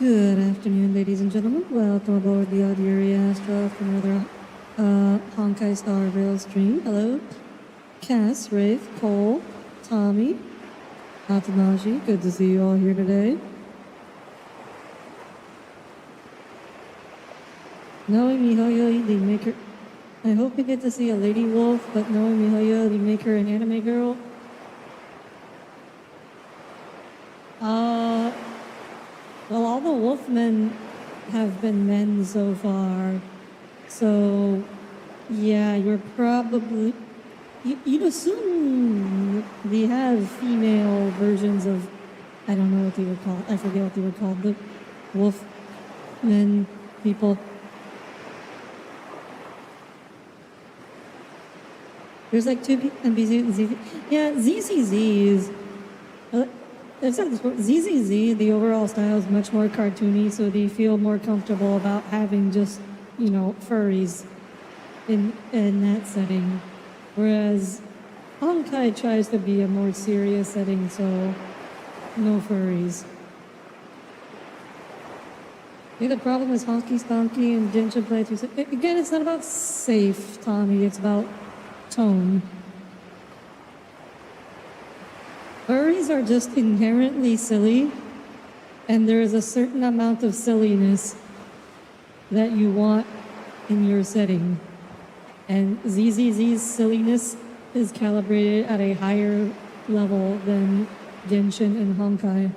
Good afternoon, ladies and gentlemen. Welcome aboard the Audire Astra for another Honkai Star Rail stream. Hello, Cass, Rafe, Cole, Tommy, Atanashi. Good to see you all here today. Knowing Mihoyo, the maker. I hope we get to see a lady wolf, but knowing Mihoyo, the maker an anime girl. Well, all the wolfmen have been men so far. So, yeah, you're probably... You'd assume they have female versions of... I don't know what they were called. I forget what they were called. The wolfmen people. There's like two NPCs and ZZ. Yeah, ZZZ is... I've said this before, ZZZ, the overall style is much more cartoony, so they feel more comfortable about having just, furries in that setting. Whereas Honkai tries to be a more serious setting, so no furries. I think the problem is Honky Stonky and Genshin playthroughs. Again, it's not about safe, Tommy, it's about tone. Furries are just inherently silly, and there is a certain amount of silliness that you want in your setting. And ZZZ's silliness is calibrated at a higher level than Genshin and Honkai.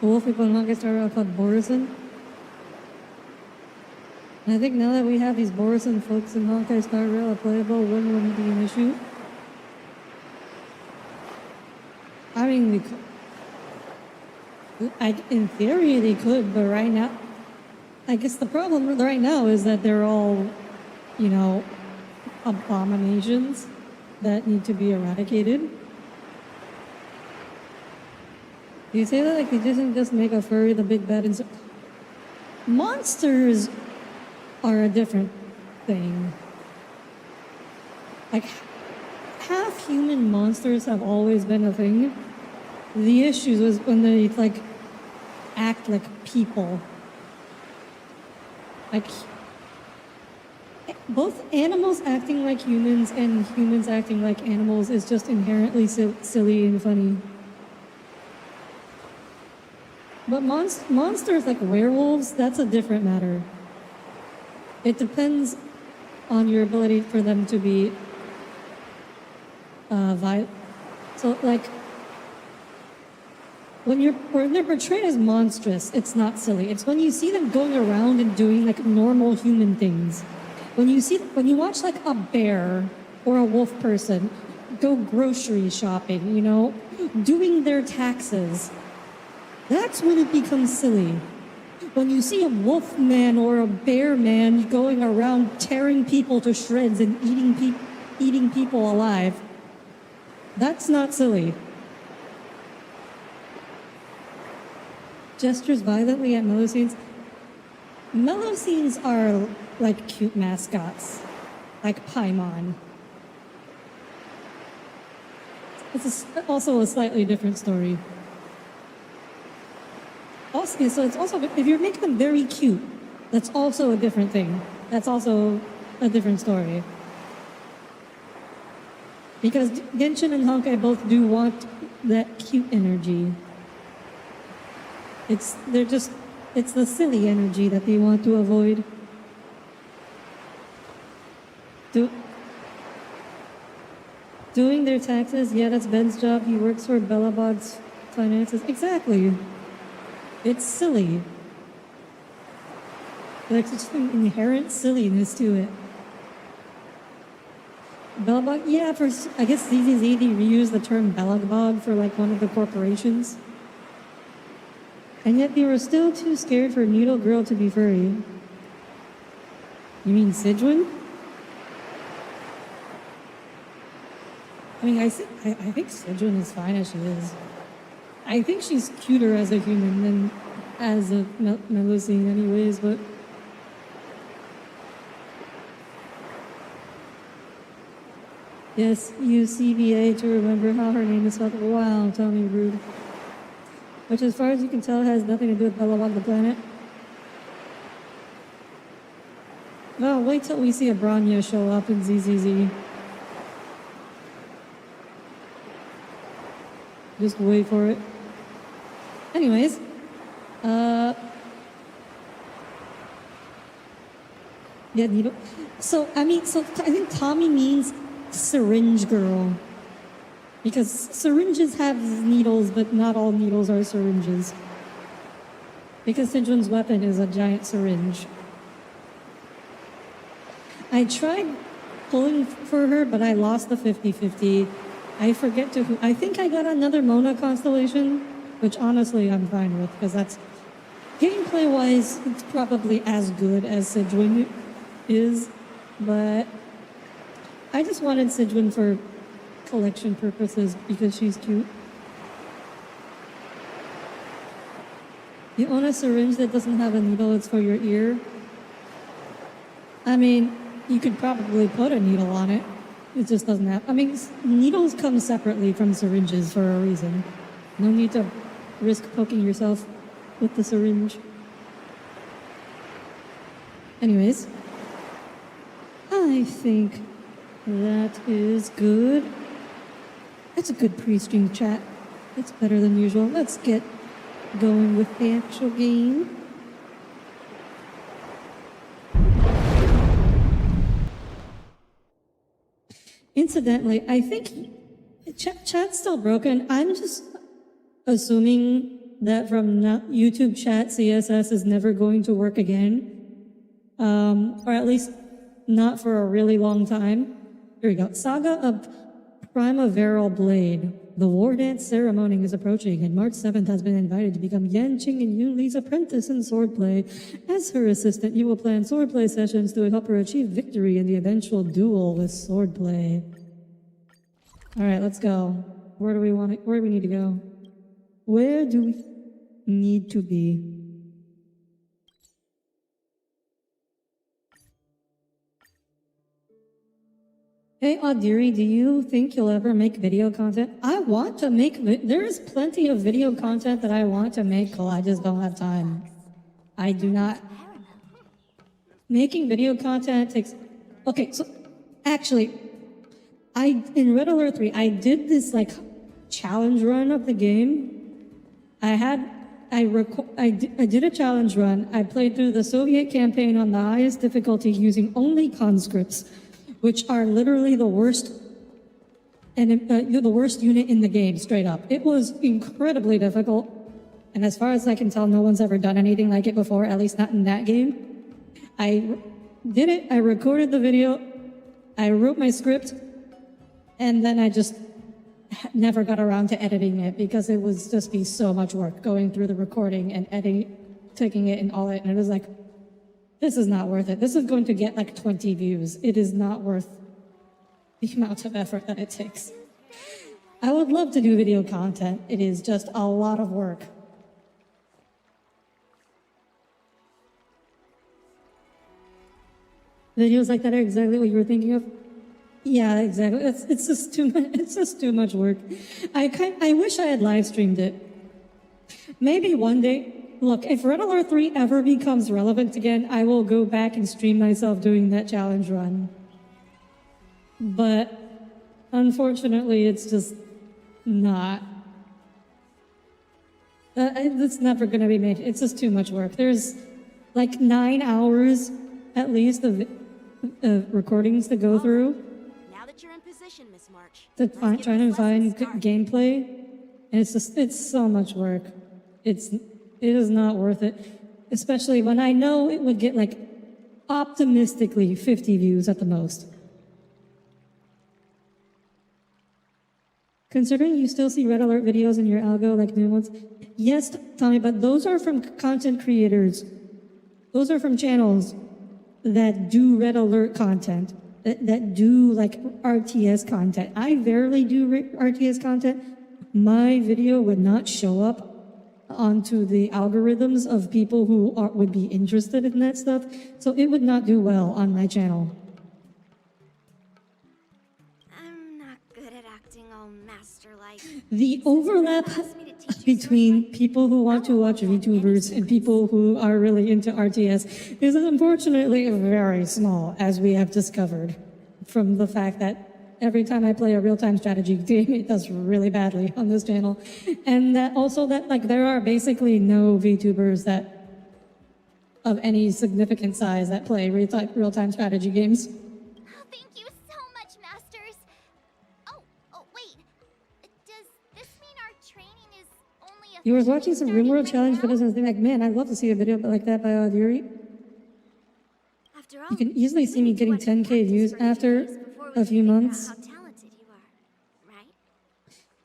The wolf people in Honkai Star Rail called Borison. And I think now that we have these Borison folks in Honkai Star Rail are playable, when wouldn't be an issue? I mean, we could. In theory, they could, but right now, I guess the problem right now is that they're all, abominations that need to be eradicated. You say that like they just make a furry the big bad and monsters are a different thing. Like half human monsters have always been a thing. The issue was when they act like people. Like both animals acting like humans and humans acting like animals is just inherently silly and funny. But monsters like werewolves, that's a different matter. It depends on your ability for them to be violent. So when they're portrayed as monstrous, it's not silly. It's when you see them going around and doing normal human things. When you watch a bear or a wolf person go grocery shopping, doing their taxes. That's when it becomes silly. When you see a wolf man or a bear man going around tearing people to shreds and eating people alive, that's not silly. Gestures violently at Meloscenes. Meloscenes are like cute mascots, like Paimon. It's also a slightly different story. Also, so it's also, if you're making them very cute, that's also a different thing. That's also a different story. Because Genshin and Honkai both do want that cute energy. It's the silly energy that they want to avoid. Doing their taxes, yeah, that's Ben's job. He works for Bellabog's finances. Exactly. It's silly. There's just an inherent silliness to it. Bellabog, yeah, I guess ZZZ, they reused the term Bellabog for one of the corporations. And yet they were still too scared for Needle Girl to be furry. You mean Sidwin? I mean, I think Sidwin is fine as she is. I think she's cuter as a human than as a Melusine anyways, but Yes, use CBA to remember how her name is spelled. Wow, Tommy rude. Which, as far as you can tell, has nothing to do with Bella the planet. Well, wait till we see a Bronya show up in ZZZ. Just wait for it. Anyways, yeah, needle. So I think Tommy means syringe girl. Because syringes have needles, but not all needles are syringes. Because Sidjun's weapon is a giant syringe. I tried pulling for her, but I lost the 50-50. I forget to who. I think I got another Mona constellation, which honestly I'm fine with, because that's gameplay-wise, it's probably as good as Sidjun is, but I just wanted Sidjun for collection purposes because she's cute. You own a syringe that doesn't have a needle, it's for your ear. I mean, you could probably put a needle on it. It just doesn't have, needles come separately from syringes for a reason. No need to risk poking yourself with the syringe. Anyways, I think that is good. That's a good pre-stream chat. It's better than usual. Let's get going with the actual game. Incidentally, I think chat's still broken. I'm just assuming that from YouTube chat, CSS is never going to work again. Or at least not for a really long time. Here we go. Saga of Primaveral Blade. The war dance ceremony is approaching, and March 7th has been invited to become Yan Qing and Yun Li's apprentice in swordplay. As her assistant, you will plan swordplay sessions to help her achieve victory in the eventual duel with swordplay. All right, let's go. Where do we need to go? Where do we need to be? Hey, Audire, do you think you'll ever make video content? I want to make, there's plenty of video content that I want to make, I just don't have time. I do not. Making video content takes, okay, so actually, in Red Alert 3, I did this challenge run of the game. I did a challenge run. I played through the Soviet campaign on the highest difficulty using only conscripts, which are literally the worst, and the worst unit in the game, straight up. It was incredibly difficult, and as far as I can tell, no one's ever done anything like it before, at least not in that game. I did it, I recorded the video, I wrote my script, and then I just never got around to editing it because it would just be so much work going through the recording and editing, taking it and all that, and it was like, this is not worth it. This is going to get 20 views. It is not worth the amount of effort that it takes. I would love to do video content. It is just a lot of work. Videos like that are exactly what you were thinking of? Yeah, exactly. It's just too much. It's just too much work. I wish I had live streamed it. Maybe one day. Look, if Red Alert 3 ever becomes relevant again, I will go back and stream myself doing that challenge run. But unfortunately, it's just not. It's never going to be made. It's just too much work. There's 9 hours at least of recordings to go through. Now that you're in position, Miss March. Trying to find gameplay, and it's so much work. It is not worth it, especially when I know it would get optimistically 50 views at the most. Considering you still see Red Alert videos in your algo like new ones, yes, Tommy, but those are from content creators. Those are from channels that do Red Alert content, that do RTS content. I rarely do RTS content. My video would not show up onto the algorithms of people who would be interested in that stuff, so it would not do well on my channel. The overlap between people who want to watch VTubers and people who are really into RTS is unfortunately very small, as we have discovered from the fact that every time I play a real-time strategy game, it does really badly on this channel. And that also that like there are basically no VTubers that of any significant size that play real-time strategy games. Oh, thank you so much, Masters. Oh, wait. Does this mean our training is only a... You were watching some RimWorld challenge videos and think like, man, I'd love to see a video like that by Audire. After all, You can easily see me getting 10K views after a few months. how talented you are, right?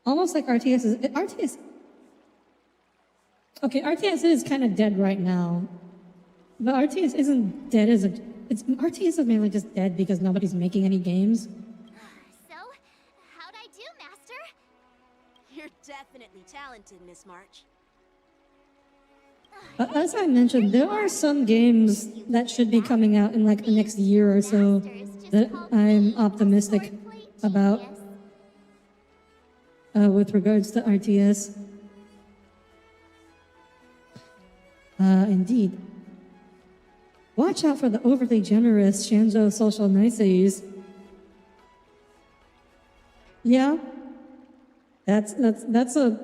Almost like RTS is... RTS... Okay, RTS is kind of dead right now. But RTS isn't dead as a... RTS is mainly just dead because nobody's making any games. So, how'd I do, Master? You're definitely talented, Miss March. But as I mentioned, there are some games that should be coming out in like the next year or so that I'm optimistic about with regards to RTS. Indeed. Watch out for the overly generous Shanzhou social niceties. Yeah, that's a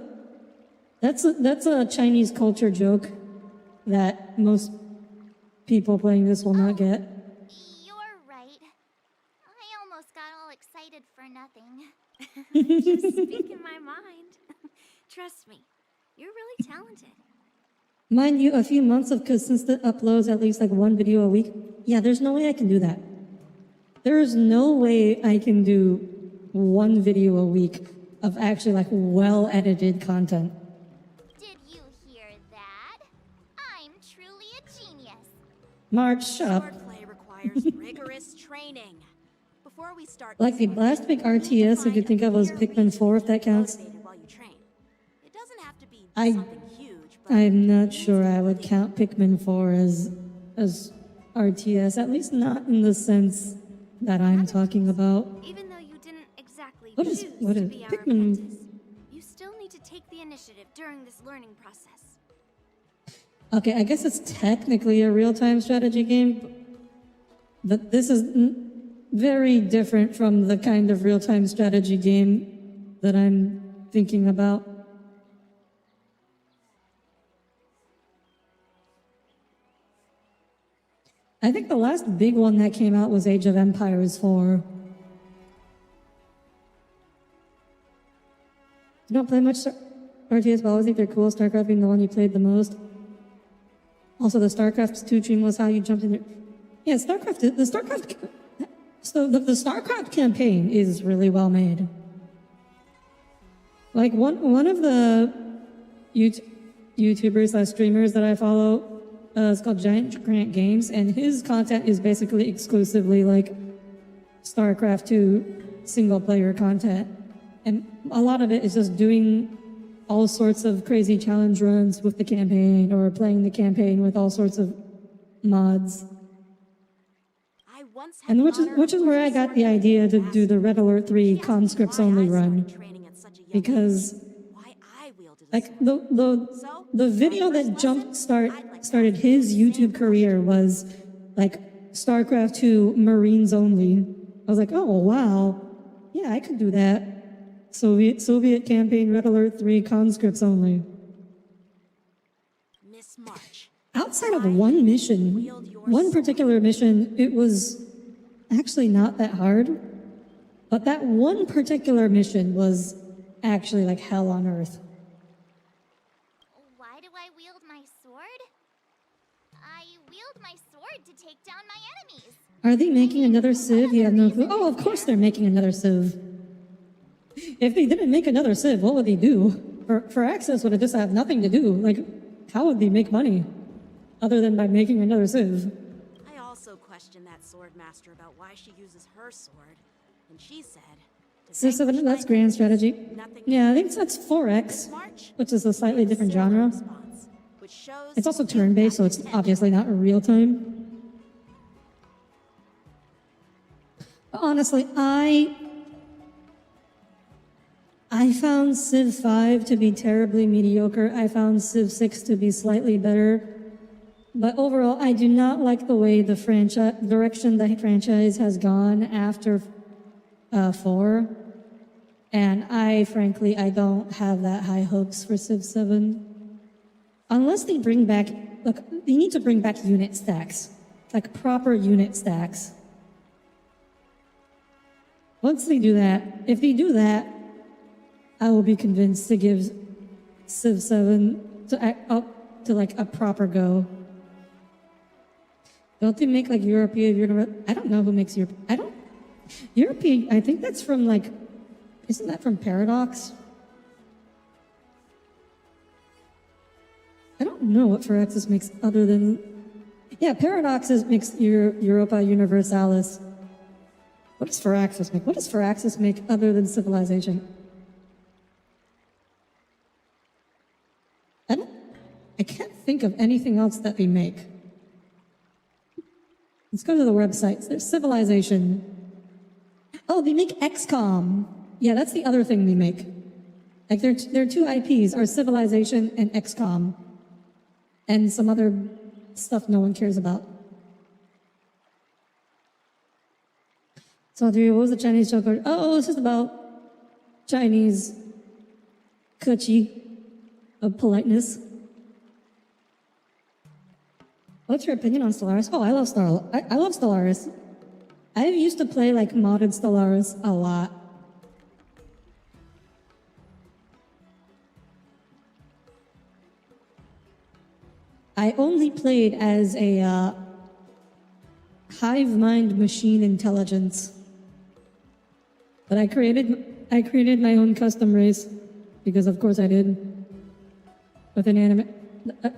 Chinese culture joke that most people playing this will not get. You're right. I almost got all excited for nothing. Just speaking my mind. Trust me, you're really talented. Mind you, a few months of consistent uploads, at least like one video a week. Yeah, there's no way I can do that. There is no way I can do one video a week of actually like well-edited content. Did you hear that? I'm truly a genius. March, shut up. Swordplay requires rigorous training. Before we start, Like the last big RTS I could think of was Pikmin 4, if that counts. while you train. It doesn't have to be I- something huge, but I'm not sure I would count Pikmin 4 as RTS, at least not in the sense that I'm talking about. Even though you didn't exactly What is- choose what to is be our Pikmin? apprentice, you still need to take the initiative during this learning process. Okay, I guess it's technically a real-time strategy game, but this is very different from the kind of real-time strategy game that I'm thinking about. I think the last big one that came out was Age of Empires 4. You don't play much RTS, but I always think they're cool. StarCraft being the one you played the most. Also, the StarCraft 2 stream was how you jumped in there. Yeah, so the StarCraft campaign is really well made. Like one of the YouTubers / streamers that I follow is called Giant Grant Games, and his content is basically exclusively like StarCraft 2 single player content. And a lot of it is just doing all sorts of crazy challenge runs with the campaign or playing the campaign with all sorts of mods. I once had And the which honor is of where I got the idea to do the Red Alert 3 conscripts only run. training at such a young Because age, why I wielded a like sword. the video that started his YouTube career was like StarCraft 2 Marines only. I was like, oh wow, yeah, I could do that. Soviet campaign Red Alert 3 conscripts only. Miss March. Outside of one mission, one particular mission, it was actually not that hard. But that one particular mission was actually like hell on earth. Why do I wield my sword? I wield my sword to take down my enemies. Are they making another Civ? You have no clue. Oh, of course they're making another Civ. If they didn't make another Civ, what would they do? For Access, would it just have nothing to do? Like, how would they make money? Other than by making another Civ. I also questioned that sword master about why she uses her sword, and she said, to vanquish That's my grand enemies, strategy. nothing Yeah, I new. think that's 4X, March, which is a slightly different similar genre. response, which shows It's also you turn-based, so have it's potential. obviously not real time. Honestly, I found Civ 5 to be terribly mediocre. I found Civ 6 to be slightly better. But overall, I do not like the way the direction the franchise has gone after 4. And frankly, I don't have that high hopes for Civ 7. Unless they bring back, look, they need to bring back unit stacks. Like proper unit stacks. Once they do that, if they do that, I will be convinced to give Civ 7 up to like a proper go. Don't they make like European? I don't know who makes Europe. European. I think that's from like. Isn't that from Paradox? I don't know what Firaxis makes other than. Yeah, Paradox makes Europa Universalis. What does Firaxis make? What does Firaxis make other than Civilization? I can't think of anything else that they make. Let's go to the websites. There's Civilization. Oh, they make XCOM. Yeah, that's the other thing they make. Like their two IPs are Civilization and XCOM. And some other stuff no one cares about. So what was the Chinese joke? Oh, it's just about Chinese keqi of politeness. What's your opinion on Stellaris? Oh, I love Stellaris. I used to play like modded Stellaris a lot. I only played as a hive mind machine intelligence. But I created my own custom race because of course I did. With a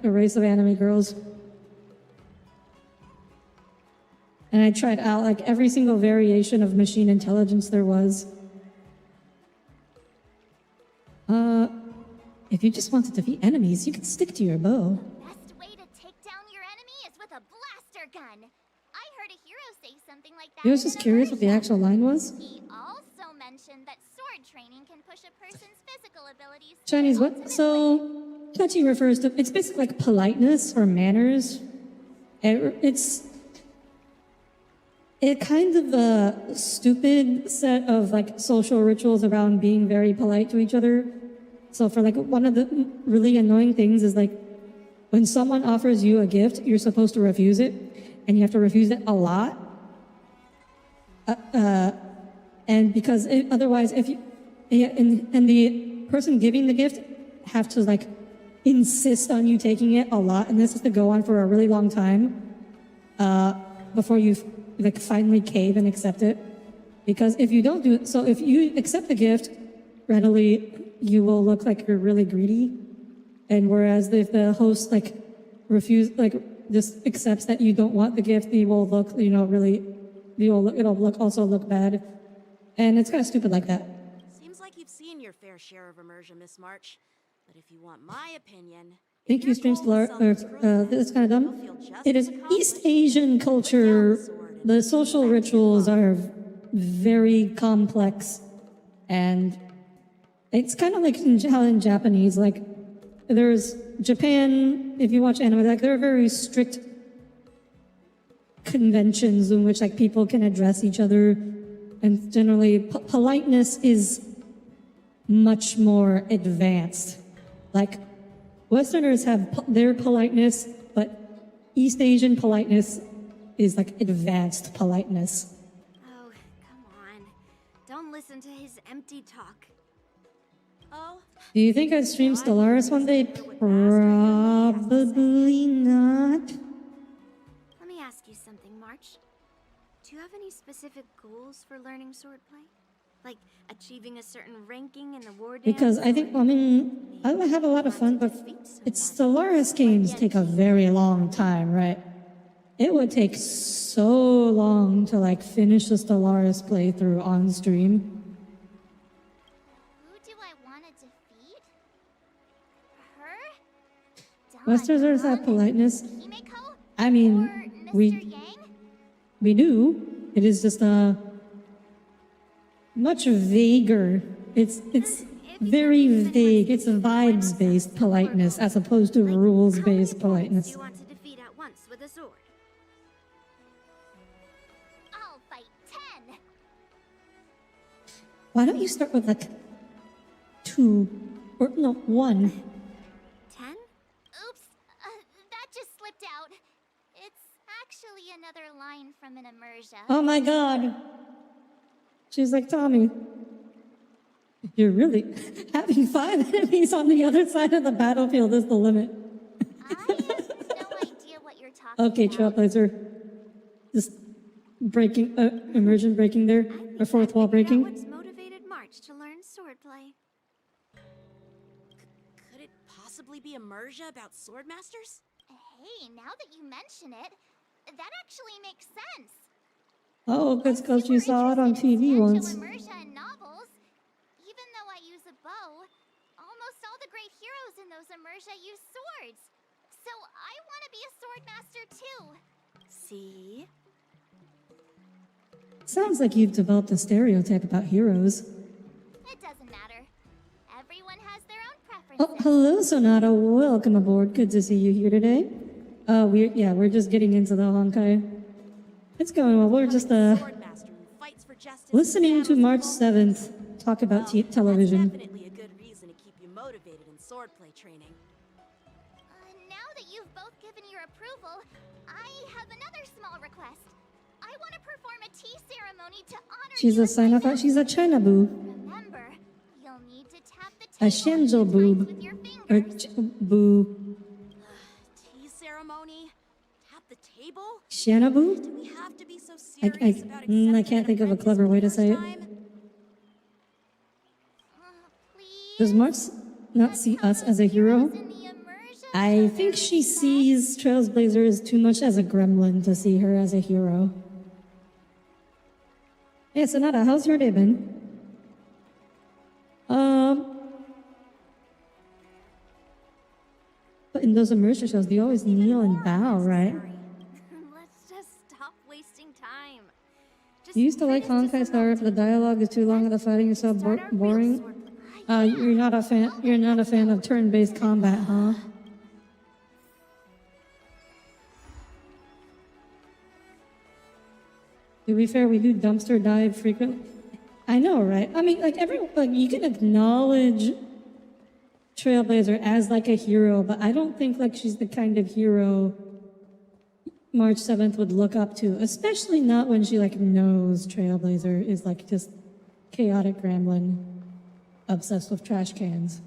race of anime girls. And I tried out like every single variation of machine intelligence there was. If you just want to defeat enemies, you can stick to your bow. Best way to take down your enemy is with a blaster gun. I heard a hero say something like that. I was just curious what the actual line was. He also mentioned that sword training can push a person's physical abilities. Chinese what? So, keqi refers to, it's basically like politeness or manners. It's kind of a stupid set of like social rituals around being very polite to each other. So for like one of the really annoying things is like when someone offers you a gift, you're supposed to refuse it, and you have to refuse it a lot. And because otherwise, if you and the person giving the gift have to like insist on you taking it a lot, and this has to go on for a really long time before you like finally cave and accept it. Because if you don't do it, so if you accept the gift readily, you will look like you're really greedy. And whereas if the host like just accepts that you don't want the gift, you will look, it'll also look bad. And it's kind of stupid like that. Seems like you've seen your fair share of immersion, Miss March. But if you want my opinion, Thank you, Stream Stellar. It's kind of dumb. It is East Asian culture. The social rituals are very complex, and it's kind of like how in Japanese, like there's Japan, if you watch anime, like there are very strict conventions in which like people can address each other, and generally politeness is much more advanced. Like Westerners have their politeness, but East Asian politeness is like advanced politeness. Oh, come on. Don't listen to his empty talk. Oh, Do you think I'd stream Stellaris one day? Probably not. Let me ask you something, March. Do you have any specific goals for learning swordplay? Like achieving a certain ranking in the war dance? Because I think, I have a lot of fun, but Stellaris games take a very long time, right? It would take so long to like finish the Stellaris playthrough on stream. Who do I want to defeat? Her? Westerners have politeness. Himeko? I mean, Or Mr. Yang? we do. It is just much vaguer. It's very vague. It's a vibes-based politeness as opposed to rules-based Do politeness. you want to defeat at once with a sword? I'll fight 10. Why don't you start with like 2 or no 1? 10? Oops, that just slipped out. It's actually another line from an immersion. Oh my god. She's like, Tommy, you're really having 5 enemies on the other side of the battlefield is the limit. I have no idea what you're talking Okay, about. Trailblazer. Just breaking, immersion breaking there, or fourth wall Figured out breaking. What's motivated March to learn swordplay? Could it possibly be immersion about swordmasters? Hey, now that you mention it, that actually makes sense. Oh, it's because You you were saw it on interested in TV stancho once. immersion in novels. Even though I use a bow, almost all the great heroes in those immersion use swords. So I want to be a swordmaster too. See? Sounds like you've developed a stereotype about heroes. It doesn't matter. Everyone has their own preferences. Oh, hello, Sonata. Welcome aboard. Good to see you here today. We're just getting into the Honkai. It's going well. We're just Swordmaster who fights for justice. listening to and March battles 7th talk about television. That's definitely a good reason to keep you motivated in swordplay training. Now that you've both given your approval, I have another small request. I want to perform a tea ceremony to honor She's you a as my sign of master. She's a China boo. Remember, you'll need to tap the A table Shenzhou 8 times boob. with your Or fingers. boo. Tea ceremony? Tap the table? Shanna boo? Do we have to be so I- serious I- about I accepting can't an think of a apprentice clever for way the to say first it. time? Please. Does March not see us as a hero? In the immersion I think she sees Trailblazer as too much as a gremlin to see her as a hero. Hey, Sonata, how's your day been? But in those immersion shows, they always kneel and bow, right? Let's just stop wasting time. Just You used to treat like us Honkai some Star Rail if the dialogue is too long and the fighting is so Start our real boring. swordplay. You're not a fan. You're not a fan of turn-based combat, huh? To be fair, we do dumpster dive frequently. I know, right? I mean, like you can acknowledge Trailblazer as like a hero, but I don't think like she's the kind of hero March 7th would look up to, especially not when she like knows Trailblazer is like just chaotic gremlin obsessed with trash cans.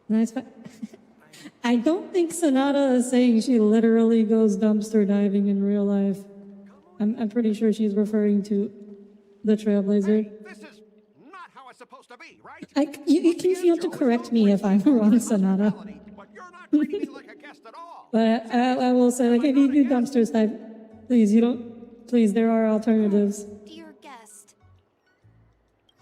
Nice. I don't think Sonata is saying she literally goes dumpster diving in real life. I'm pretty sure she's referring to the Trailblazer. This is not how it's supposed to be, right? You can feel to correct me if I'm wrong, Sonata. But you're not treating me like a guest at all. But I will say, like, if you do dumpster dive, please, please, there are alternatives. Dear guest.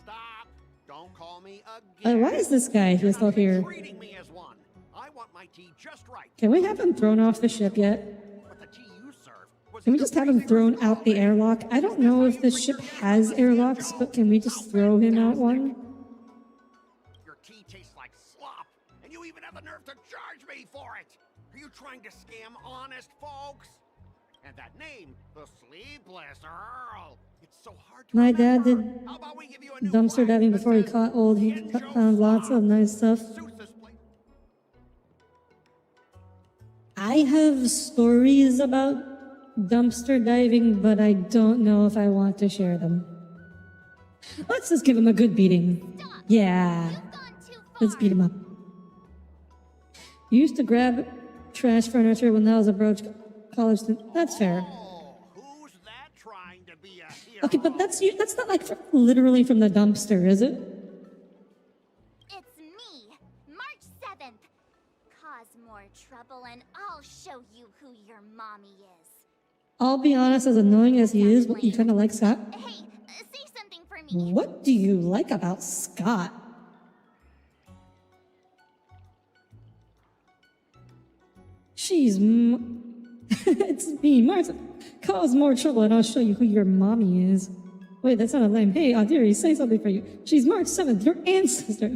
Stop. Don't call me again. Why is this guy You're still not even here? treating me as one. I want my tea just right. Can we have him thrown off the ship yet? But the tea you serve was Can we either just have him freezing or thrown out the airlock? I don't know if this ship has airlocks, but can we just throw him out one? Your tea tastes like slop, and you even have the nerve to charge me for it. Are you trying to scam honest folks? And that name, the Sleepless Earl. It's so hard to My dad remember. did How about we give you a new dumpster flag diving that before he says caught old. He Genjo found lots of Slop? nice stuff. Suits this place. I have stories about dumpster diving, but I don't know if I want to share them. Let's just give him a good beating. Yeah, You've gone too far. let's beat him up. You used to grab trash furniture when that was a broach college student. That's fair. Oh, who's that trying to be a hero? Okay, but that's not like literally from the dumpster, is it? It's me, March 7th. Cause more trouble and I'll show you who your mommy is. I'll be honest, as annoying as he is, you kind of like Scott. Hey, say something for me. What do you like about Scott? It's me, Martha. Cause more trouble and I'll show you who your mommy is. Wait, that's not a name. Hey, Audire, say something for you. She's March 7th, your ancestor.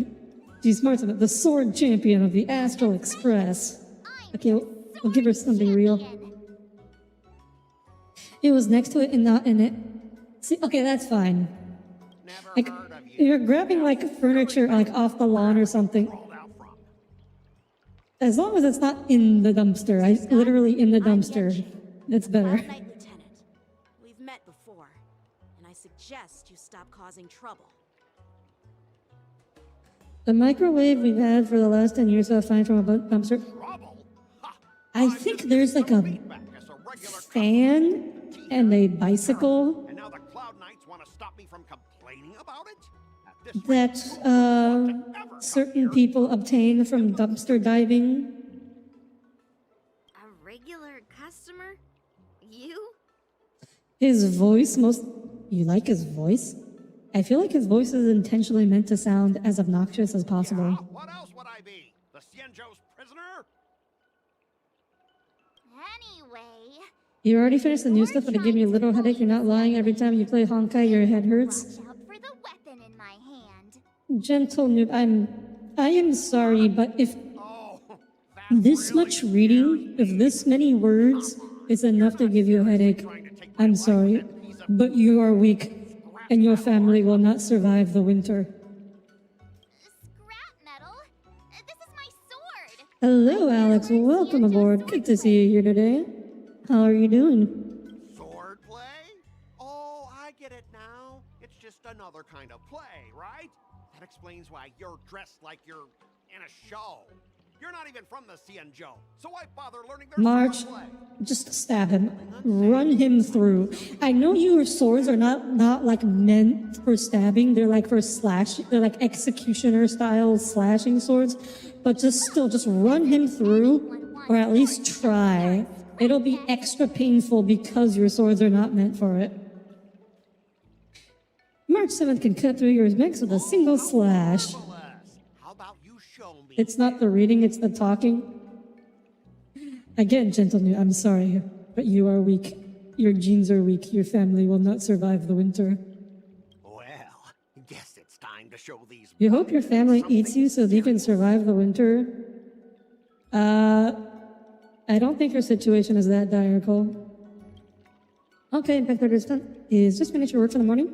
She's March 7th, the sword champion of the Astral Express. Okay, we'll give her something real. It was next to it and not in it. See, okay, that's fine. Never Like, heard of you. you're grabbing like furniture like off the lawn or something. Crawled out from. As long as it's not in the dumpster, literally in the dumpster, it's better. Cloud Knight Lieutenant. We've met before, and I suggest you stop causing trouble. The microwave we've had for the last 10 years got fined from a dumpster. Trouble? Ha! I I'm think just there's getting like some a feedback as a regular fan and a bicycle And now the Cloud Knights want to stop me from complaining about it? At this that rate, who would want to ever come certain here? people obtain from dumpster diving. A regular customer? You? His voice You like his voice? I feel like his voice is intentionally meant to sound as obnoxious as possible. Yeah, what else would I be? The Xianzhou's prisoner? Anyway, You already finished the new stuff, but it gave me a little headache. You're not lying. Every time you play Honkai, your head hurts. watch out for the weapon in my hand. Gentle noob, I am sorry, but if Oh, that's this really much reading, if this many words is enough to give you a headache, I'm sorry, but you are weak, and your family will not survive the winter. Scrap metal? This is my sword. Hello, Alex. Welcome aboard. Good to see you here today. How are you doing? Swordplay? Oh, I get it now. It's just another kind of play, right? That explains why you're dressed like you're in a show. You're not even from the Xianzhou, so why bother learning their March, swordplay? just stab him. Run him through. I know your swords are not like meant for stabbing. They're like for they're like executioner style slashing swords. But just run him through, or at least try. It'll be extra painful because your swords are not meant for it. March 7th can cut through your mix with a single slash. How about you show me? It's not the reading, it's the talking. Again, gentle new, I'm sorry, but you are weak. Your genes are weak. Your family will not survive the winter. Well, guess it's time to show these. You hope your family eats you so they can survive the winter? I don't think your situation is that dire, Cole. Okay, back there done. Is just finished your work for the morning?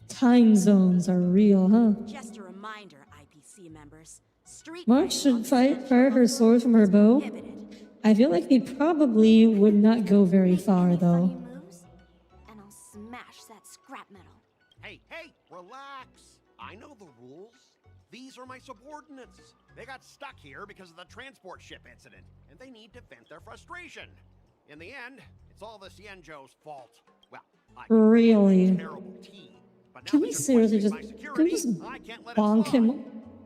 Time zones are real, huh? Just a reminder, IPC members. Street March fighting should on fire her sword from her bow. prohibited. I feel like they probably would not go very far, Any though. funny moves, and I'll smash that scrap metal. Hey, relax. I know the rules. These are my subordinates. They got stuck here because of the transport ship incident, and they need to vent their frustration. In the end, it's all the Xianzhou's fault. Well, I Really? terrible tea. But now Can that we you're seriously questioning just my can we security, just I can't let it bonk slide. him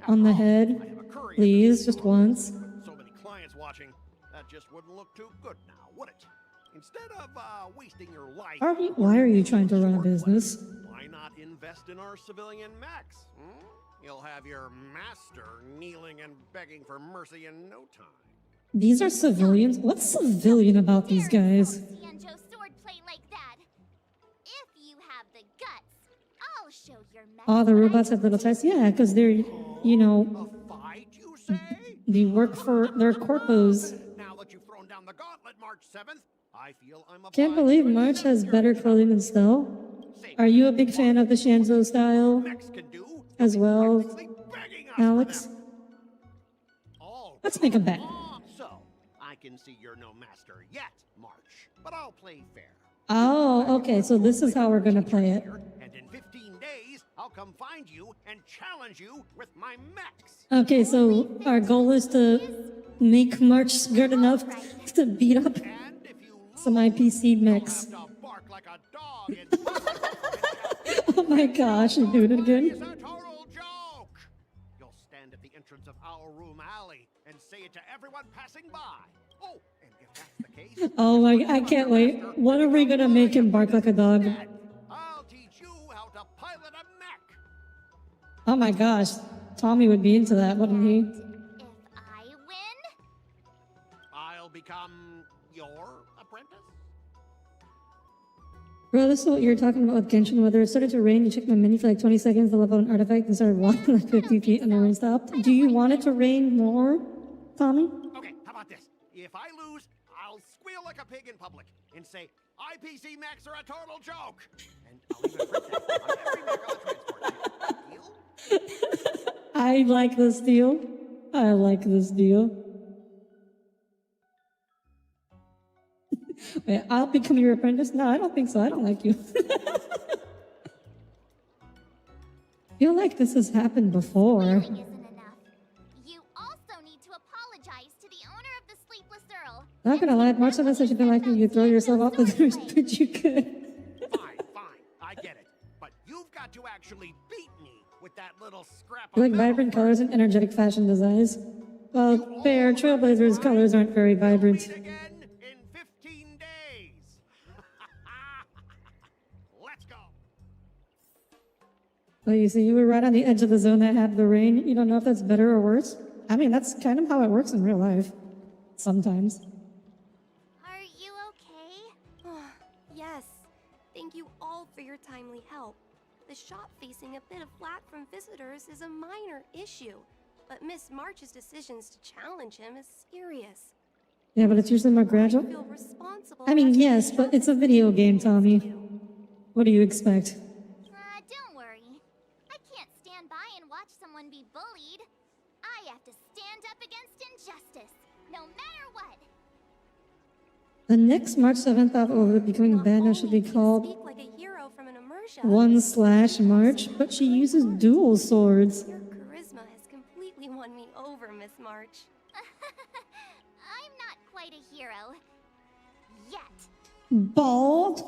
on the After all, head, I have a courier please, to just deliver. once? With so many clients watching, that just wouldn't look too good now, would it? Instead of wasting your life. Why are you trying to run a business? Why not invest in our civilian mechs? Hmm? You'll have your master kneeling and begging for mercy in no time. These are civilians? What's civilian about these guys? Xianzhou swordplay like that. If you have the guts, I'll show your mech. Oh, the robots have little tests? Yeah, because they're, you know, A fight, you say? they work for their corpos. Now that you've thrown down the gauntlet, March 7th, I feel I'm Can't obliged believe to March accept has your better clothing than Stell. Same Are you a big fan of the Shanzo style mechs can do, as well, practically begging us for Alex? them. Oh, Let's make a bet. so, I can see you're no master yet, March, but I'll play fair. Oh, okay, so this is how we're gonna play it. And in 15 days, I'll come find you and challenge you with my mechs. Okay, so our goal is to make March good enough to beat up And if you some IPC mechs. have to bark like a dog in Oh my gosh, you're doing it It's again? a total joke. You'll stand at the entrance of our room alley and say it to everyone passing by. Oh, and if that's the case, Oh my, I can't wait. What are we gonna make him bark like a dog? I'll teach you how to pilot a mech. Oh my gosh, Tommy would be into that, wouldn't he? If I win, I'll become your apprentice. Bro, this is what you were talking about with Genshin, whether it started to rain, you checked my menu for like 20 seconds to level an artifact and started walking like 50 feet and the rain stopped. Do you want it to rain more, Tommy? Okay, how about this? If I lose, I'll squeal like a pig in public and say, IPC mechs are a total joke! And I'll even print that on every mech on the transport. Deal? I like this deal. I like this deal. Wait, I'll become your apprentice? No, I don't think so. I don't like you. Feel like this has happened before. Squealing isn't enough. You also need to apologize to the owner of the Sleepless Earl. Not gonna lie, March of us said you feel like you throw yourself off the bridge, but you could. Fine, I get it. But you've got to actually beat me with that little scrap You of like vibrant metal. colors and energetic fashion designs. Well, fair, Trailblazers' colors aren't very vibrant. Meet again in 15 days. Let's go. Well, you see, you were right on the edge of the zone that had the rain. You don't know if that's better or worse. I mean, that's kind of how it works in real life. Sometimes. Are you okay? Yes. Thank you all for your timely help. The shop facing a bit of flack from visitors is a minor issue, but Miss March's decisions to challenge him is serious. Yeah, but it's usually more I gradual. feel responsible. I mean, for yes, taking but it's a video game, Tommy. What do you expect? Don't worry. I can't stand by and watch someone be bullied. I have to stand up against injustice, no matter what. The next March 7th outfit of becoming Not banned should be only do you called speak like a hero from an immersion, 1/March, but she uses dual swords. your charisma has completely won me over, Miss March. I'm not quite a hero. Yet. Bald?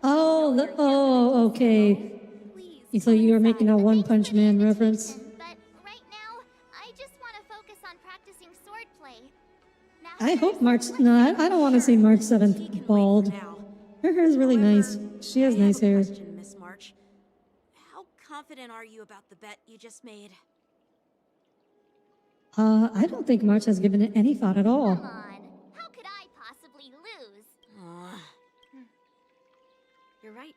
Oh, okay. Please. So you were making a Thanks for One Punch the Man reference. invitation, But right now, I just want to focus on practicing swordplay. I hope March. No, I don't want to see March 7th bald. Her hair is really nice. She has nice hair. Question, Miss March. How confident are you about the bet you just made? I don't think March has given it any thought at all. Come on. How could I possibly lose? You're right.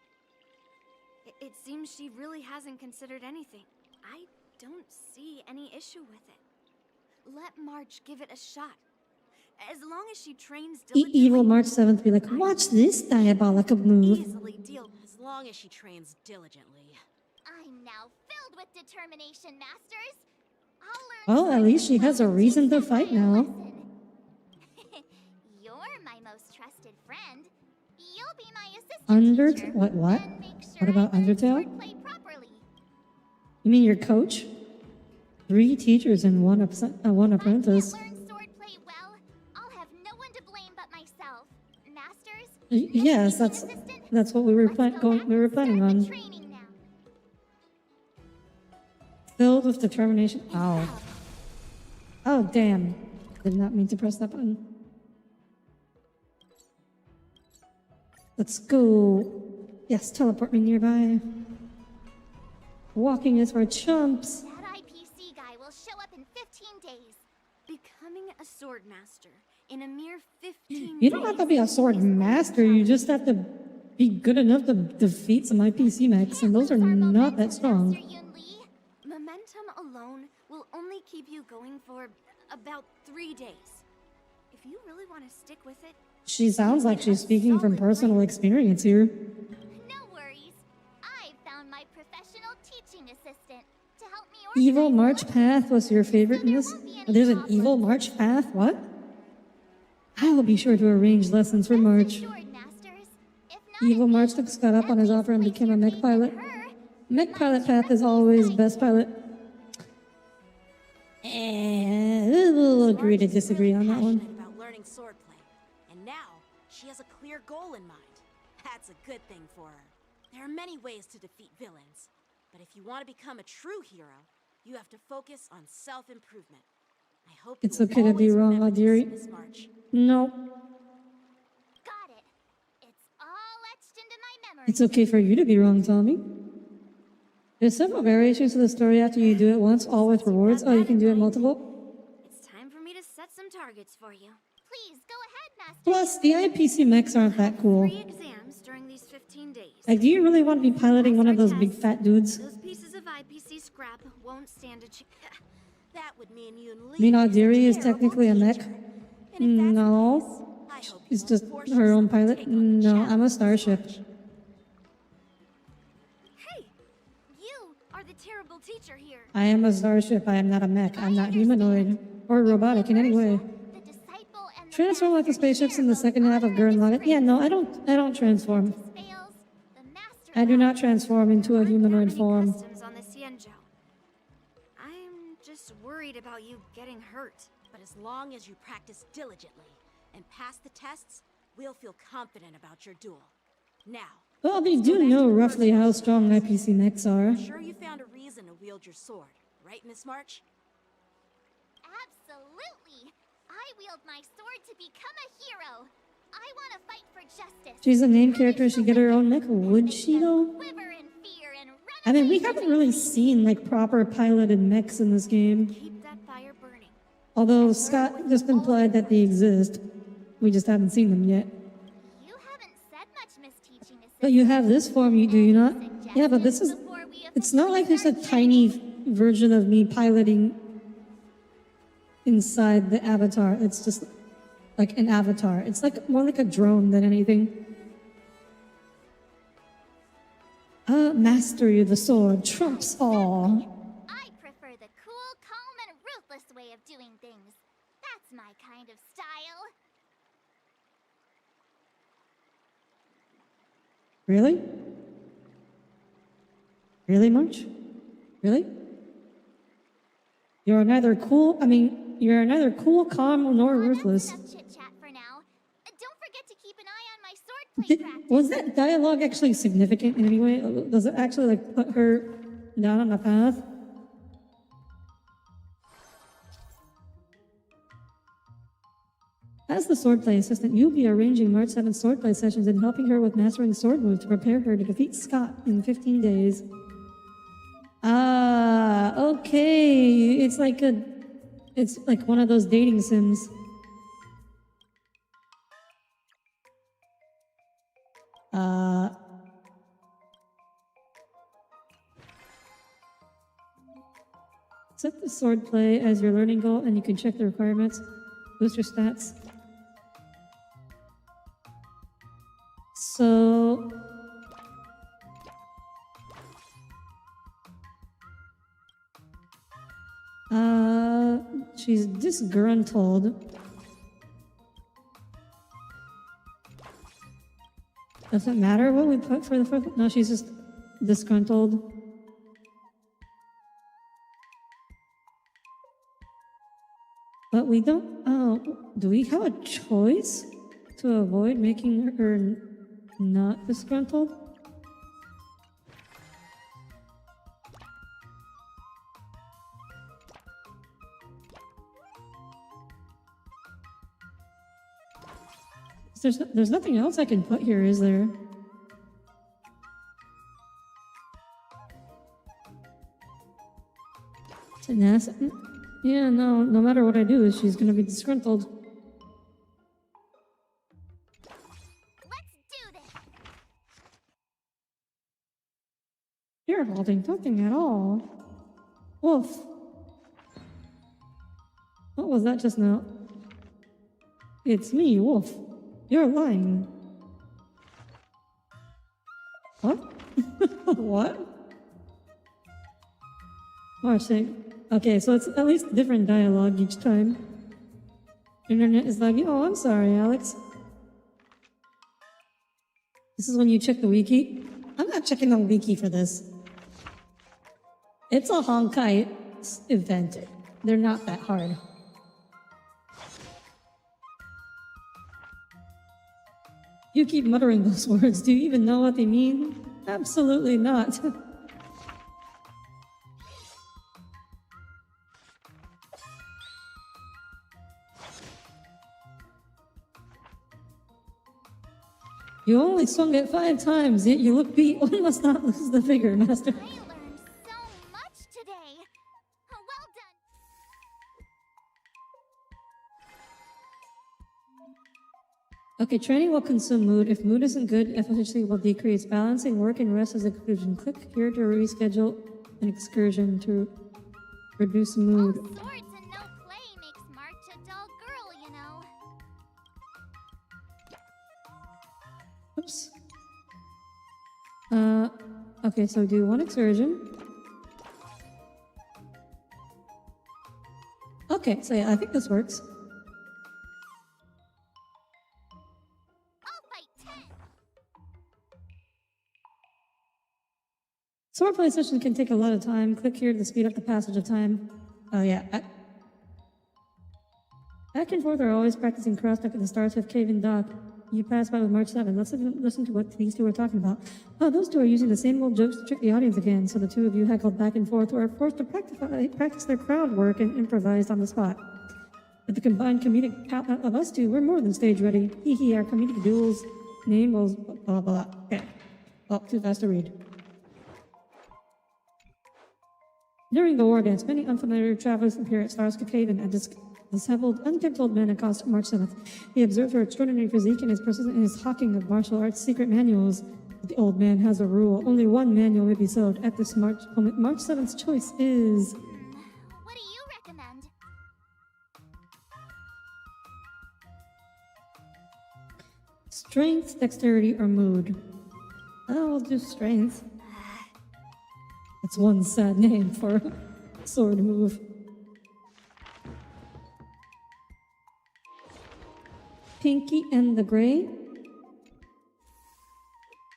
It seems she really hasn't considered anything. I don't see any issue with it. Let March give it a shot. As long as she trains diligently, Evil March 7th be like, watch this diabolical move. easily deal. As long as she trains diligently. I'm now filled with determination, Masters. I'll learn Well, at least she has a reason to fight now. You're my most trusted friend. You'll be my assistant teacher, What? and make sure What about I learn Undertale? swordplay properly. You mean your coach? 3 teachers and one If apprentice. I can't learn swordplay well, I'll have no one to blame but myself. Masters? Yes, as that's teaching assistant, that's what we were let's go back we were and planning start the on. training now. Filled with determination. Ow. Oh, damn. Did not mean to press that button. Let's go. Yes, teleport me nearby. Walking is for chumps. That IPC guy will show up in 15 days. Becoming a sword master in a mere 15 You don't have to be a sword master, you just have to be good enough to defeat some IPC mechs, and those are not that strong. Master Yun Li. Momentum alone will only keep you going for about 3 days. If you really want to stick with it, She sounds like she's speaking from personal experience here. No worries. I found my professional teaching assistant to help me Evil organize March lessons. Path was your favorite in this? There's an evil March Path? What? I will be sure to arrange lessons for March. Rest assured, Masters. If not Evil in March me, took Scott up on his at offer and least became a place mech your pilot. faith in her. Mech pilot path is always best pilot. We'll agree to disagree on that one. Passionate about learning swordplay, and now she has a clear goal in mind. That's a good thing for her. There are many ways to defeat villains, but if you want to become a true hero, you have to focus on self-improvement. I hope It's you will okay to be always wrong, remember Audire. this, Miss March. No, Got it. It's all etched into my memory. it's okay for you to be wrong, Tommy. There's several variations to the story after you do it once, all with rewards. Oh, you can do it multiple. it's time for me to set some targets for you. Please go ahead, Master. Plus, the IPC mechs aren't that cool. 3 exams during these 15 days. Like, do you really want to be piloting one of those big Tests. fat dudes? Those pieces of IPC scrap won't stand a chance. That would mean you and Lee. I mean, Audire is terrible technically a mech. teacher. And if that's the No. case, I hope you It's won't just force her own yourself to pilot. take on the No, I'm a challenge starship. so much. Hey, you are the terrible teacher here. I am a starship. I am not a mech. I'm not humanoid or robotic in any way. The disciple and the Transform like the master spaceships share in the both second half of honor and Gurren Lagann. disgrace. Yeah, no, I don't transform. Fails, the master I do not dies. transform into a Aren't that humanoid many form. customs on the Xianzhou. I'm just worried about you getting hurt. But as long as you practice diligently and pass the tests, we'll feel confident about your duel. Now, Well, they do know roughly how strong IPC mechs are. I'm sure you found a reason to wield your sword, right, Miss March? Absolutely. I wield my sword to become a hero. I want to fight for justice. She's a main character. She get her own mech. Would she though? Quiver in fear and run I mean, we away haven't from really me. seen like proper piloted mechs in this game. Keep that fire burning. Although Scott just implied that they exist. We just haven't seen them yet. You haven't said much, Miss Teaching Assistant. But you have this form, you do you not? Any Yeah, but this is... suggestions before we It's not like there's a officially tiny start version of me piloting inside the avatar. It's just like an avatar. It's like more like a drone than anything. Mastery of the sword trumps all. I prefer the cool, calm, and ruthless way of doing things. That's my kind of style. Really? Really, March? Really? You're neither cool, calm, nor Well, ruthless. that's enough chit-chat for now. Don't forget to keep an eye on my swordplay practice. Was that dialogue actually significant in any way? Does it actually like put her down on a path? As the swordplay assistant, you'll be arranging March 7th swordplay sessions and helping her with mastering sword moves to prepare her to defeat Scott in 15 days. Ah, okay. It's like one of those dating sims. Set the swordplay as your learning goal and you can check the requirements. Boost your stats. So... she's disgruntled. Does it matter what we put for the first? No, she's just disgruntled. But we don't, do we have a choice to avoid making her not disgruntled? There's nothing else I can put here, is there? Tenacity? Yeah, no matter what I do, she's gonna be disgruntled. Let's do this. You're holding nothing at all. Wolf. What was that just now? It's me, Wolf. You're lying. What? What? Marching. Okay, so it's at least different dialogue each time. Internet is lagging. Oh, I'm sorry, Alex. This is when you check the wiki? I'm not checking the wiki for this. It's a Honkai event. They're not that hard. You keep muttering those words. Do you even know what they mean? Absolutely not. You only swung it 5 times, yet you look beat. One must not lose the figure, Master. I learned so much today. Well done. Okay, training will consume mood. If mood isn't good, efficiency will decrease. Balancing work and rest as a conclusion. Click here to reschedule an excursion to reduce All mood. swords and no play makes March a dull girl, you know. Oops. Okay, so do one excursion. Okay, so yeah, I think this works. I'll fight 10. Swordplay session can take a lot of time. Click here to speed up the passage of time. Oh yeah. Back and forth are always practicing crosstalk at the Starship Cave and Dock. You pass by with March 7. Let's listen to what these two are talking about. Oh, those two are using the same old jokes to trick the audience again. So the two of you heckled back and forth were forced to practice their crowd work and improvised on the spot. With the combined comedic talent of us two, we're more than stage ready. Hee hee, our comedic duels name was blah blah blah. Okay. Oh, too fast to read. During the war dance, many unfamiliar travelers appear at Starship Cave and disheveled, unkempt old man accosted March 7th. He observed her extraordinary physique and his persistence in his hawking of martial arts secret manuals. But the old man has a rule. Only one manual may be sold. At this moment, March 7th's choice is... What do you recommend? Strength, dexterity, or mood. Oh, we'll do strength. That's one sad name for a sword move. Pinky and the Gray.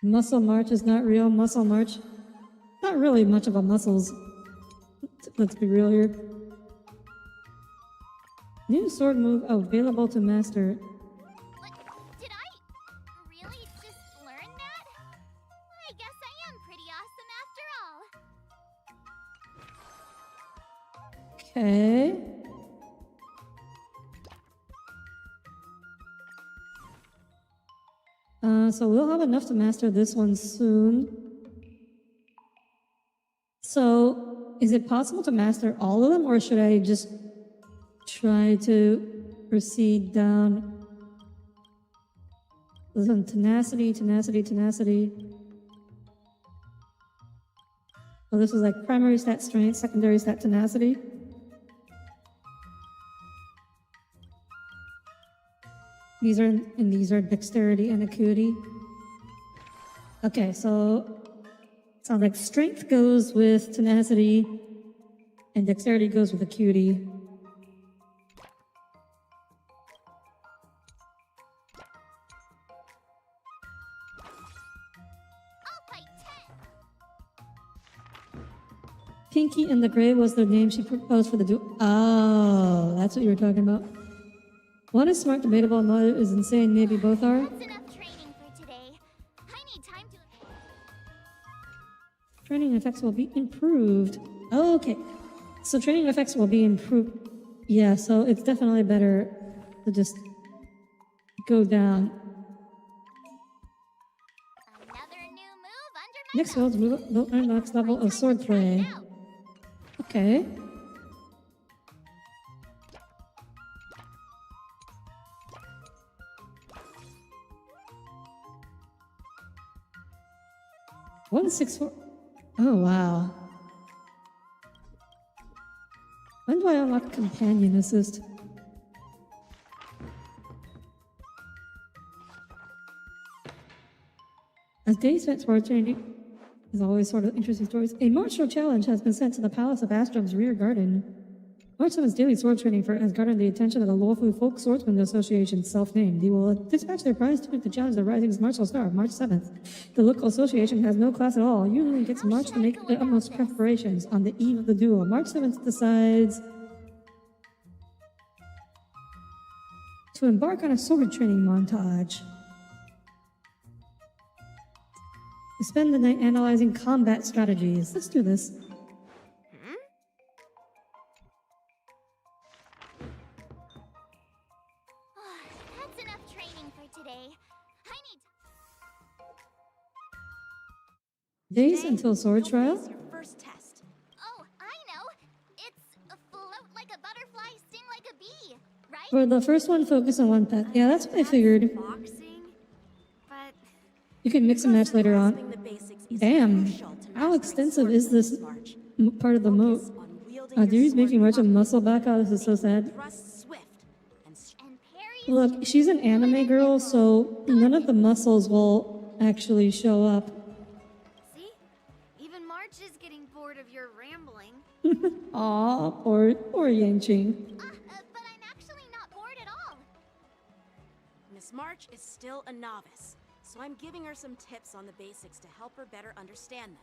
Muscle March is not real. Muscle March, not really much of a muscles. Let's be real here. New sword move available to master. What? Did I really just learn that? I guess I am pretty awesome after all. Okay. So we'll have enough to master this one soon. So, is it possible to master all of them, or should I just try to proceed down? Listen, tenacity, tenacity, tenacity. So this is like primary stat strength, secondary stat tenacity. These are dexterity and acuity. Okay, so sounds like strength goes with tenacity and dexterity goes with acuity. I'll fight 10. Pinky and the Gray was the name she proposed for the duel. Oh, that's what you were talking about. One is smart, debatable, and the other is insane. Maybe both are. That's enough training for today. I need time to... Training effects will be improved. Oh, okay. So training effects will be improved. Yeah, so it's definitely better to just go down. Another new move under my Next belt. world's built the next level of swordplay. Okay. One 6-4. Oh wow. When do I unlock companion assist? As days spent sword training is always sort of interesting stories. A martial challenge has been sent to the Palace of Astrum's rear garden. March 7's daily sword training for has garnered the attention of the Lawful Folk Swordsman Association, self-named. They will dispatch their prize student to challenge the rising martial star, March 7th. The local association has no class at all. Usually gets March to make the utmost preparations on the eve of the duel. March 7th decides to embark on a sword training montage. To spend the night analyzing combat strategies. Let's do this. That's enough training for today. I need... Days until sword trial? Your first test. Oh, I know. It's a float like a butterfly, sting like a bee, right? For the first one, focus on one pet. Yeah, that's what I figured. Foxes? can mix and match later on. Grasping the basics is Damn. crucial to How mastering extensive sword is this play, March. part of the moat? Focus on wielding your Audire's sword making March a properly. muscle back out. This is so sad. Thrust swift and And parries Look, just she's an fluid and anime girl, nimble. so none of the muscles will actually show up. See? Even March is getting bored of your rambling. Aw, poor Yanqing. But I'm actually not bored at all. Miss March is still a novice, so I'm giving her some tips on the basics to help her better understand them.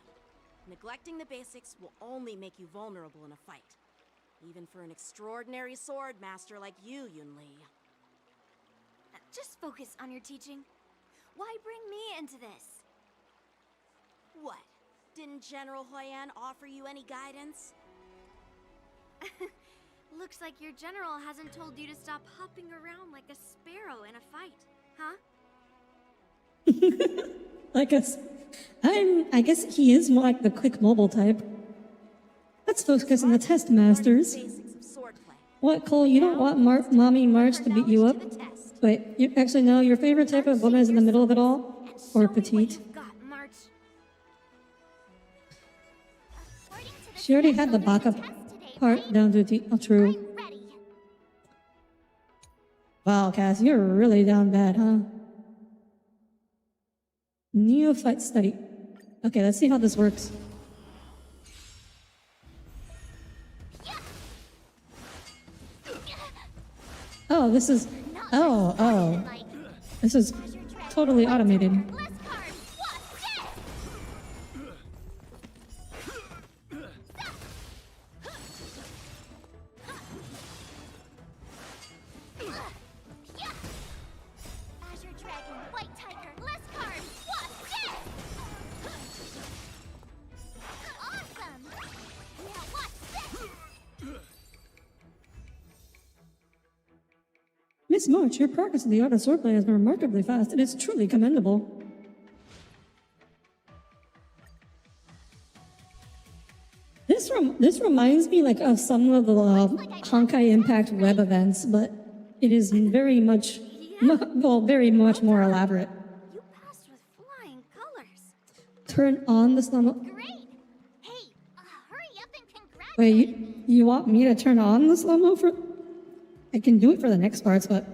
Neglecting the basics will only make you vulnerable in a fight, even for an extraordinary sword master like you, Yunli. Just focus on your teaching. Why bring me into this? What? Didn't General Huyan offer you any guidance? Looks like your general hasn't told you to stop hopping around like a sparrow in a fight, huh? I guess he is more like the quick mobile type. Let's focus on the test masters. Basics of swordplay. What, Cole? You don't want Mommy March to beat you up? To the test. Wait, you actually no. Your favorite type of woman is in the middle of it all, And or show me what petite? you've got, March. According to the She already had the schedule, there's a backup test today, part right? down to a T. Oh, true. I'm ready. Wow, Cass, you're really down bad, huh? Neophyte study. Okay, let's see how this works. Oh, this is. Oh. Like, This is totally automated. less cards. What's this? Azure Dragon, White Tiger, less cards. What's this? Awesome. Now what's this? Miss March, your progress in the art of swordplay has been remarkably fast. It is truly commendable. This reminds me like of some of the Honkai Impact web events, but it is very much, very much more elaborate. You passed with flying colors. Turn on the slow mo. Great. Hey, hurry up and congratulate Wait, me. you want me to turn on the slow mo for? I can do it for the next parts, but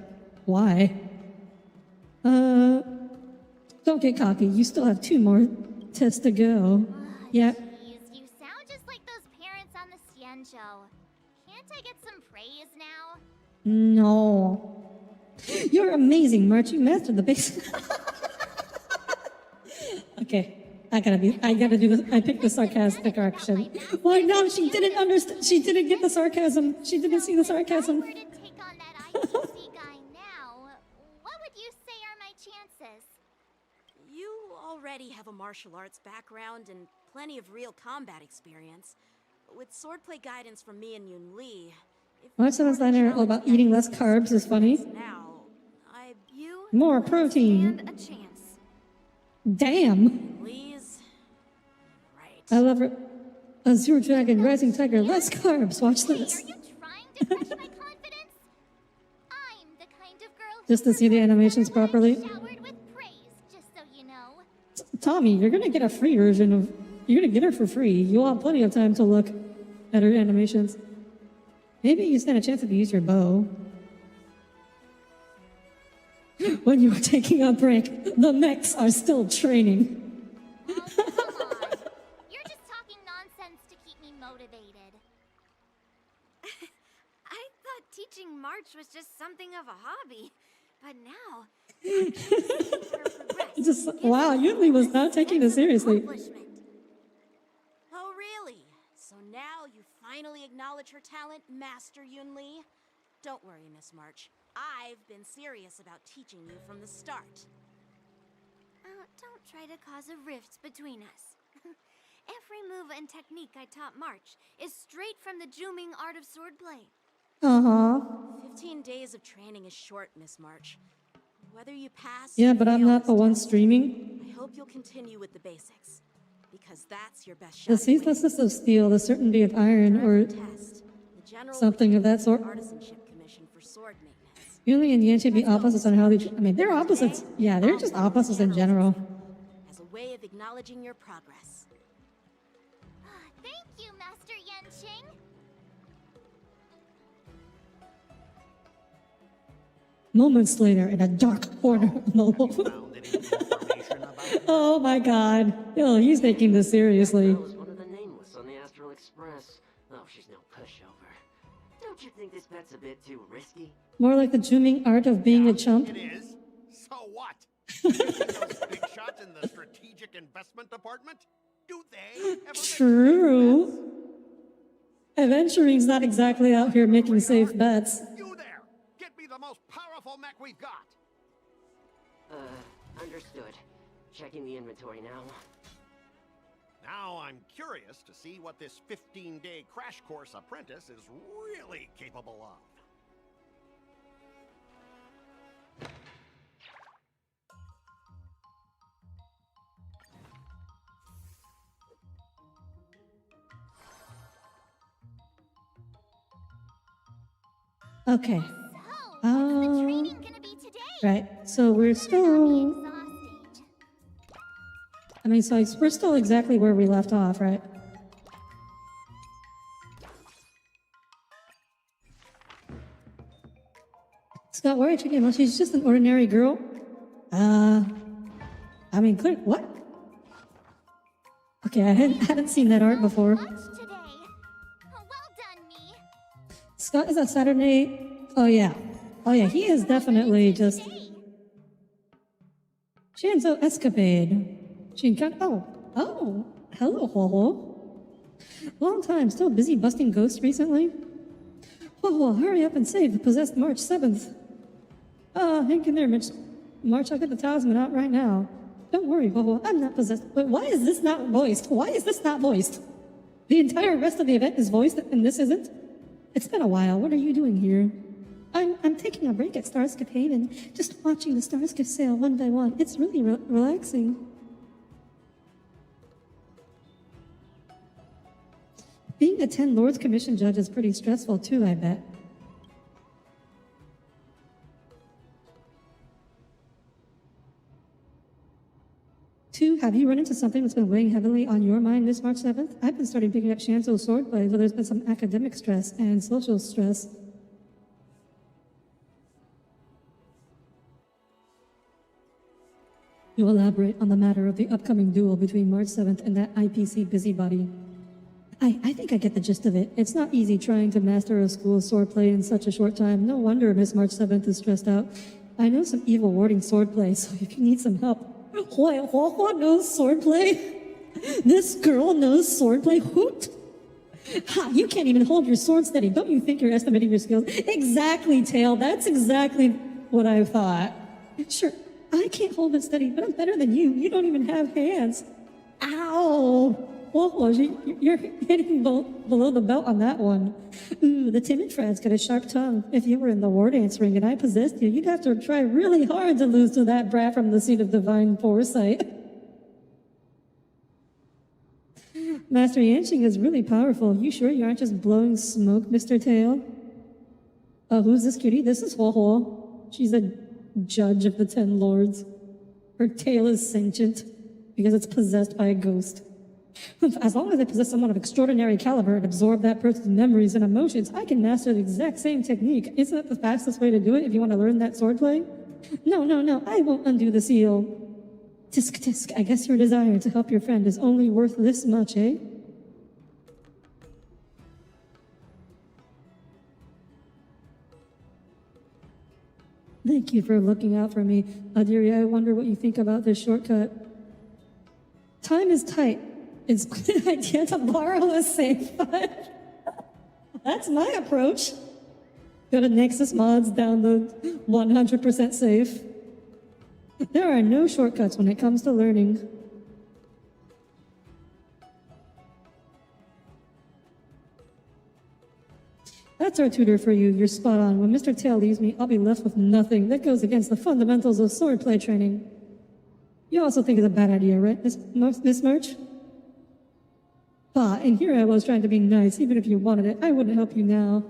why? Don't get cocky. You still have 2 more tests to go. Yeah. Jeez, you sound just like those parents on the Sien show. Can't I get some praise now? No. You're amazing, March. You mastered the basics. Okay. I gotta do this. I picked the sarcastic correction. Why no, she didn't understand. She didn't get the sarcasm. She didn't see the sarcasm. If I were to take on that ITC guy now, what would you say are my chances? You already have a martial arts background and plenty of real combat experience. With swordplay guidance from me and Yunli, if Watch you someone's were to liner challenge about me eating against less these carbs is funny. now, You More will protein. stand a chance. Damn. Please. Right. I love her. Azure Dragon, Rising Tiger, less carbs. Watch Hey, this. are you trying to crush my confidence? I'm the kind of girl who Just to see the prefers animations everyone properly. showered with praise, just so you know. Tommy, you're gonna get a free version of. You're gonna get her for free. You'll have plenty of time to look at her animations. Maybe you stand a chance if you use your bow. When you were taking a break, the mechs are still training. Oh, come on. You're just talking nonsense to keep me motivated. I thought teaching March was just something of a hobby, but now Just wow, Yunli was not taking this seriously. Oh, really? So now you finally acknowledge her talent, Master Yunli? Don't worry, Miss March. I've been serious about teaching you from the start. Don't try to cause a rift between us. Every move and technique I taught March is straight from the Juming art of swordplay. 15 days of training is short, Miss March. Whether you pass Yeah, or but I'm fail not this the one test, streaming. I hope you'll continue with the basics, because that's your best shot. The at winning. ceaselessness of steel, the certainty of iron, or Test. The general something would of that give sort. you an artisanship commission for sword maintenance. Yunli and Yan should be opposites on how they. I mean, they're opposites. Yeah, they're just opposites in general. way of acknowledging your progress. Thank you, Master Yanqing. Moments later, in a dark corner of the wolf. Found any information about it? Oh my god. Yo, he's taking this seriously. Girl is one of the nameless on the Astral Express. Oh, she's no pushover. Don't you think this bet's a bit too risky? More like the zooming art of being a chump. It is. So what? You see those big shots in the strategic investment department? Do they ever make True. safe Adventuring's not exactly out here making safe bets. bets? You there! Get me the most powerful mech we've got! Understood. Checking the inventory now. Now I'm curious to see what this 15-day crash course apprentice is really capable of. Okay. So, what's the training gonna be today? Right. So we're still... Exhausting. I mean, so we're still exactly where we left off, right? Scott, why are you checking out? She's just an ordinary girl. I mean, clear. What? Okay, I hadn't seen that art before. Lunch today. Well done, me. Scott is that Saturday. Oh yeah. Oh yeah. He is definitely just Shanzo escapade. Oh, hello, Ho. Long time. Still busy busting ghosts recently. Ho, hurry up and save the possessed March 7th. Hang in there, Mitch. March, I'll get the talisman out right now. Don't worry, Ho. I'm not possessed. Wait, why is this not voiced? Why is this not voiced? The entire rest of the event is voiced and this isn't? It's been a while. What are you doing here? I'm taking a break at Starscape Haven, just watching the Starscape sail one by one. It's really relaxing. Being a 10 Lords Commission judge is pretty stressful too, I bet. Two, have you run into something that's been weighing heavily on your mind this March 7th? I've been starting picking up Shanzo's swordplay, but there's been some academic stress and social stress. You elaborate on the matter of the upcoming duel between March 7th and that IPC busybody. I think I get the gist of it. It's not easy trying to master a school swordplay in such a short time. No wonder Miss March 7th is stressed out. I know some evil warding swordplay, so if you need some help. What knows swordplay? This girl knows swordplay? Hoot! Ha! You can't even hold your sword steady. Don't you think you're estimating your skills? Exactly, Tail. That's exactly what I thought. Sure, I can't hold it steady, but I'm better than you. You don't even have hands. Ow! Whoa, you're hitting below the belt on that one. Ooh, the timid Fred's got a sharp tongue. If you were in the war dance ring and I possessed you, you'd have to try really hard to lose to that brat from the seat of divine foresight. Master Yanqing is really powerful. You sure you aren't just blowing smoke, Mr. Tail? Who's this cutie? This is Ho. She's a judge of the 10 Lords. Her tail is sentient because it's possessed by a ghost. As long as I possess someone of extraordinary caliber and absorb that person's memories and emotions, I can master the exact same technique. Isn't that the fastest way to do it if you want to learn that swordplay? No, I won't undo the seal. Tisk tisk, I guess your desire to help your friend is only worth this much, eh? Thank you for looking out for me. Audire, I wonder what you think about this shortcut. Time is tight. It's a good idea to borrow a safe file. That's my approach. Go to Nexus Mods, download 100% safe. There are no shortcuts when it comes to learning. That's our tutor for you. You're spot on. When Mr. Tail leaves me, I'll be left with nothing. That goes against the fundamentals of swordplay training. You also think it's a bad idea, right, Miss March? Bah, and here I was trying to be nice. Even if you wanted it, I wouldn't help you now.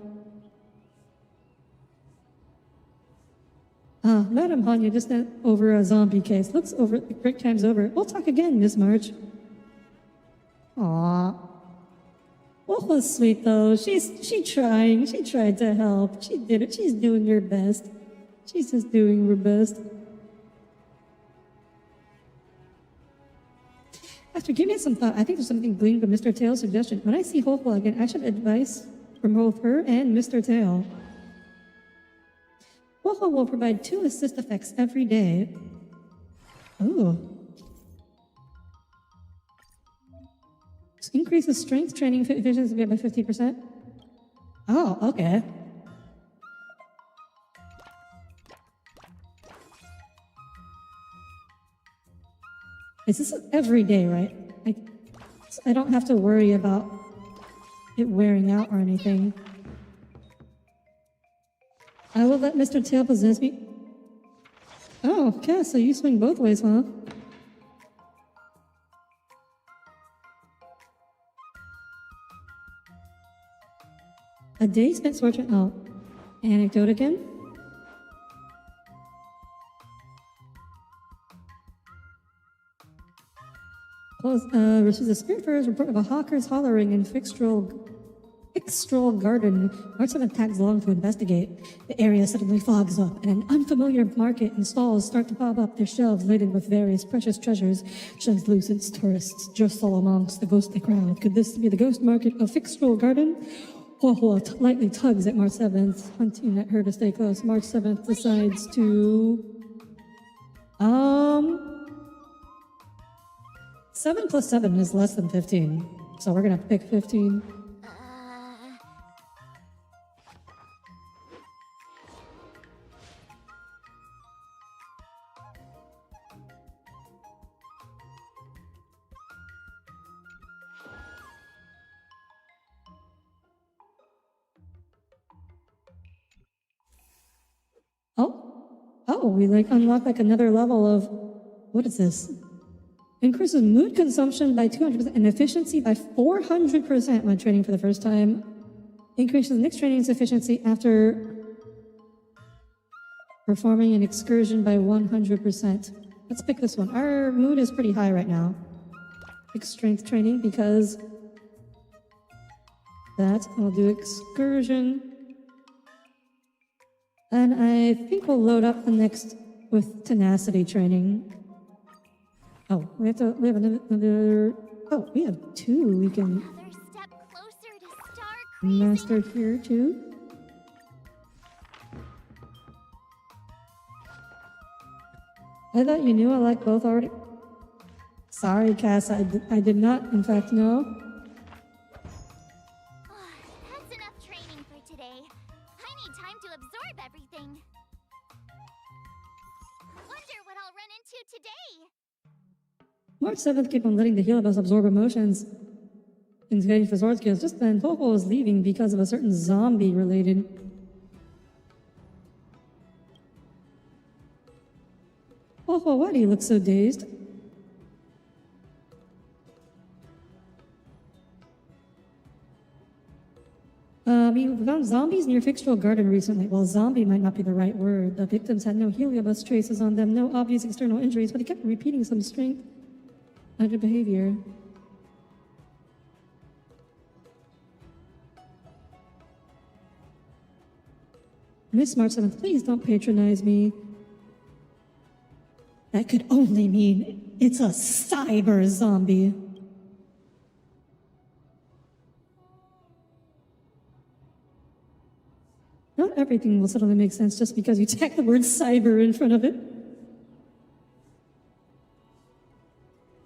Madam Hanya just sent over a zombie case. Looks over, break time's over. We'll talk again, Miss March. Aww. Wolf was sweet though. She tried to help. She did it. She's doing her best. She's just doing her best. After giving it some thought, I think there's something gleaned from Mr. Tail's suggestion. When I see Hopeful again, I should advise from both her and Mr. Tail. Hopeful will provide 2 assist effects every day. Ooh. Increases strength training efficiency by 50%. Oh, okay. Is this every day, right? I don't have to worry about it wearing out or anything. I will let Mr. Tail possess me. Oh, okay, so you swing both ways, huh? A day spent searching. Oh, anecdote again? Receives a spirit first report of a hawker's hollering in Fixtrol Garden. March 7th tags along to investigate. The area suddenly fogs up, and an unfamiliar market and stalls start to pop up, their shelves laden with various precious treasures. Translucent tourists jostle amongst the ghostly crowd. Could this be the ghost market of Fixtrol Garden? Hua lightly tugs at March 7th, hunting at her to stay close. March 7th decides to... 7 plus 7 is less than 15, so we're gonna pick 15. Oh, we unlock another level of, what is this? Increases mood consumption by 200% and efficiency by 400% when training for the first time. Increases next training's efficiency after performing an excursion by 100%. Let's pick this one. Our mood is pretty high right now. Pick strength training because that. I'll do excursion. And I think we'll load up the next with tenacity training. Oh, we have another. Oh, we have 2 we can Another step closer to star crazy. master here too. I thought you knew I like both already. Sorry, Cass, I did not, in fact, know. That's enough training for today. I need time to absorb everything. Wonder what I'll run into today. March 7th keep on letting the healers absorb emotions in getting for sword skills. Just then, Popo was leaving because of a certain zombie related. Popo, why do you look so dazed? We found zombies near Fixtrol Garden recently. Well, zombie might not be the right word. The victims had no heliobus traces on them, no obvious external injuries, but they kept repeating some strength under behavior. Miss March 7th, please don't patronize me. That could only mean it's a cyber zombie. Not everything will suddenly make sense just because you tack the word cyber in front of it.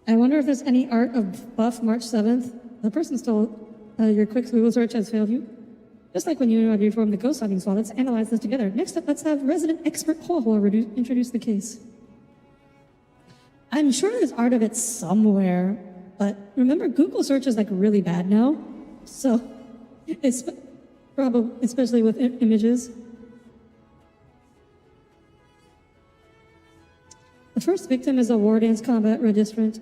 I wonder if there's any art of buff March 7th. The person stole your quick Google search has failed you. Just like when you reformed the ghost hunting squad, let's analyze this together. Next up, let's have resident expert Ho introduce the case. I'm sure there's art of it somewhere, but remember Google search is really bad now, so it's probably, especially with images. The first victim is a war dance combat registrant.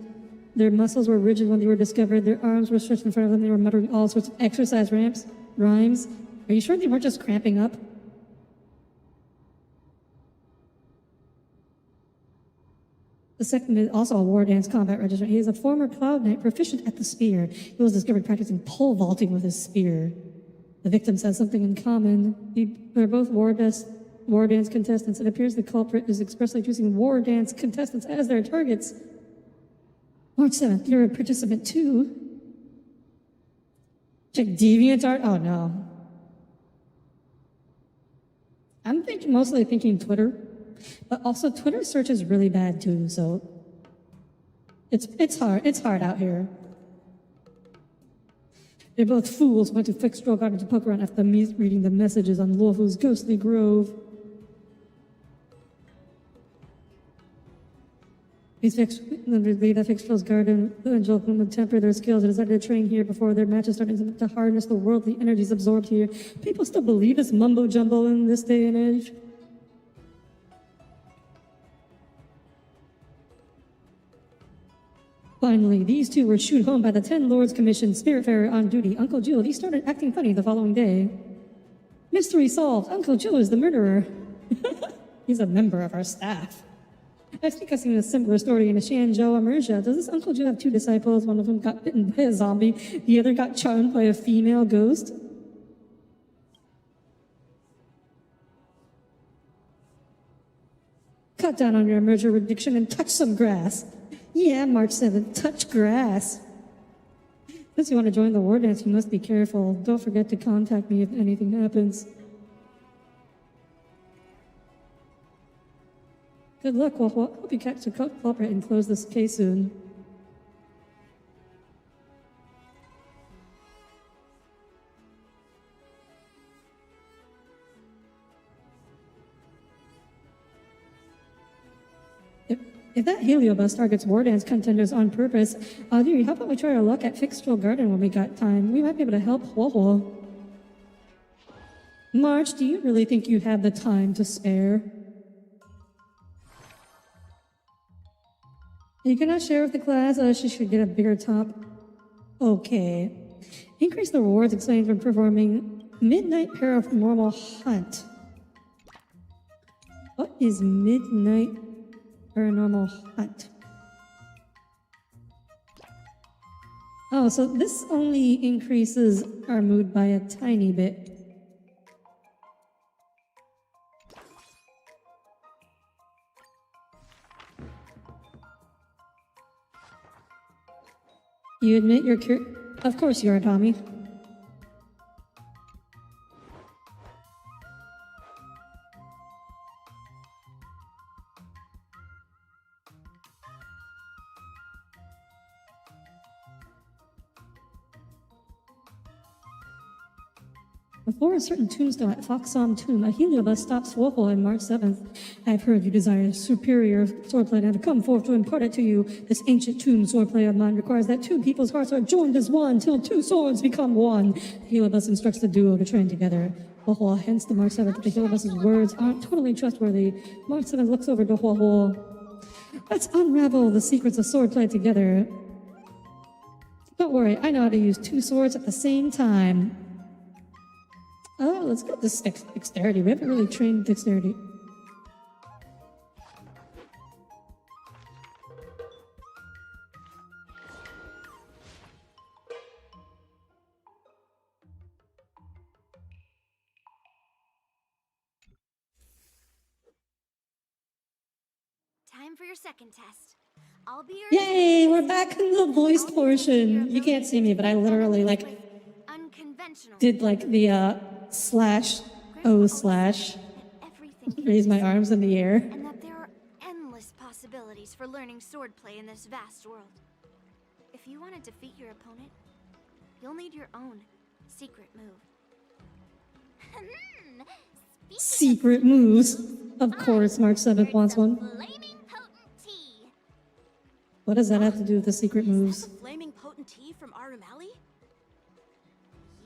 Their muscles were rigid when they were discovered. Their arms were stretched in front of them. They were muttering all sorts of exercise rhymes. Are you sure they weren't just cramping up? The second is also a war dance combat registrant. He is a former Cloud Knight proficient at the spear. He was discovered practicing pole vaulting with his spear. The victims have something in common. They're both war dance contestants. It appears the culprit is expressly choosing war dance contestants as their targets. March 7th, you're a participant too. Check DeviantArt. Oh no. I'm mostly thinking Twitter, but also Twitter search is really bad too, so it's hard out here. They're both fools who went to fix Stroll Garden to poke around after reading the messages on Luofu's ghostly grove. They that fixed Stroll's garden, the angel would temper their skills and decided to train here before their matches started to harness the worldly energies absorbed here. People still believe this mumbo jumbo in this day and age. Finally, these two were shooed home by the 10 Lords Commission Spiritfarer on duty. Uncle Jewel, he started acting funny the following day. Mystery solved. Uncle Jewel is the murderer. He's a member of our staff. I think I've seen a similar story in a Shanzhou immersion. Does this Uncle Jewel have two disciples? One of them got bitten by a zombie. The other got charmed by a female ghost. Cut down on your merger addiction and touch some grass. Yeah, March 7th, touch grass. Since you want to join the war dance, you must be careful. Don't forget to contact me if anything happens. Good luck, Waffle. Hope you catch the culprit and close this case soon. If that Heliobus targets war dance contenders on purpose, Audire, how about we try our luck at Fixed Stroll Garden when we got time? We might be able to help Waffle. March, do you really think you have the time to spare? You cannot share with the class. She should get a bigger top. Okay. Increase the rewards explained from performing Midnight Paranormal Hunt. What is Midnight Paranormal Hunt? Oh, so this only increases our mood by a tiny bit. You admit you're Of course you are, Tommy. Before a certain tombstone at Foxom Tomb, a Heliobus stops Waffle on March 7th. I've heard you desire superior swordplay and have come forth to impart it to you. This ancient tomb swordplay of mine requires that two people's hearts are joined as one till two swords become one. The Heliobus instructs the duo to train together. Waffle, hence the March 7th, the Heliobus's words aren't totally trustworthy. March 7th looks over to Waffle. Let's unravel the secrets of swordplay together. Don't worry, I know how to use two swords at the same time. Oh, let's get this dexterity. We haven't really trained dexterity. Time for your second test. I'll be your Yay! We're back in the voice portion. You can't see me, but I literally unconventional. did the raise my arms in the air. And that there are endless possibilities for learning swordplay in this vast world. If you want to defeat your opponent, you'll need your own secret move. Secret moves. Of course, March 7th wants one. Flaming potent tea. What does that have to do with the secret moves? The flaming potent tea from Arumali?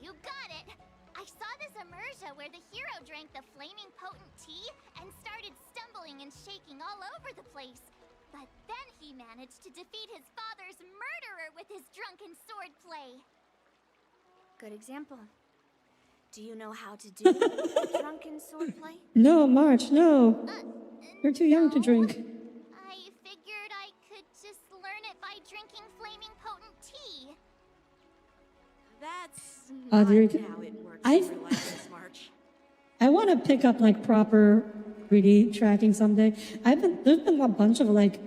You got it. I saw this immersion where the hero drank the flaming potent tea and started stumbling and shaking all over the place. But then he managed to defeat his father's murderer with his drunken swordplay. Good example. Do you know how to do drunken swordplay? No, March, no. You're too young to drink. I figured I That's Oh, not dear, you how it works I- in real life, Miss March. I want to pick up like proper 3D tracking someday. There's been a bunch of like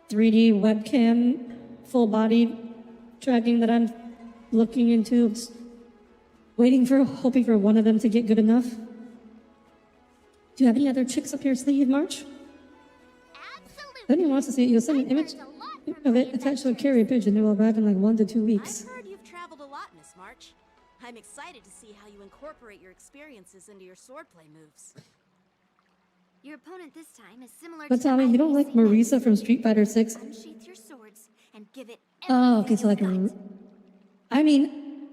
3D webcam full body tracking that I'm looking into, hoping for one of them to get good enough. Do you have any other tricks up your sleeve, March? Absolutely. If anyone wants to see it, you'll send an I've image learned a lot from of my it attached to a adventures. carrier pigeon. It will arrive in like 1 to 2 weeks. I've heard you've traveled a lot, Miss March. I'm excited to see how you incorporate your experiences into your swordplay moves. Your opponent this time is similar But to Tommy, you don't like Marisa from Street Fighter 6? Unsheath your swords and give it Oh, okay, everything so like, you've got. I mean,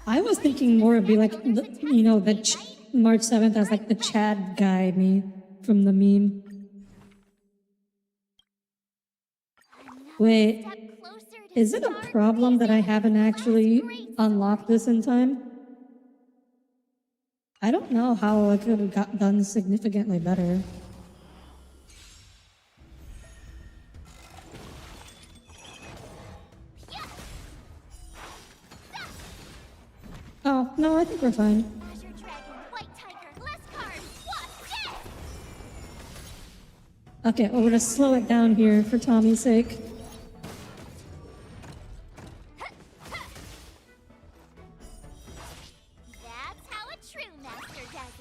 I was thinking more of be like, March 7th as like the Chad guy me from the meme. Wait, Step closer to is it a problem that I haven't actually unlocked this in time? I don't know how I could have got done significantly better. Oh, no, I think we're fine. Azure Dragon, White Tiger, less cards. What's this? Okay, well, we're gonna slow it down here for Tommy's sake. That's how a true master does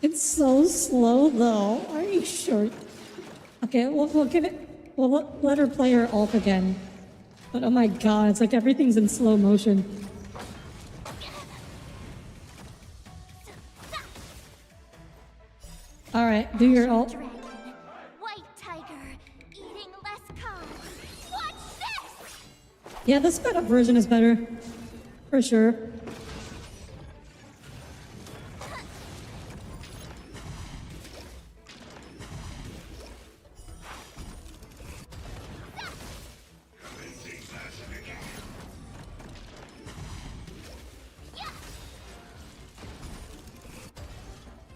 it. It's so slow, though. Are you sure? Okay, we'll give it. We'll let her play her ult again. But oh my god, it's like everything's in slow motion. Alright, do your ult. Dragon, White Tiger, eating less cards. What's this? Yeah, the sped up version is better. For sure.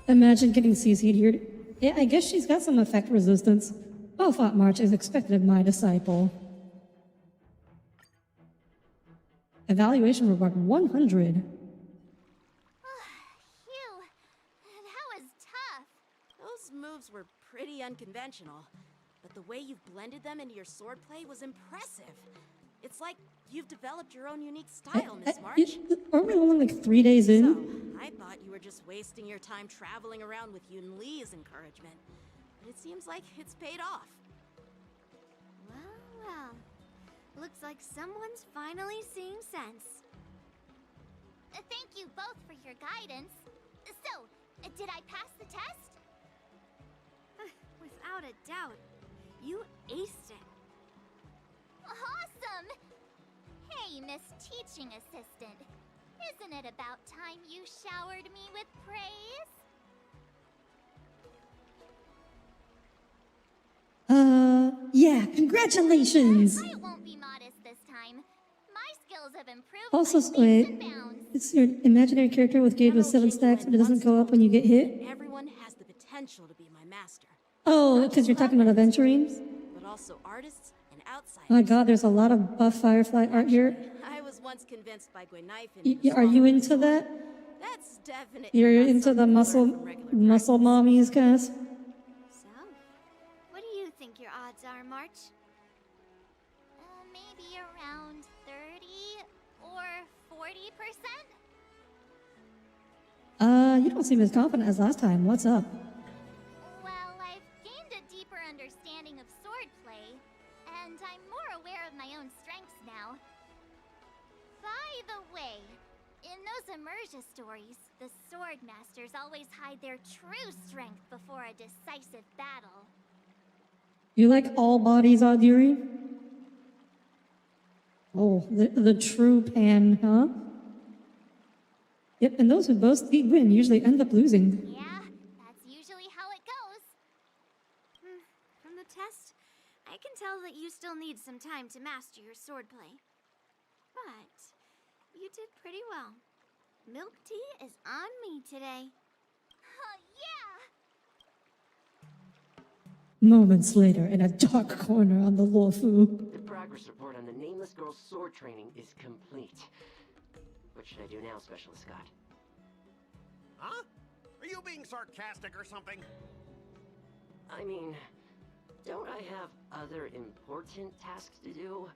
Imagine getting CC'd here. Yeah, I guess she's got some effect resistance. Well fought, March, as expected of my disciple. Evaluation reward 100. Phew, that was tough. Those moves were pretty unconventional, but the way you've blended them into your swordplay was impressive. It's like you've developed your own unique style, Miss March. Aren't we only like 3 days So, in? I thought you were just wasting your time traveling around with Yun Li's encouragement. But it seems like it's paid off. Well, well. Looks like someone's finally seeing sense. Thank you both for your guidance. So, did I pass the test? Without a doubt, you aced it. Awesome! Hey, Miss Teaching Assistant. Isn't it about time you showered me with praise? Yeah, congratulations! I won't be modest this time. My skills have improved Also, by leaps and Squid, bounds. it's your imaginary character with gauge with 7 stacks, but it doesn't go up when you get hit. Everyone has the potential to be my master. Oh, because you're talking about aventurines? But also artists and outsiders. Oh my god, there's a lot of buff Firefly art here. I was once convinced by Gwynife Are you into that? That's definitely You're not into the something to learn from regular muscle mommies, guys? So, what do you think your odds are, March? Maybe around 30 or 40%? You don't seem as confident as last time. What's up? Well, I've gained a deeper understanding of swordplay, and I'm more aware of my own strengths now. By the way, in those Immersia stories, the sword masters always hide their true strength before a decisive battle. You like all bodies, Audire? Oh, the true pan, huh? Yep, and those who boast the win usually end up losing. Yeah, that's usually how it goes. From the test, I can tell that you still need some time to master your swordplay. But you did pretty well. Milk tea is on me today. Yeah! Moments later, in a dark corner on the Luofu. The progress report on the nameless girl's sword training is complete. What should I do now, Specialist Scott? Huh? Are you being sarcastic or something? I mean, don't I have other important tasks to do?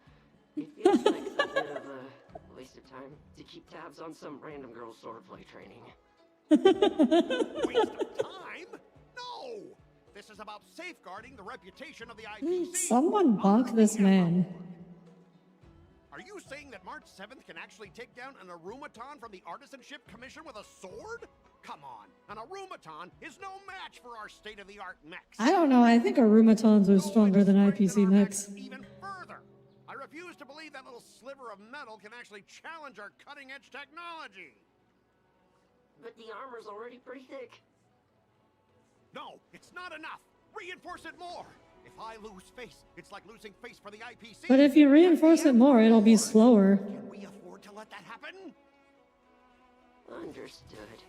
It feels like a bit of a waste of time to keep tabs on some random girl's swordplay training. Waste of time? No! This is about safeguarding the reputation of the IPC. Someone bonk this man. Are you saying that March 7th can actually take down an Arumaton from the Artisanship Commission with a sword? Come on, an Arumaton is no match for our state-of-the-art mechs. I don't know, I think Arumatons are stronger than IPC mechs. Even further. I refuse to believe that little sliver of metal can actually challenge our cutting-edge technology. But the armor's already pretty thick. No, it's not enough. Reinforce it more. If I lose face, it's like losing face for the IPC. But if you reinforce it more, it'll be slower. Can we afford to let that happen? Understood.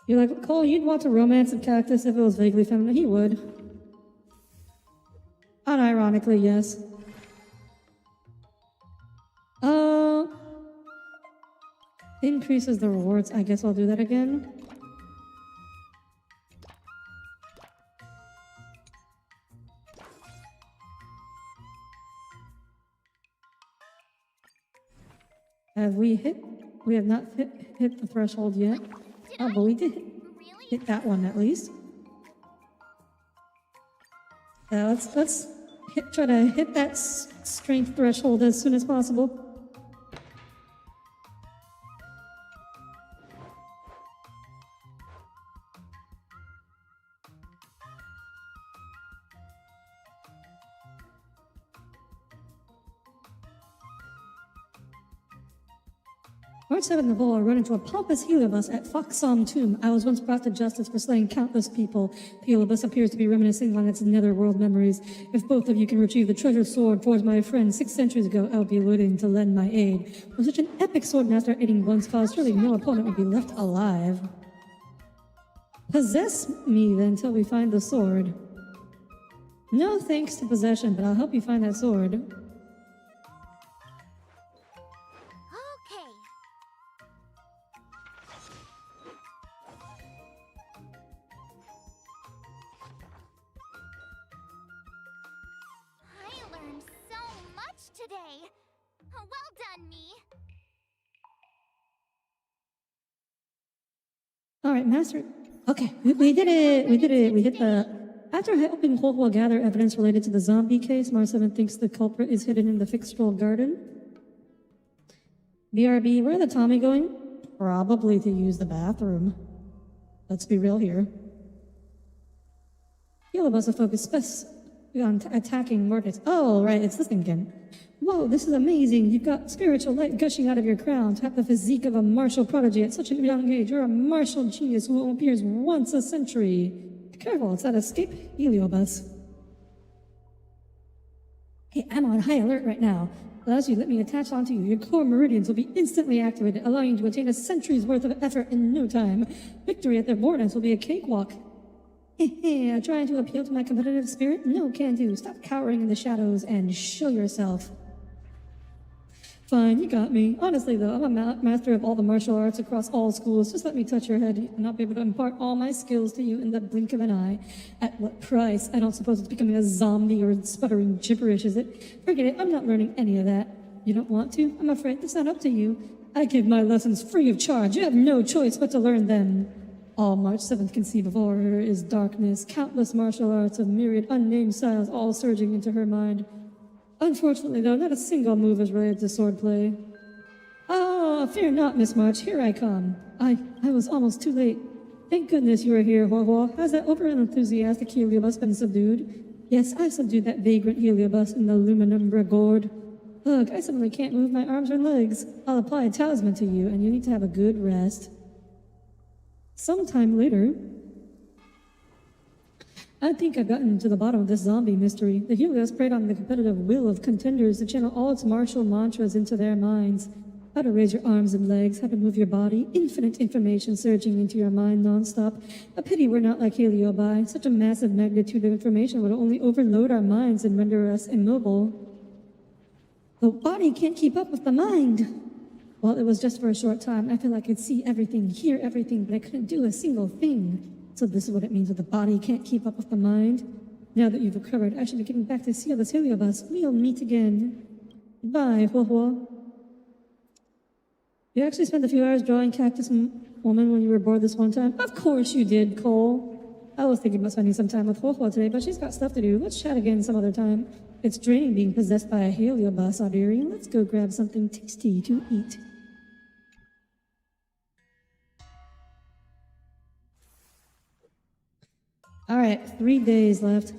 You're like, Cole, you'd want to romance a cactus if it was vaguely feminine. He would. Unironically, yes. Increases the rewards. I guess I'll do that again. Have we hit? We have not hit the threshold yet. Oh, but we did hit that one at least. Let's try to hit that strength threshold as soon as possible. March 7th of all, I run into a pompous Heliobus at Foxom Tomb. I was once brought to justice for slaying countless people. The Heliobus appears to be reminiscing on its netherworld memories. If both of you can retrieve the treasure sword forged my friend 6 centuries ago, I'll be willing to lend my aid. For such an epic swordmaster aiding one's cause, surely no opponent would be left alive. Possess me then till we find the sword. No thanks to possession, but I'll help you find that sword. Okay. I learned so much today. Well done, me. All right, Master. Okay, we did it. We did it. We hit the. After helping Huohuo gather evidence related to the zombie case, March 7 thinks the culprit is hidden in the Fixed-Roll Garden. BRB, where are the Tommy going? Probably to use the bathroom. Let's be real here. Heliobus are focused on attacking Mortis. Oh, right, it's this thing again. Whoa, this is amazing. You've got spiritual light gushing out of your crown. To have the physique of a martial prodigy at such a young age. You're a martial genius who appears once a century. Careful, it's that escape Heliobus. Hey, I'm on high alert right now. As you let me attach onto you, your core meridians will be instantly activated, allowing you to attain a century's worth of effort in no time. Victory at their borders will be a cakewalk. Trying to appeal to my competitive spirit? No can do. Stop cowering in the shadows and show yourself. Fine, you got me. Honestly, though, I'm a master of all the martial arts across all schools. Just let me touch your head, and I'll be able to impart all my skills to you in the blink of an eye. At what price? I don't suppose it's becoming a zombie or sputtering gibberish, is it? Forget it, I'm not learning any of that. You don't want to? I'm afraid that's not up to you. I give my lessons free of charge. You have no choice but to learn them. All March 7th conceive of horror is darkness, countless martial arts of myriad unnamed styles all surging into her mind. Unfortunately, though, not a single move is related to swordplay. Oh, fear not, Miss March. Here I come. I was almost too late. Thank goodness you are here, Huohuo. Has that over-enthusiastic Heliobus been subdued? Yes, I subdued that vagrant Heliobus in the Luminumbra Gourd. Look, I suddenly can't move my arms or legs. I'll apply a talisman to you, and you need to have a good rest. Sometime later, I think I've gotten to the bottom of this zombie mystery. The Helios preyed on the competitive will of contenders to channel all its martial mantras into their minds. how to raise your arms and legs, how to move your body, infinite information surging into your mind nonstop. A pity we're not like Heliobi. Such a massive magnitude of information would only overload our minds and render us immobile. The body can't keep up with the mind. Well, it was just for a short time. I feel I could see everything, hear everything, but I couldn't do a single thing. So this is what it means that the body can't keep up with the mind. Now that you've recovered, I should be getting back to see this Heliobus. We'll meet again. Bye, Huohuo. You actually spent a few hours drawing Cactus Woman when you were bored this one time? Of course you did, Cole. I was thinking about spending some time with Huohuo today, but she's got stuff to do. Let's chat again some other time. It's draining being possessed by a Heliobus, Audire. Let's go grab something tasty to eat. Alright, 3 days left.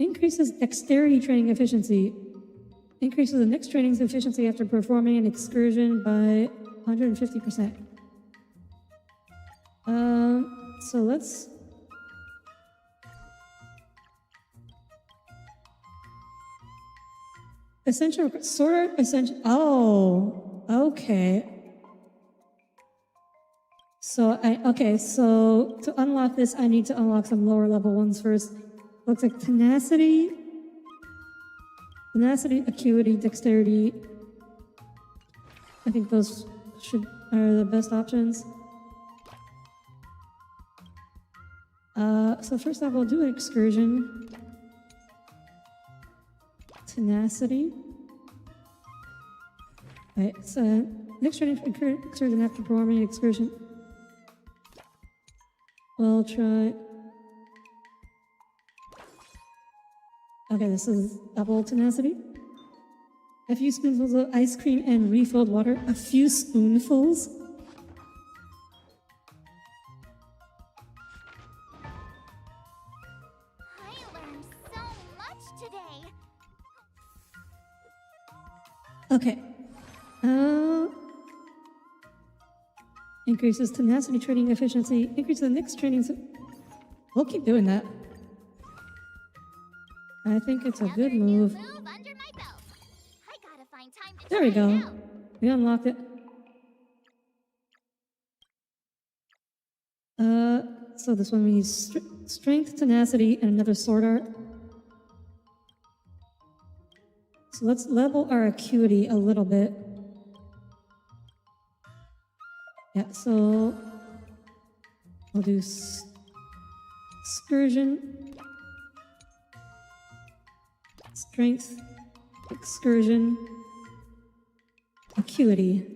Increases dexterity training efficiency. Increases the next training's efficiency after performing an excursion by 150%. So let's... Essential, sort of essential... Oh, okay. So to unlock this, I need to unlock some lower level ones first. Looks like tenacity, acuity, dexterity. I think those are the best options. So first off, we'll do an excursion. Tenacity. Right, so next training excursion after performing an excursion. We'll try... Okay, this is double tenacity. A few spoonfuls of ice cream and refilled water. A few spoonfuls? I learned so much today. Okay. Increases tenacity training efficiency. Increases the next training... We'll keep doing that. I think it's a good move. Move under my belt. I gotta find time to There we try it go. out. We unlocked it. So this one we need strength, tenacity, and another sword art. So let's level our acuity a little bit. Yeah, so we'll do excursion, strength, excursion, acuity.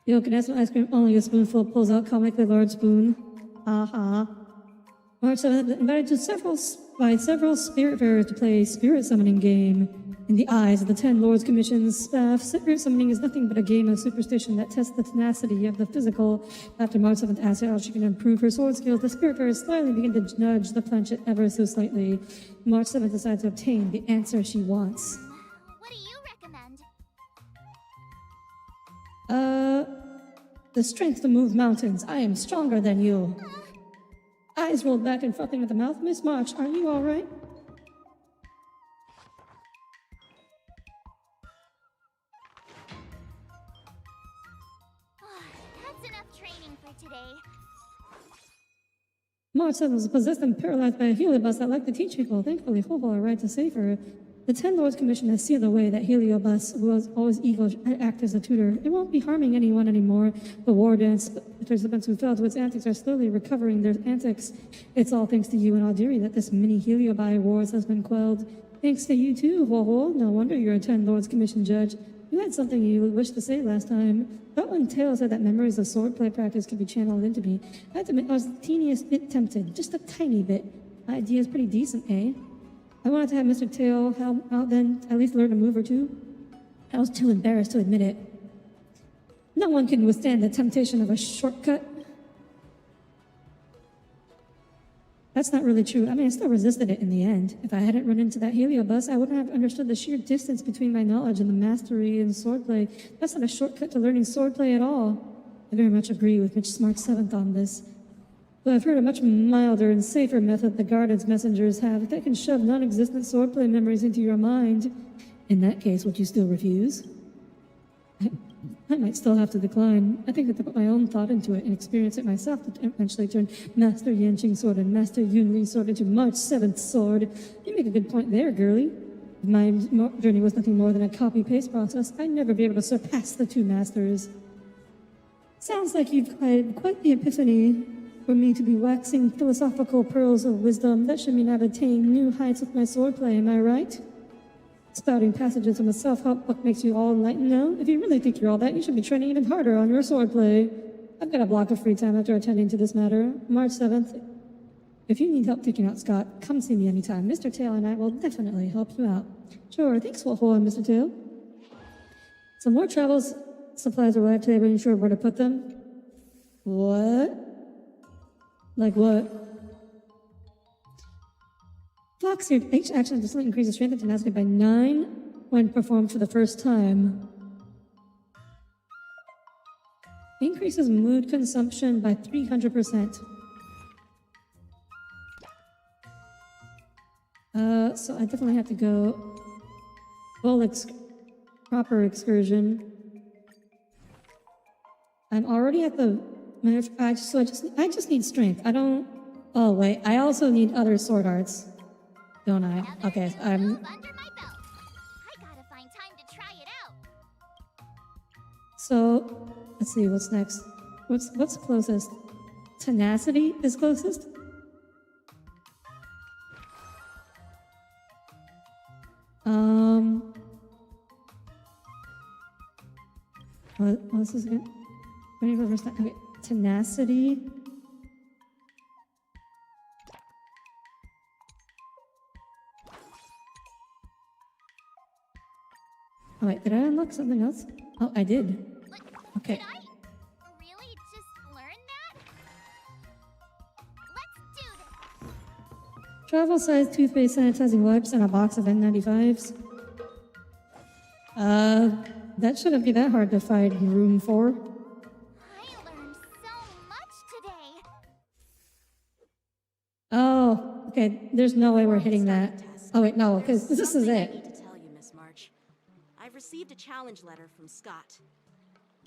Yo, can I have some ice cream? Only a spoonful pulls out comically large spoon. Aha. March 7th, invited by several spiritfarers to play a spirit summoning game. In the eyes of the 10 Lords Commission's staff, spirit summoning is nothing but a game of superstition that tests the tenacity of the physical. After March 7th asks how she can improve her sword skills, the spiritfarers slyly begin to nudge the planchet ever so slightly. March 7th decides to obtain the answer she wants. What do you recommend? The strength to move mountains. I am stronger than you. Eyes rolled back and frothing at the mouth. Miss March, are you all right? That's enough training for today. March 7th was possessed and paralyzed by a Heliobus that liked to teach people. Thankfully, Hobo arrived to save her. The 10 Lords Commission has sealed away that Heliobus, who was always eager to act as a tutor. It won't be harming anyone anymore. The war dance participants who fell to its antics are slowly recovering their antics. It's all thanks to you and Audire that this mini Heliobi wars has been quelled. Thanks to you too, Huohuo. No wonder you're a 10 Lords Commission judge. You had something you wished to say last time. But when Tail said that memories of swordplay practice could be channeled into me, I had to admit I was the teeniest bit tempted. Just a tiny bit. The idea is pretty decent, eh? I wanted to have Mr. Tail help out then, at least learn a move or two. I was too embarrassed to admit it. No one can withstand the temptation of a shortcut. That's not really true. I mean, I still resisted it in the end. If I hadn't run into that Heliobus, I wouldn't have understood the sheer distance between my knowledge and the mastery in swordplay. That's not a shortcut to learning swordplay at all. I very much agree with Mitch Smart 7th on this. But I've heard a much milder and safer method the Guardian's messengers have that can shove non-existent swordplay memories into your mind. In that case, would you still refuse? I might still have to decline. I think that to put my own thought into it and experience it myself to eventually turn Master Yanqing sword and Master Yunli sword into March 7th sword. You make a good point there, girlie. If my journey was nothing more than a copy-paste process, I'd never be able to surpass the two masters. Sounds like you've had quite the epiphany. For me to be waxing philosophical pearls of wisdom, that should mean I've attained new heights with my swordplay, am I right? Spouting passages from a self-help book makes you all enlightened now. If you really think you're all that, you should be training even harder on your swordplay. I've got a block of free time after attending to this matter. March 7th. If you need help taking out Scott, come see me anytime. Mr. Tail and I will definitely help you out. Sure, thanks for holding, Mr. Tail. Some more travel supplies arrived today, but you're sure where to put them? What? Like what? Fox, your each action instantly increases strength and tenacity by 9 when performed for the first time. Increases mood consumption by 300%. So I definitely have to go full proper excursion. I'm already at the. I just need strength. I don't. Oh wait, I also need other sword arts, don't I? Okay, I'm. Move under my belt. I gotta find time to try it out. So let's see what's next. What's closest? Tenacity is closest. What's this again? Ready for first time? Okay, tenacity. Oh wait, did I unlock something else? Oh, I did. Okay. Did I really just learn that? Let's do this. Travel-sized toothpaste sanitizing wipes and a box of N95s. That shouldn't be that hard to find room for. I learned so much today. Oh, okay, there's no way we're hitting that. Oh wait, no, because this is Something I it. need to tell you, Miss March. I've received a challenge letter from Scott.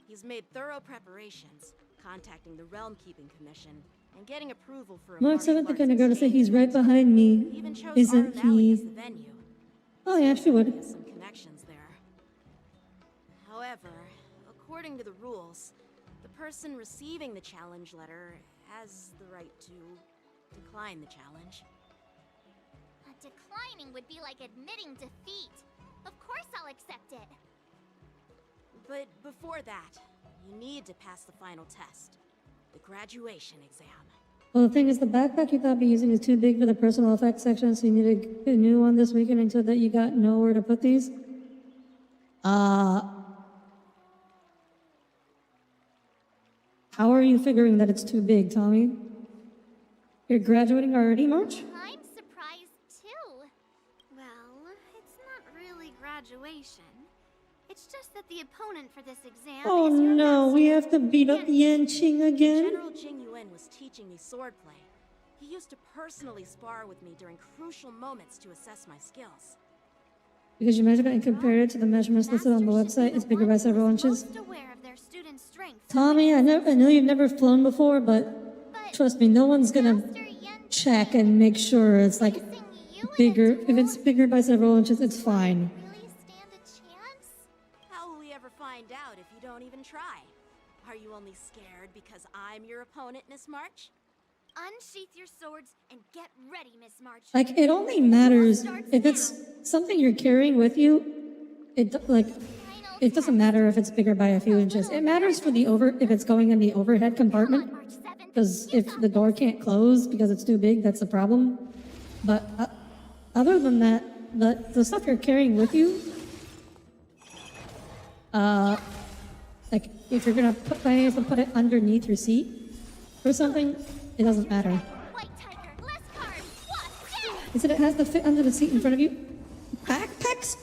He's made thorough preparations, contacting the Realm Keeping Commission and getting approval for a Mark martial 7th, the arts kind of girl to say he's right exchange. behind me. He even chose Isn't Autumn Valley as he? the venue. Oh yeah, she would. He has some connections there. However, according to the rules, the person receiving the challenge letter has the right to decline the challenge. Declining would be like admitting defeat. Of course I'll accept it. But before that, you need to pass the final test, the graduation exam. Well, the thing is, the backpack you thought be using is too big for the personal effects section, so you need to get a new one this weekend until that you got nowhere to put these. How are you figuring that it's too big, Tommy? You're graduating already, March? I'm surprised too. Well, it's not really graduation. It's just that the opponent for this exam Oh is your no, master. we have to beat up Yanqing again? General Jing Yuan was teaching me swordplay. He used to personally spar with me during crucial moments to assess my skills. Because you measured it and compared it to the measurements listed on the Master should be website, the it's bigger one by who several is inches. most aware of their students' strengths. Tommy, I know you've never flown before, but trust me, no one's gonna Master Yen check and make sure it's like facing you in a bigger. If duel? it's bigger by several inches, it's fine. Really stand a chance? How will we ever find out if you don't even try? Are you only scared because I'm your opponent, Miss March? Unsheath your swords and get ready, Miss March. Like, it only matters if it's something you're carrying with you. It doesn't matter if it's bigger by a few inches. It matters for if it's going in the overhead compartment. March 7th. Because if the door can't close because it's too big, that's a problem. But other than that, the stuff you're carrying with you, like if you're gonna put it underneath your seat or something, it doesn't matter. White tiger, less card. What? Down. Is it has to fit under the seat in front of you? Backpacks?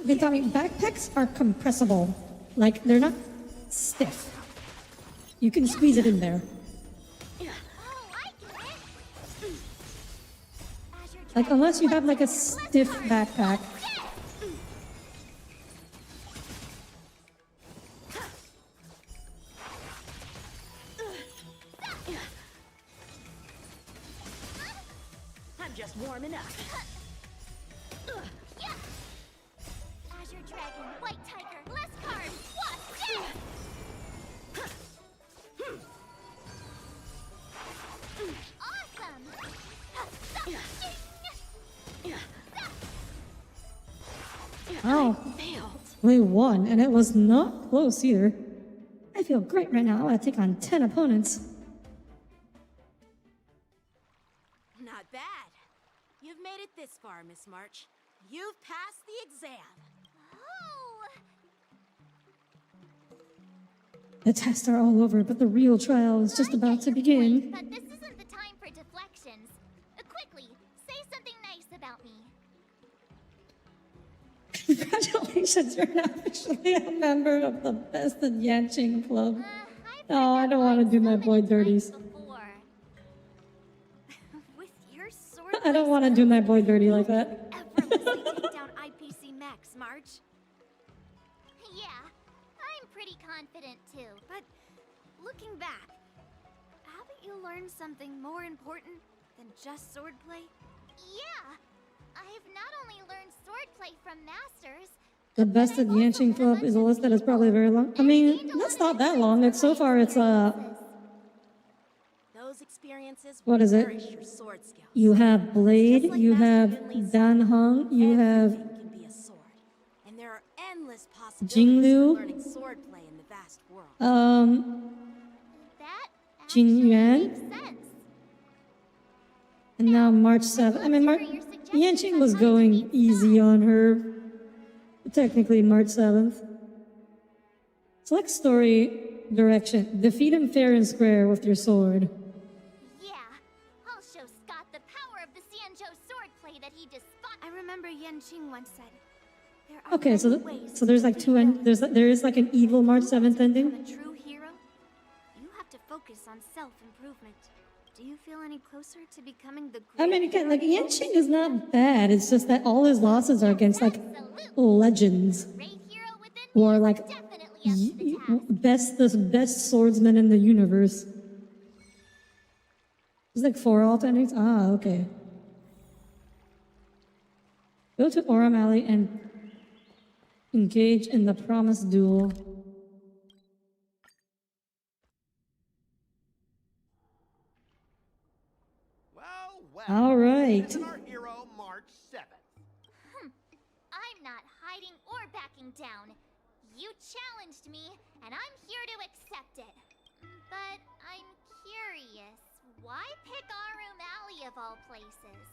Okay, Tommy, backpacks are compressible. Like, they're not stiff. You can squeeze it in there. Oh, I Like, unless you have like a stiff backpack. I'm just warming up. Azure Dragon, White Tiger, less cards, what? Awesome! Oh, Failed. we won, and it was not close either. I feel great right now. I want to take on 10 opponents. Not bad. You've made it this far, Miss March. You've passed the exam. Oh! The tests are all over, but the real trial is just I about get to your begin. point, but this isn't the time for deflections. Quickly, say something nice about me. Congratulations, you're now officially a member of the Best in Yanqing Club. I've Oh, I heard don't that want to line do so my many boy times dirties. before. With your sword, I don't want to do my boy dirty like that. effortlessly take down IPC Max, March. Yeah, I'm pretty confident too. But looking back, haven't you learned something more important than just swordplay? Yeah, I've not only learned swordplay from masters. The Best in Yanqing Club is a list that is probably very long. I mean, that's not that long. It's so far. It's Those experiences What will is it? nourish your sword skills. you have Blade, Just like you Master have Finley's Dan Heng, you have Everything can be a sword. And there are endless possibilities Jinglu. for learning swordplay in the vast world. That Jin actually Yuan. makes sense. And now March 7th. I mean, Yanqing was going easy on her. Technically, March 7th. Select story direction. Defeat him fair and square with your sword. Yeah, I'll show Scott the power of the Xianzhou swordplay that he despises. I remember Yanqing once said, there are Okay, so many ways so to there's like defeat two villains. there is like an evil March If you want 7th to ending. become a true hero, you have to focus on self-improvement. Do you feel any closer to becoming the I mean, great again, hero like you Yanqing is not bad. It's just that all his losses are against like legends Great hero within or me is like definitely up to the task. the best swordsman in the universe. There's like 4 alternates. Ah, okay. Go to Oram Alley and engage in the promised duel. Well, All right. Isn't our hero March 7th? I'm not hiding or backing down. You challenged me, and I'm here to accept it. But I'm curious, why pick Arum Alley of all places?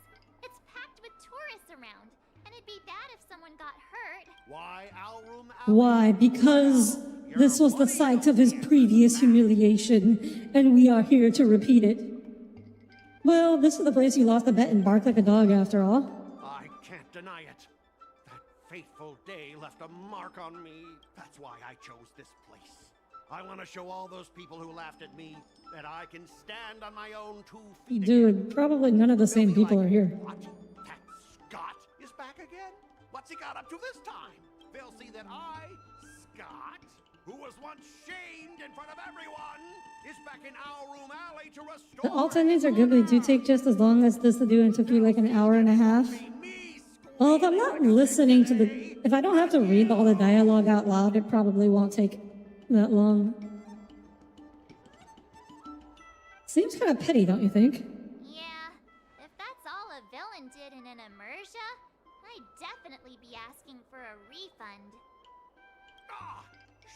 It's packed with tourists around, and it'd be bad if someone got hurt. Why Alrum Alley? Why? Because this was the site of his previous humiliation, and we are here to repeat it. Well, this is the place you lost the bet and barked like a dog after all. I can't deny it. That fateful day left a mark on me. That's why I chose this place. I want to show all those people who laughed at me that I can stand on my own 2 feet again. Dude, probably none of the same They'll be people like, are here. What? That Scott is back again? What's he got up to this time? They'll see that I, Scott, who was once shamed in front of everyone, is back in Alrum Alley to restore. The alternates are good, they do take just as long as this to do and took you like an hour and a half. Well, if I'm not listening to the... If I don't have to read all the dialogue out loud, it probably won't take that long. Seems kind of petty, don't you think? Yeah, if that's all a villain did in an immersia, I'd definitely be asking for a refund. Ah,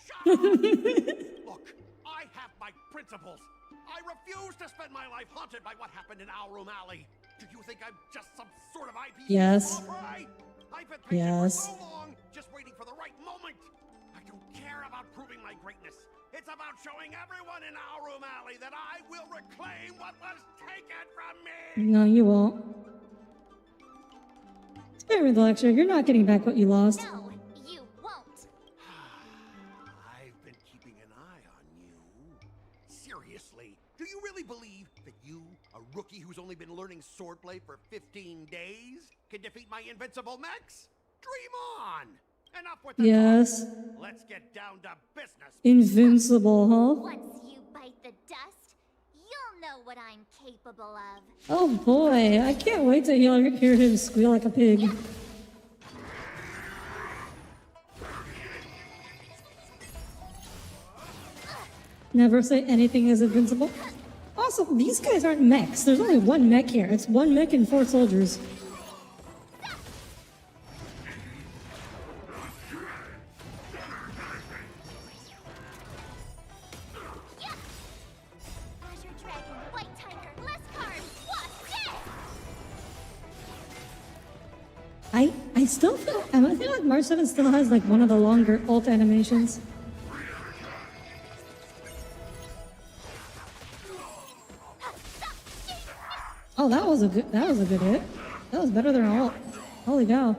shut up! Look, I have my principles. I refuse to spend my life haunted by what happened in Alrum Alley. Do you think I'm just some sort of IPC Yes. right? I've been patient Yes. for so long, just waiting for the right moment. I don't care about proving my greatness. It's about showing everyone in Alrum Alley that I will reclaim what was taken from me. No, you won't. Spare me the lecture. You're not getting back what you lost. No, you won't. I've been keeping an eye on you. Seriously, do you really believe that you, a rookie who's only been learning swordplay for 15 days can defeat my invincible mechs? Dream on! Enough with the Yes. talk. Let's get down to business. Invincible, huh? Once you bite the dust, you'll know what I'm capable of. Oh boy, I can't wait to hear him squeal like a pig. Never say anything is invincible. Also, these guys aren't mechs. There's only one mech here. It's one mech and 4 soldiers. Azure Dragon, White Tiger, Lescar, Wasp, dead! I still feel like March 7 still has like one of the longer ult animations. Oh, that was a good hit. That was better than ult. Holy cow.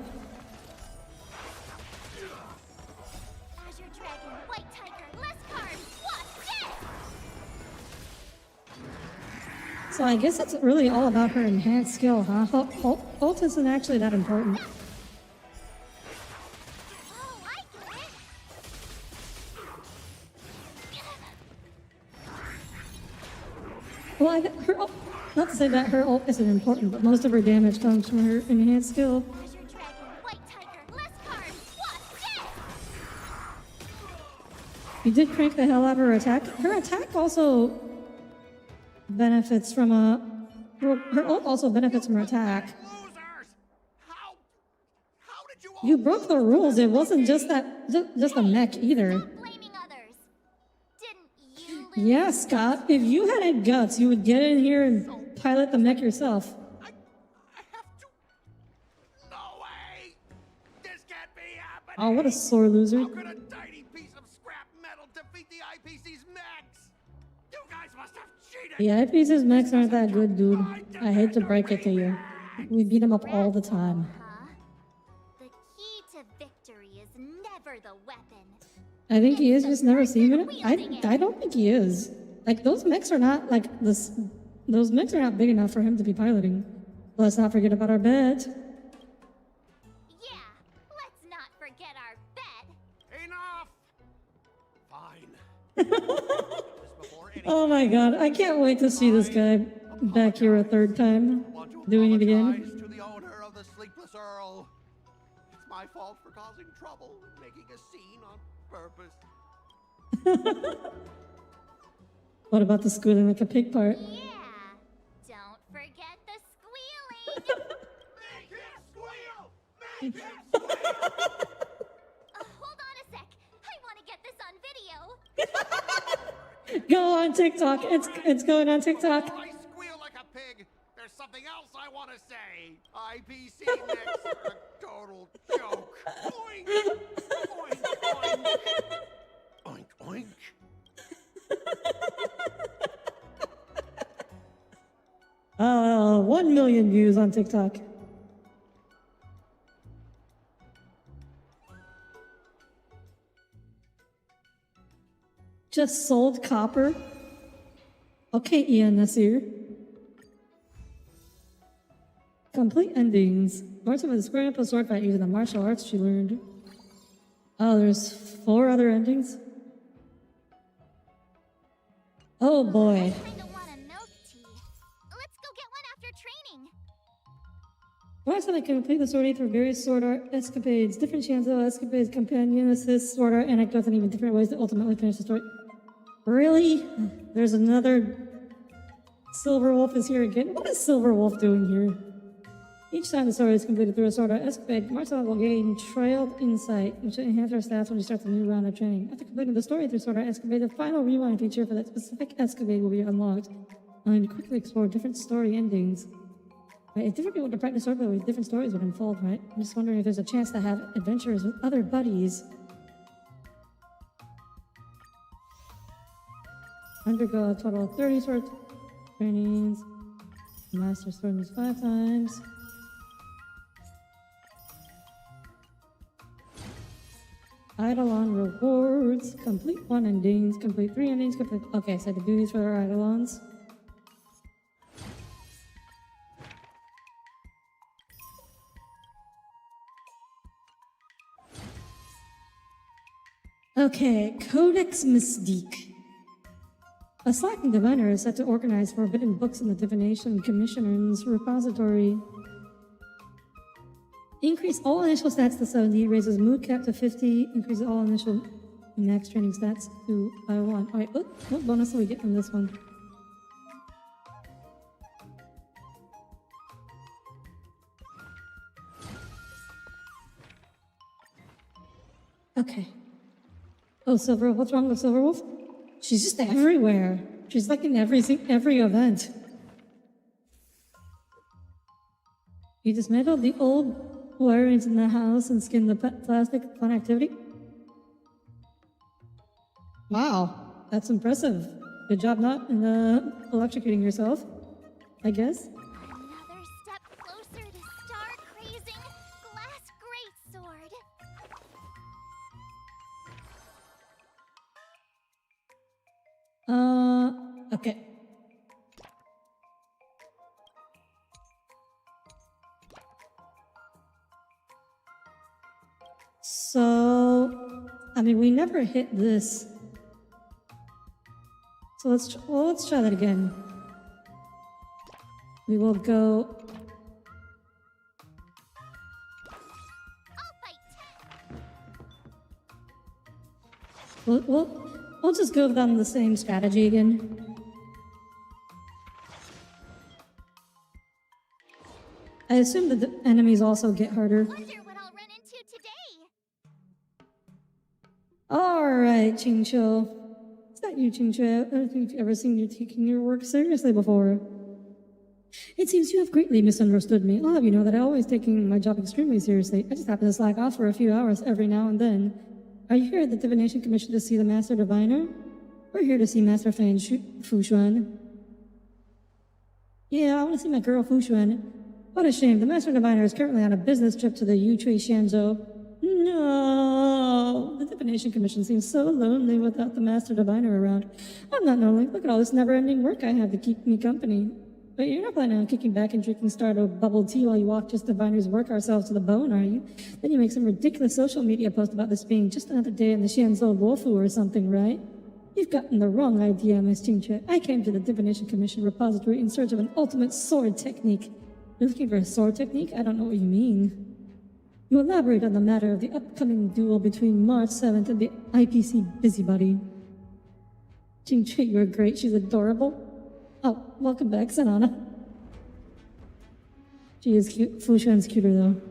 Azure Dragon, White Tiger, Lescar, Wasp, dead! So I guess it's really all about her enhanced skill, huh? Ult isn't actually that important. Oh, I get it! Well, her ult, not to say that her ult isn't important, but most of her damage comes from her enhanced skill. Azure Dragon, White Tiger, Lescar, Wasp, dead! You did crank the hell out of her attack. Her attack also benefits from a. Well, her ult also benefits from her attack. Losers! How did you all You broke the rules. It wasn't just just a mech either. Blaming others. Didn't you lose? Yeah, Scott. If you had any guts, you would get in here and pilot the mech yourself. I have to. No way! This can't be happening! Oh, what a sore loser. How could a tiny piece of scrap metal defeat the IPC's mechs? You guys must have cheated! The IPC's mechs aren't that good, dude. I hate to break it to you. We beat them up all the time. Huh? The key to victory is never the weapon. I think he is just never seen it. I don't think he is. Like those mechs are not like this. Those mechs are not big enough for him to be piloting. Let's not forget about our bet. Yeah, let's not forget our bet. Enough! Fine. This before any- Oh my god, I can't wait to see this guy back here a third time. Want to Doing it again. apologize to the owner of the Sleepless Earl. It's my fault for causing trouble and making a scene on purpose. What about the squealing like a pig part? Yeah, don't forget the squealing. Make him squeal! Make him squeal! Hold on a sec. I want to get this on video. Go on TikTok. It's going on TikTok. Before I squeal like a pig, there's something else I want to say. IPC mix are a total joke. Oink! Oink, oink. Oink, oink. 1 million views on TikTok. Just sold copper. Okay, Ian Nasir. Complete endings. Martha was squaring up a sword fight using the martial arts she learned. Oh, there's 4 other endings? Oh boy. Kinda want a milk tea. Let's go get one after training. Martha can complete the story through various sword art escapades, different Chanzo escapades, companion assists, sword art anecdotes, and even different ways to ultimately finish the story. Really? There's another Silver Wolf is here again. What is Silver Wolf doing here? Each time the story is completed through a sword art escapade, Marcel will gain trailed insight, which will enhance our stats when we start the new round of training. After completing the story through sword art escapade, the final rewind feature for that specific escapade will be unlocked. And quickly explore different story endings. Right, if different people to practice swordplay with different stories would unfold, right? I'm just wondering if there's a chance to have adventures with other buddies. Undergo a total of 30 sword trainings. Master sword moves 5 times. Eidolon rewards. Complete 1 endings. Complete 3 endings. Complete. Okay, so I have to do these for our Eidolons. Okay, Codex Mystique. A slacking diviner is set to organize forbidden books in the Divination Commissioner's repository. Increase all initial stats to 70, raises mood cap to 50, increases all initial max training stats to 1. Alright, what bonus do we get from this one? Okay. Oh, Silverwolf, what's wrong with Silverwolf? She's just everywhere. She's like in every event. You dismantled the old wirings in the house and skinned the plastic fun activity? Wow, that's impressive. Good job not electrocuting yourself, I guess. Another step closer to star-crazing glass greatsword. Okay. So, I mean, we never hit this. So let's try that again. We will go. I'll fight 10. We'll just go down the same strategy again. I assume that the enemies also get harder. Wonder what I'll run into today. Alright, Qingqiu. Is that you, Qingqiu? I don't think I've ever seen you taking your work seriously before. It seems you have greatly misunderstood me. I'll have you know that I always taking my job extremely seriously. I just happen to slack off for a few hours every now and then. Are you here at the Divination Commission to see the Master Diviner? We're here to see Master Fan Fushuan. Yeah, I want to see my girl Fushuan. What a shame. The Master Diviner is currently on a business trip to the Yutui Shanzhou. No! The Divination Commission seems so lonely without the Master Diviner around. I'm not lonely. Look at all this never-ending work I have to keep me company. But you're not planning on kicking back and drinking Stardew bubble tea while you walk just diviners work ourselves to the bone, are you? Then you make some ridiculous social media post about this being just another day in the Shanzhou Luofu or something, right? You've gotten the wrong idea, Miss Qingqiu. I came to the Divination Commission repository in search of an ultimate sword technique. You're looking for a sword technique? I don't know what you mean. You elaborate on the matter of the upcoming duel between March 7th and the IPC busybody. Qingqiu, you're great. She's adorable. Oh, welcome back, Sanana. She is cute. Fushuan's cuter, though.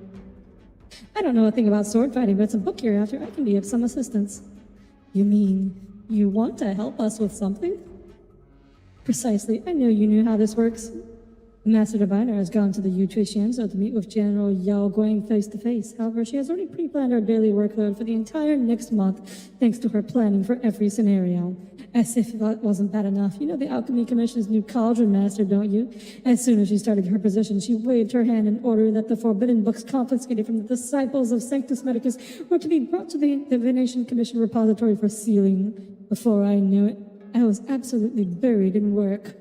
I don't know a thing about sword fighting, but it's a book you're after. I can be of some assistance. You mean you want to help us with something? Precisely. I knew you knew how this works. The Master Diviner has gone to the Yutui Shanzhou to meet with General Yao Guang face to face. However, she has already pre-planned her daily workload for the entire next month, thanks to her planning for every scenario. As if that wasn't bad enough. You know the Alchemy Commission's new Cauldron Master, don't you? As soon as she started her position, she waved her hand in order that the forbidden books confiscated from the disciples of Sanctus Medicus were to be brought to the Divination Commission repository for sealing. Before I knew it, I was absolutely buried in work.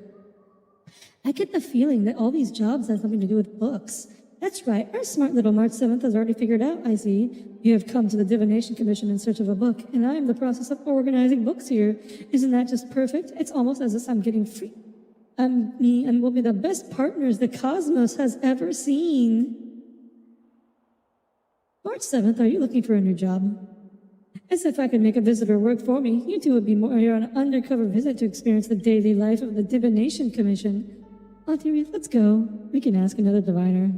I get the feeling that all these jobs have something to do with books. That's right, our smart little March 7th has already figured out, I see. You have come to the Divination Commission in search of a book, and I am in the process of organizing books here. Isn't that just perfect? It's almost as if I'm getting free. Me and we'll be the best partners the cosmos has ever seen. March 7th, are you looking for a new job? As if I could make a visitor work for me. You two would be more on an undercover visit to experience the daily life of the Divination Commission. Audire, let's go. We can ask another diviner.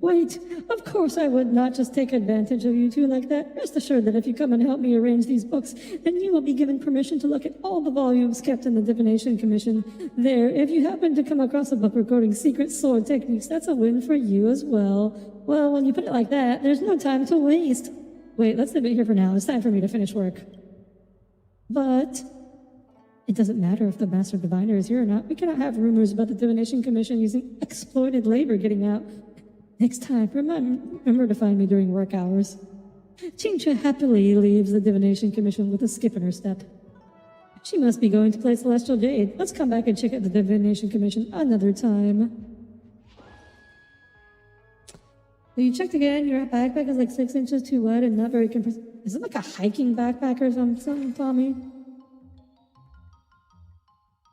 Wait, of course I would not just take advantage of you two like that. Rest assured that if you come and help me arrange these books, then you will be given permission to look at all the volumes kept in the Divination Commission. There, if you happen to come across a book recording secret sword techniques, that's a win for you as well. Well, when you put it like that, there's no time to waste. Wait, let's leave it here for now. It's time for me to finish work. But it doesn't matter if the Master Diviner is here or not. We cannot have rumors about the Divination Commission using exploited labor getting out. Next time, remember to find me during work hours. Qingqiu happily leaves the Divination Commission with a skip in her step. She must be going to play Celestial Jade. Let's come back and check out the Divination Commission another time. You checked again, your backpack is like 6 inches too wide and not very compressive. Is it like a hiking backpack or something, Tommy?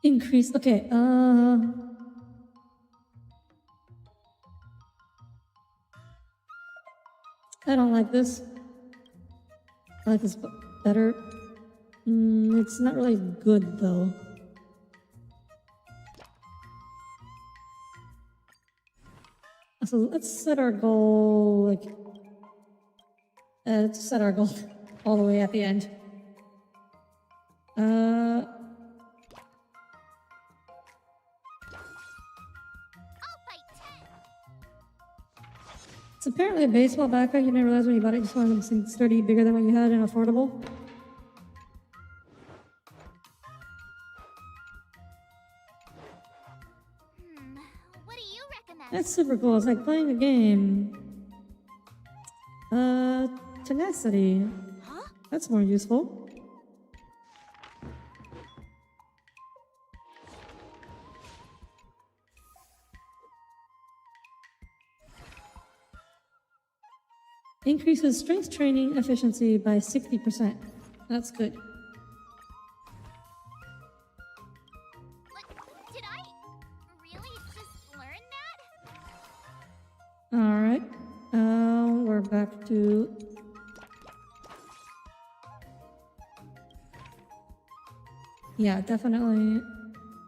Increase, okay, I don't like this. I like this better. It's not really good though. So let's set our goal, like, let's set our goal all the way at the end. It's apparently a baseball backpack. You didn't realize when you bought it, you just wanted something sturdy, bigger than what you had and affordable. What do you recommend? That's super cool. It's like playing a game. Tenacity. Huh? That's more useful. Increases strength training efficiency by 60%. That's good. Did I really just learn that? Alright. We're back to... Yeah, definitely. I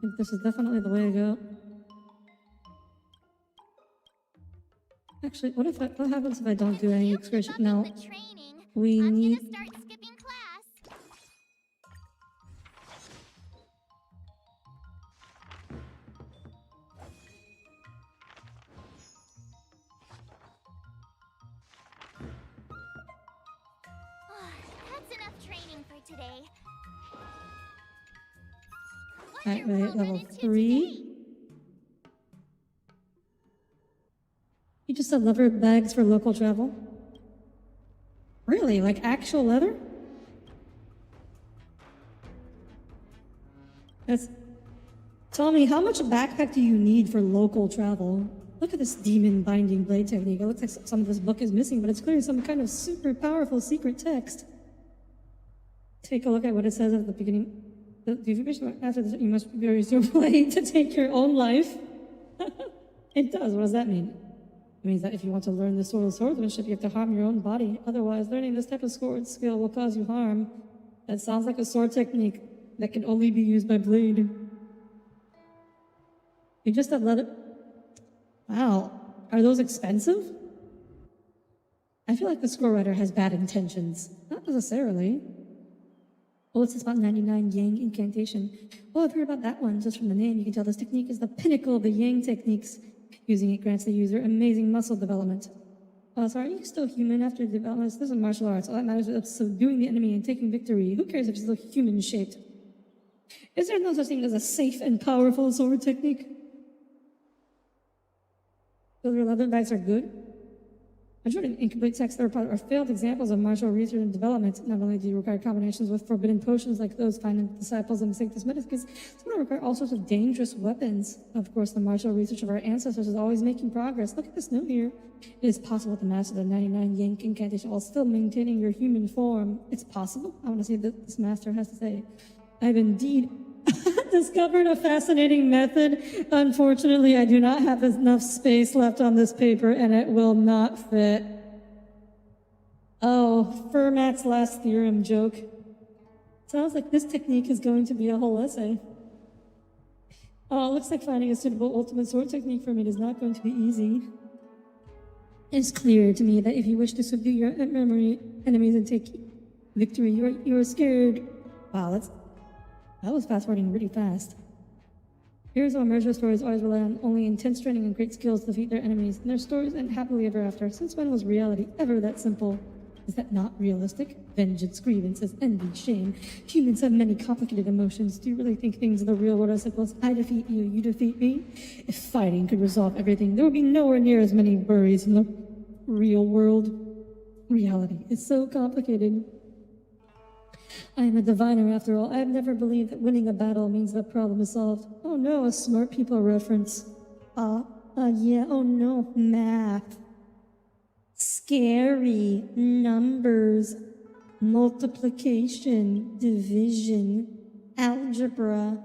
think this is definitely the way to go. Actually, what happens if I don't do any excursion? No. The training. We I'm need... gonna start skipping class. That's enough training for today. What's Alright, your wait, world level run into 3. today? You just have leather bags for local travel? Really? Like actual leather? That's... Tell me, how much backpack do you need for local travel? Look at this demon binding blade technique. It looks like some of this book is missing, but it's clearly some kind of super powerful secret text. Take a look at what it says at the beginning. After this, you must use your blade to take your own life. It does. What does that mean? It means that if you want to learn the sword of swordsmanship, you have to harm your own body. Otherwise, learning this type of sword skill will cause you harm. That sounds like a sword technique that can only be used by blade. You just have leather... Wow. Are those expensive? I feel like the scroll writer has bad intentions. Not necessarily. Oh, it's about 99 Yang incantation. Oh, I've heard about that one. Just from the name, you can tell this technique is the pinnacle of the Yang techniques. Using it grants the user amazing muscle development. Oh, so are you still human after development? This is martial arts. All that matters is subduing the enemy and taking victory. Who cares if you're still human-shaped? Is there no such thing as a safe and powerful sword technique? Silver leather bags are good. Majority of incomplete texts are failed examples of martial research and development. Not only do you require combinations with forbidden potions like those found in Disciples and Sanctus Medicus, some require all sorts of dangerous weapons. Of course, the martial research of our ancestors is always making progress. Look at this note here. It is possible to master the 99 Yank incantation while still maintaining your human form. It's possible? I want to see what this master has to say. I've indeed discovered a fascinating method. Unfortunately, I do not have enough space left on this paper, and it will not fit. Oh, Fermat's last theorem joke. Sounds like this technique is going to be a whole essay. Oh, it looks like finding a suitable ultimate sword technique for me is not going to be easy. It's clear to me that if you wish to subdue your enemies and take victory, you are scared. Wow, that was fast-forwarding really fast. Heroes of emergent stories always rely on only intense training and great skills to defeat their enemies, and their stories end happily ever after. Since when was reality ever that simple? Is that not realistic? Vengeance, grievances, envy, shame. Humans have many complicated emotions. Do you really think things in the real world are simple as I defeat you, you defeat me? If fighting could resolve everything, there would be nowhere near as many worries in the real world. Reality is so complicated. I am a diviner after all. I have never believed that winning a battle means the problem is solved. Oh no, a smart people reference. Yeah, oh no, math. scary numbers, multiplication, division, algebra.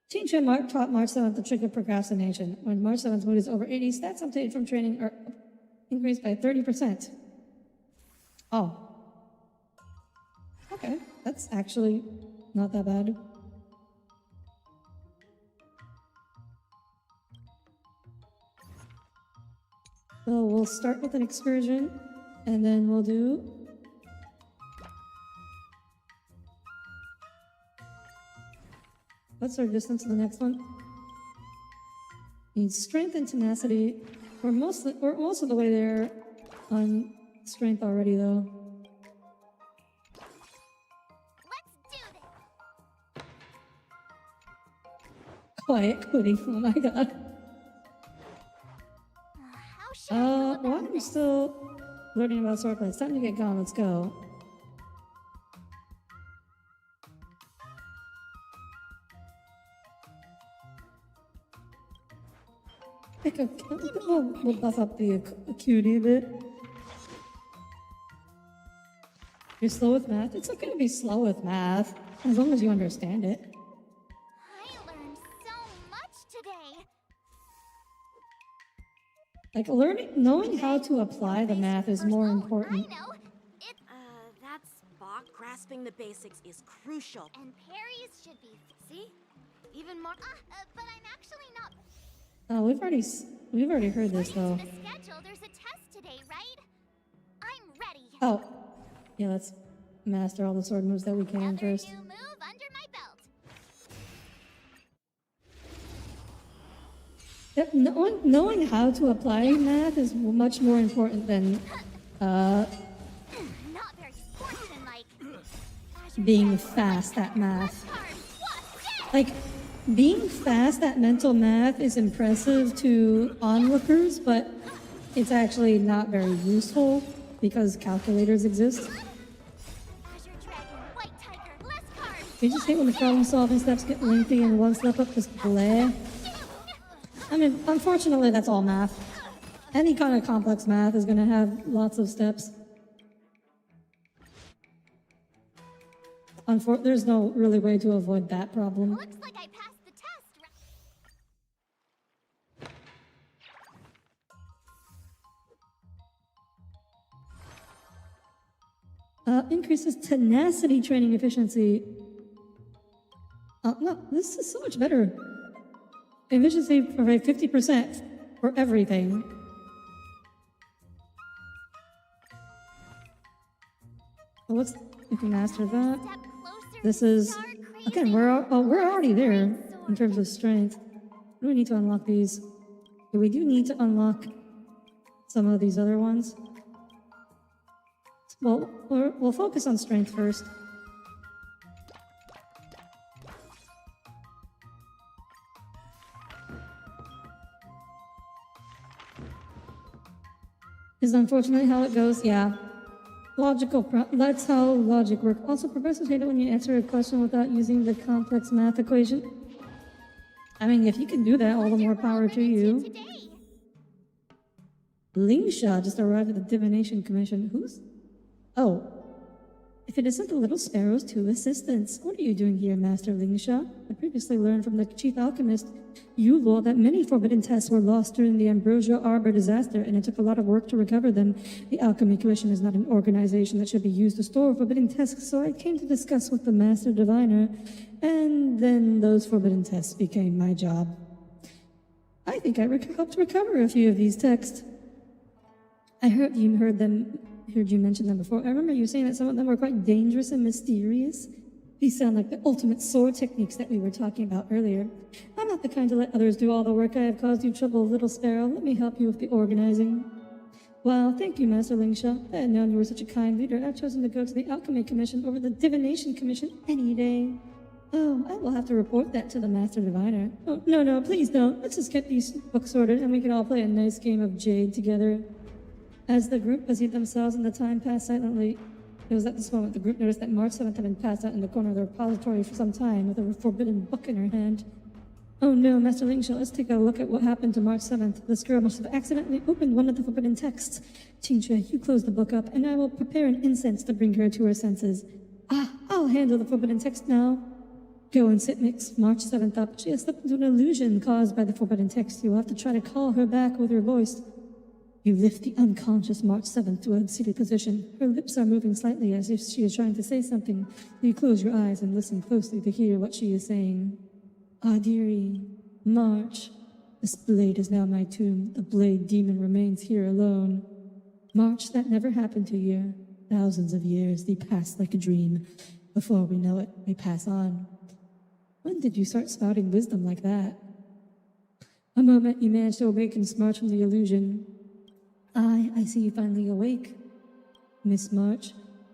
Teacher Mark taught March 7th the trick of procrastination. When March 7th mood is over 80, stats obtained from training are increased by 30%. Oh. Okay, that's actually not that bad. So we'll start with an excursion, and then we'll do... What's our distance to the next one? Need strength and tenacity. We're most of the way there on strength already, though. Let's do this. Quiet quitting. Oh my god. How should I go about Well, I'm this? still learning about swordplay. It's time to get going. Let's go. We'll buff up the acuity a bit. You're slow with math? It's okay to be slow with math, as long as you understand it. I learned so much today. Like knowing how to apply the math is more important. I know. It That's Bach. Grasping the basics is crucial. and Perry's should be. See? Even more. But I'm actually not. Oh, we've already heard this though. The schedule. There's a test today, right? I'm ready. Oh, yeah. Let's master all the sword moves that we can Another first. new move under my belt. Yep, knowing how to apply math is much more important than Not very sportsmanlike. being fast at math. What's Like, being fast at mental math is impressive to onlookers, but it's actually not very useful because calculators exist. Azure Dragon, White Tiger, less cards. You just hate when the problem-solving steps get lengthy and one step up just bleh. I mean, unfortunately, that's all math. Any kind of complex math is going to have lots of steps. There's no really way to avoid that problem. Looks like I passed the test. Increases tenacity training efficiency. No, this is so much better. Efficiency for 50% for everything. So what's, we can master that. Step closer. This is, Start crazy. again, we're already there in terms of strength. What do we need to unlock these? Okay, we do need to unlock some of these other ones. Well, we'll focus on strength first. Is unfortunately how it goes, yeah. That's how logic works. Also, professors hate it when you answer a question without using the complex math equation. I mean, if you can do that, all the more power to you. Today. Lingsha just arrived at the Divination Commission. Who's? Oh. If it isn't the little sparrow's two assistants. What are you doing here, Master Lingsha? I previously learned from the chief alchemist, Yulor, that many forbidden tests were lost during the Ambrosia Arbor disaster, and it took a lot of work to recover them. The Alchemy Commission is not an organization that should be used to store forbidden tests, so I came to discuss with the Master Diviner, and then those forbidden tests became my job. I think I helped recover a few of these texts. I heard you mention them before. I remember you saying that some of them were quite dangerous and mysterious. These sound like the ultimate sword techniques that we were talking about earlier. I'm not the kind to let others do all the work. I have caused you trouble, little sparrow. Let me help you with the organizing. Well, thank you, Master Lingsha. I had known you were such a kind leader. I've chosen to go to the Alchemy Commission over the Divination Commission any day. Oh, I will have to report that to the Master Diviner. Oh, no, please don't. Let's just get these books sorted and we can all play a nice game of Jade together. As the group busied themselves and the time passed silently, it was at this moment the group noticed that March 7th had been passed out in the corner of the repository for some time with a forbidden book in her hand. Oh no, Master Lingsha, let's take a look at what happened to March 7th. This girl must have accidentally opened one of the forbidden texts. Qingxue, you close the book up, and I will prepare an incense to bring her to her senses. I'll handle the forbidden text now. Go and sit next March 7th up. She has slipped into an illusion caused by the forbidden text. You will have to try to call her back with your voice. You lift the unconscious March 7th to a seated position. Her lips are moving slightly as if she is trying to say something. You close your eyes and listen closely to hear what she is saying. Audire, March. This blade is now my tomb. The blade demon remains here alone. March, that never happened to you. Thousands of years, they pass like a dream. Before we know it, we pass on. When did you start spouting wisdom like that? A moment you managed to awaken March from the illusion. I see you finally awake. Miss March,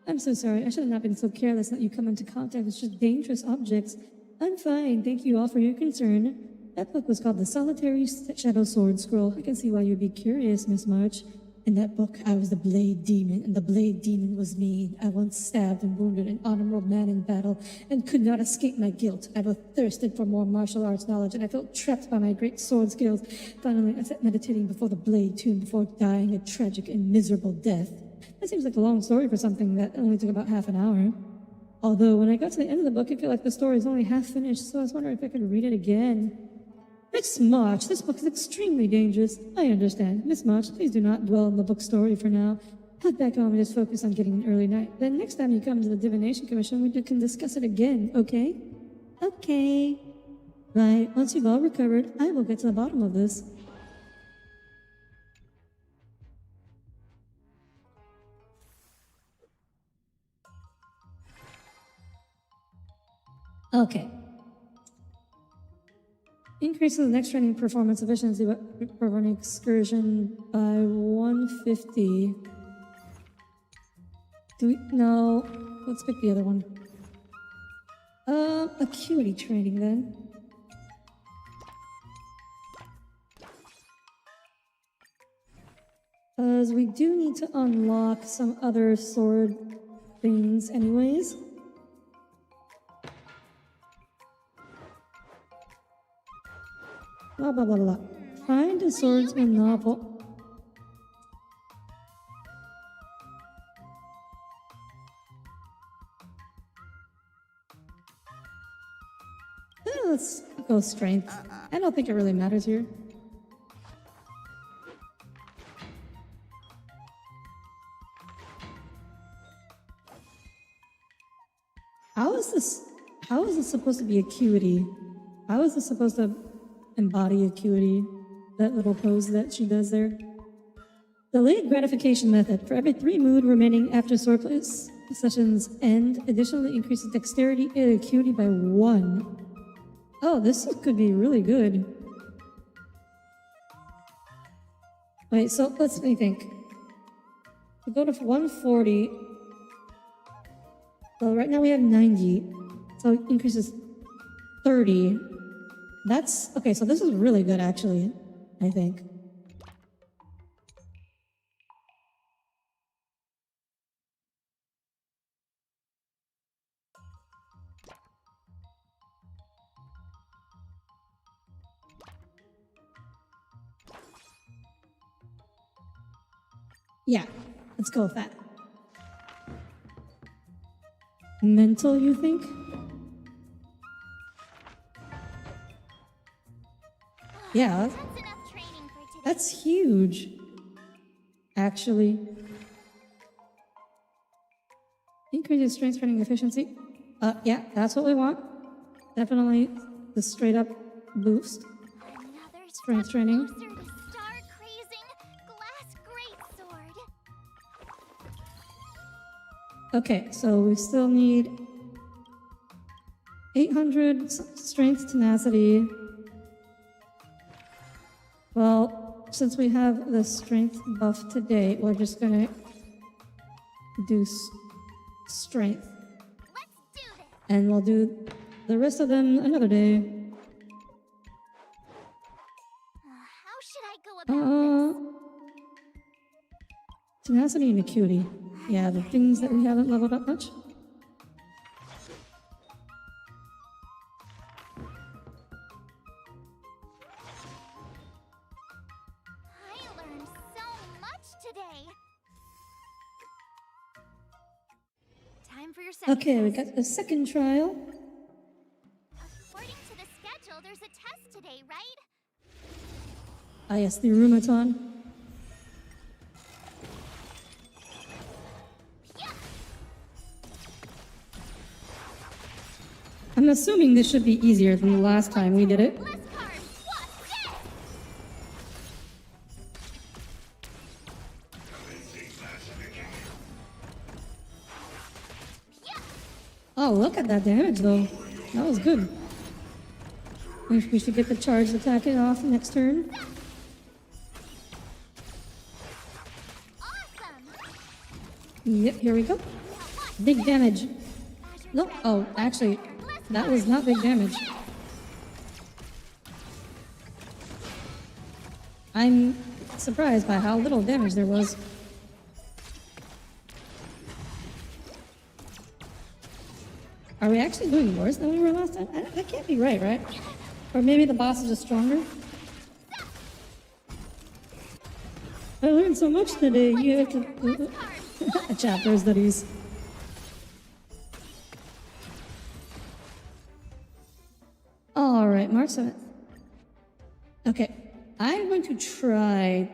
I'm so sorry. I should have not been so careless that you come into contact with such dangerous objects. I'm fine. Thank you all for your concern. That book was called The Solitary Shadow Sword Scroll. I can see why you'd be curious, Miss March. In that book, I was the Blade Demon, and the Blade Demon was me. I once stabbed and wounded an honorable man in battle, and could not escape my guilt. I both thirsted for more martial arts knowledge, and I felt trapped by my great sword skills. Finally, I sat meditating before the Blade Tomb before dying a tragic and miserable death. That seems like a long story for something that only took about half an hour. Although, when I got to the end of the book, I feel like the story is only half finished, so I was wondering if I could read it again. Miss March, this book is extremely dangerous. I understand. Miss March, please do not dwell on the book story for now. Head back home and just focus on getting an early night. Then next time you come to the Divination Commission, we can discuss it again, okay? Okay. Right, once you've all recovered, I will get to the bottom of this. Okay. Increases the next training performance efficiency for an excursion by 150. No, let's pick the other one. Acuity training then. Because we do need to unlock some other sword things anyways. Blah, blah, blah, blah. Find a swordsman novel. Let's go strength. I don't think it really matters here. How is this supposed to be acuity? How is this supposed to embody acuity? That little pose that she does there. Delayed gratification method. For every 3 mood remaining after sword play sessions end, additionally increases dexterity and acuity by 1. Oh, this could be really good. Wait, so let's me think. We go to 140. Well, right now we have 90, so it increases 30. That's, okay, so this is really good actually, I think. Yeah, let's go with that. Mental, you think? Yeah, That's enough training for today. that's huge, actually. Increases strength training efficiency. Yeah, that's what we want. Definitely the straight up boost. Another Strength step training. closer to star-crazing glass greatsword. Okay, so we still need 800 strength tenacity. Well, since we have the strength buff today, we're just gonna do strength. Let's do this. And we'll do the rest of them another day. How should I go about this? Tenacity and acuity. Yeah, the things that we haven't leveled up much. today. Time for your second Okay, we test. got the second trial. According to the schedule, there's a test today, right? Ah, yes, the Rumaton. I'm assuming this should be easier than the last time we did it. List card. What's this? Oh, look at that damage though. That was good. We should get the charged attack off next turn. Awesome. Yep, here we go. Big damage. No, oh, actually, that was not big damage. I'm surprised by how little damage there was. Are we actually doing worse than we were last time? That can't be right, right? Or maybe the boss is just stronger? I learned so much today. You have to... chapter studies. Alright, March 7th. Okay, I'm going to try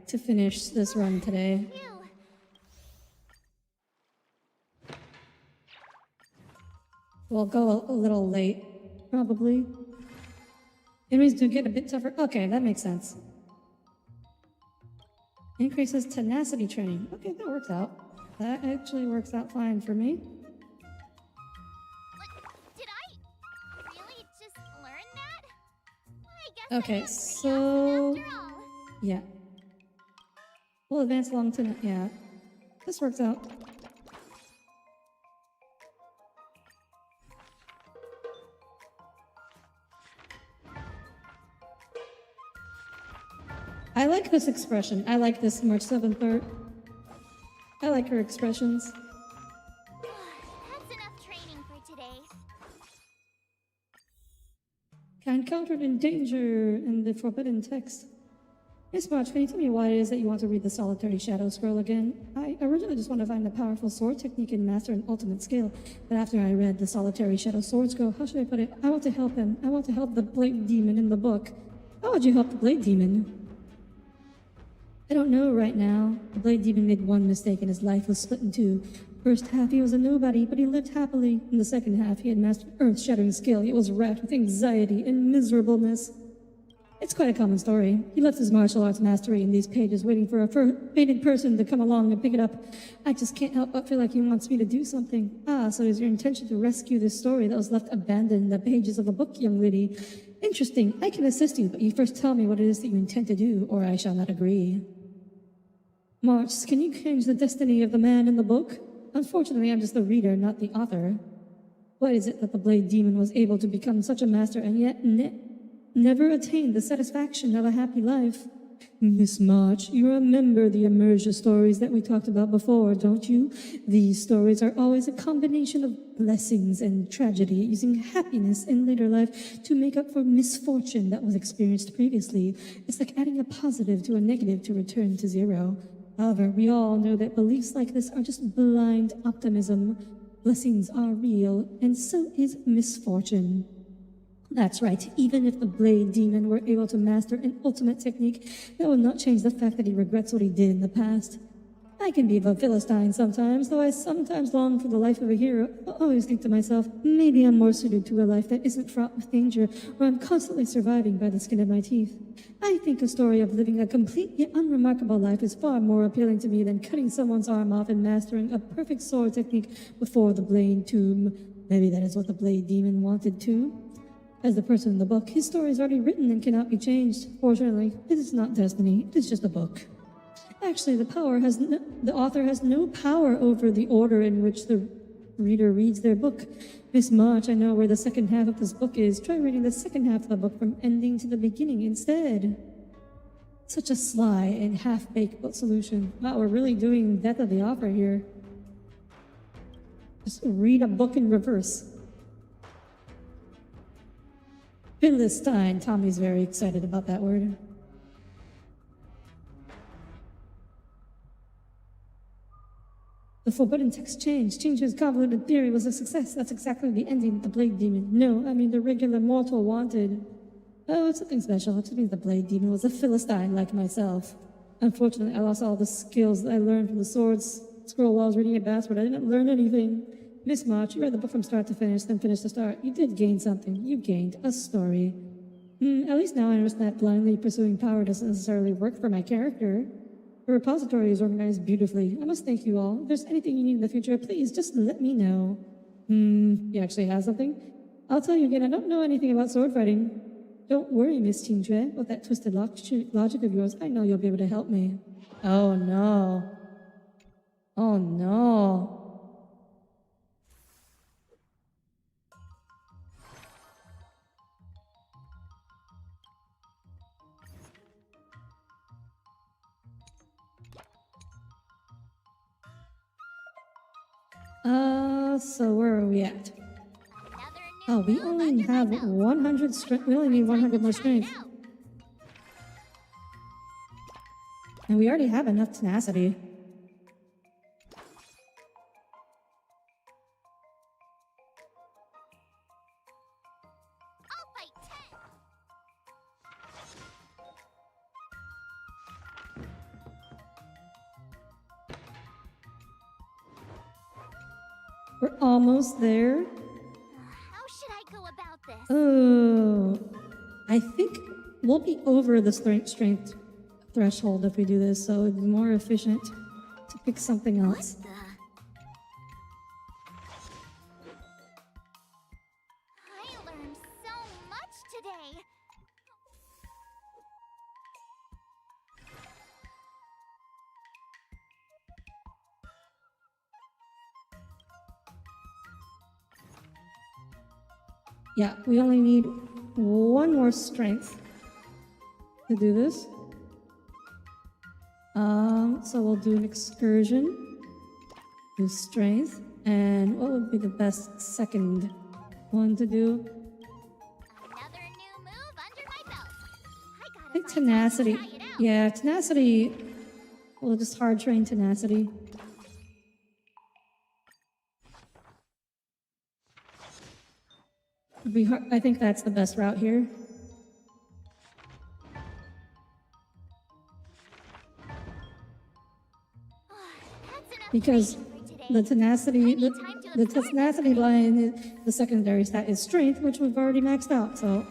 to finish this run today. Phew. We'll go a little late, probably. Enemies do get a bit tougher. Okay, that makes sense. Increases tenacity training. Okay, that works out. That actually works out fine for me. Did I really just learn that? I guess I'm Okay, not pretty so... awesome after all. Yeah. We'll advance along to... Yeah. This works out. I like this expression. I like this March 7th art. I like her expressions. That's enough training for today. Encountered in danger in the forbidden text. Miss March, can you tell me why it is that you want to read the Solitary Shadow Scroll again? I originally just want to find a powerful sword technique and master an ultimate skill, but after I read the Solitary Shadow Sword Scroll, how should I put it? I want to help him. I want to help the Blade Demon in the book. How would you help the Blade Demon? I don't know right now. The Blade Demon made one mistake and his life was split in two. First half he was a nobody, but he lived happily. In the second half he had mastered earth-shattering skill. He was racked with anxiety and miserableness. It's quite a common story. He left his martial arts mastery in these pages waiting for a fated person to come along and pick it up. I just can't help but feel like he wants me to do something. Ah, so is your intention to rescue this story that was left abandoned in the pages of a book, young lady? Interesting. I can assist you, but you first tell me what it is that you intend to do, or I shall not agree. March, can you change the destiny of the man in the book? Unfortunately, I'm just the reader, not the author. What is it that the Blade Demon was able to become such a master and yet never attained the satisfaction of a happy life? Miss March, you remember the immersion stories that we talked about before, don't you? These stories are always a combination of blessings and tragedy, using happiness in later life to make up for misfortune that was experienced previously. It's like adding a positive to a negative to return to zero. However, we all know that beliefs like this are just blind optimism. Blessings are real, and so is misfortune. That's right, even if the Blade Demon were able to master an ultimate technique, that would not change the fact that he regrets what he did in the past. I can be a Philistine sometimes, though I sometimes long for the life of a hero. I always think to myself, maybe I'm more suited to a life that isn't fraught with danger, where I'm constantly surviving by the skin of my teeth. I think a story of living a complete yet unremarkable life is far more appealing to me than cutting someone's arm off and mastering a perfect sword technique before the Blade Tomb. Maybe that is what the Blade Demon wanted too. As the person in the book, his story is already written and cannot be changed. Fortunately, it is not destiny, it is just a book. Actually, the author has no power over the order in which the reader reads their book. Miss March, I know where the second half of this book is. Try reading the second half of the book from ending to the beginning instead. Such a sly and half-baked solution. Wow, we're really doing death of the author here. Just read a book in reverse. Philistine. Tommy's very excited about that word. The forbidden text changed. Change's convoluted theory was a success. That's exactly the ending of the Blade Demon. No, I mean the regular mortal wanted. Oh, it's something special. It means the Blade Demon was a Philistine like myself. Unfortunately, I lost all the skills that I learned from the swords scroll while I was reading it backwards. I didn't learn anything. Miss March, you read the book from start to finish, then finish to start. You did gain something. You gained a story. At least now I understand that blindly pursuing power doesn't necessarily work for my character. The repository is organized beautifully. I must thank you all. If there's anything you need in the future, please just let me know. You actually have something? I'll tell you again, I don't know anything about sword fighting. Don't worry, Miss Qingque. With that twisted logic of yours, I know you'll be able to help me. Oh no. Oh no. So where are we at? Oh, we only have 100 strength. We only need 100 more strength. And we already have enough tenacity. I'll fight 10. We're almost there. How should I go about this? Oh, I think we'll be over the strength threshold if we do this, so it'd be more efficient to pick something else. What the? I learned so much today. Yeah, we only need one more strength to do this. So we'll do an excursion, do strength, and what would be the best second one to do? Another new move under my belt. I think tenacity. Yeah, tenacity. We'll just hard train tenacity. I think that's the best route here. Because the tenacity, the tenacity line, the secondary stat is strength, which we've already maxed out, so.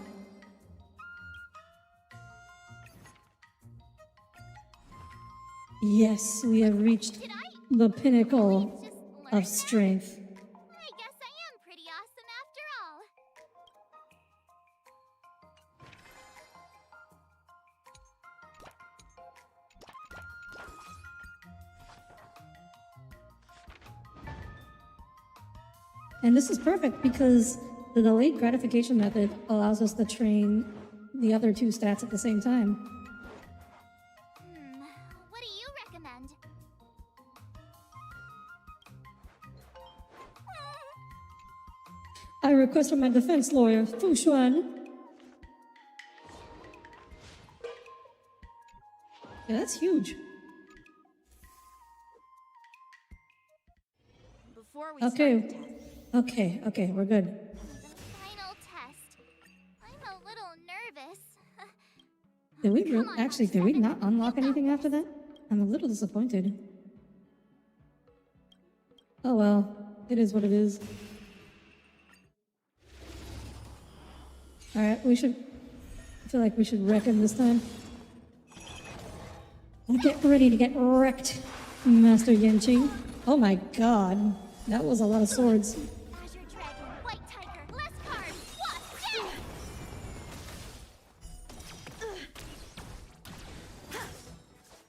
Yes, we have reached the pinnacle of strength. I guess I am pretty awesome after all. And this is perfect because the delayed gratification method allows us to train the other two stats at the same time. What do you recommend? I request from my defense lawyer, Fu Xuan. Yeah, that's huge. Before we Okay. start the test, Okay, we're good. The final test. I'm a little nervous. Did we Come on, actually, did we not unlock anything after that? I'm a little disappointed. Oh well, it is what it is. Alright, I feel like we should wreck him this time. Get ready to get wrecked, Master Yenching. Oh my god, that was a lot of swords. Azure Dragon, White Tiger, less cards, Wasp, down!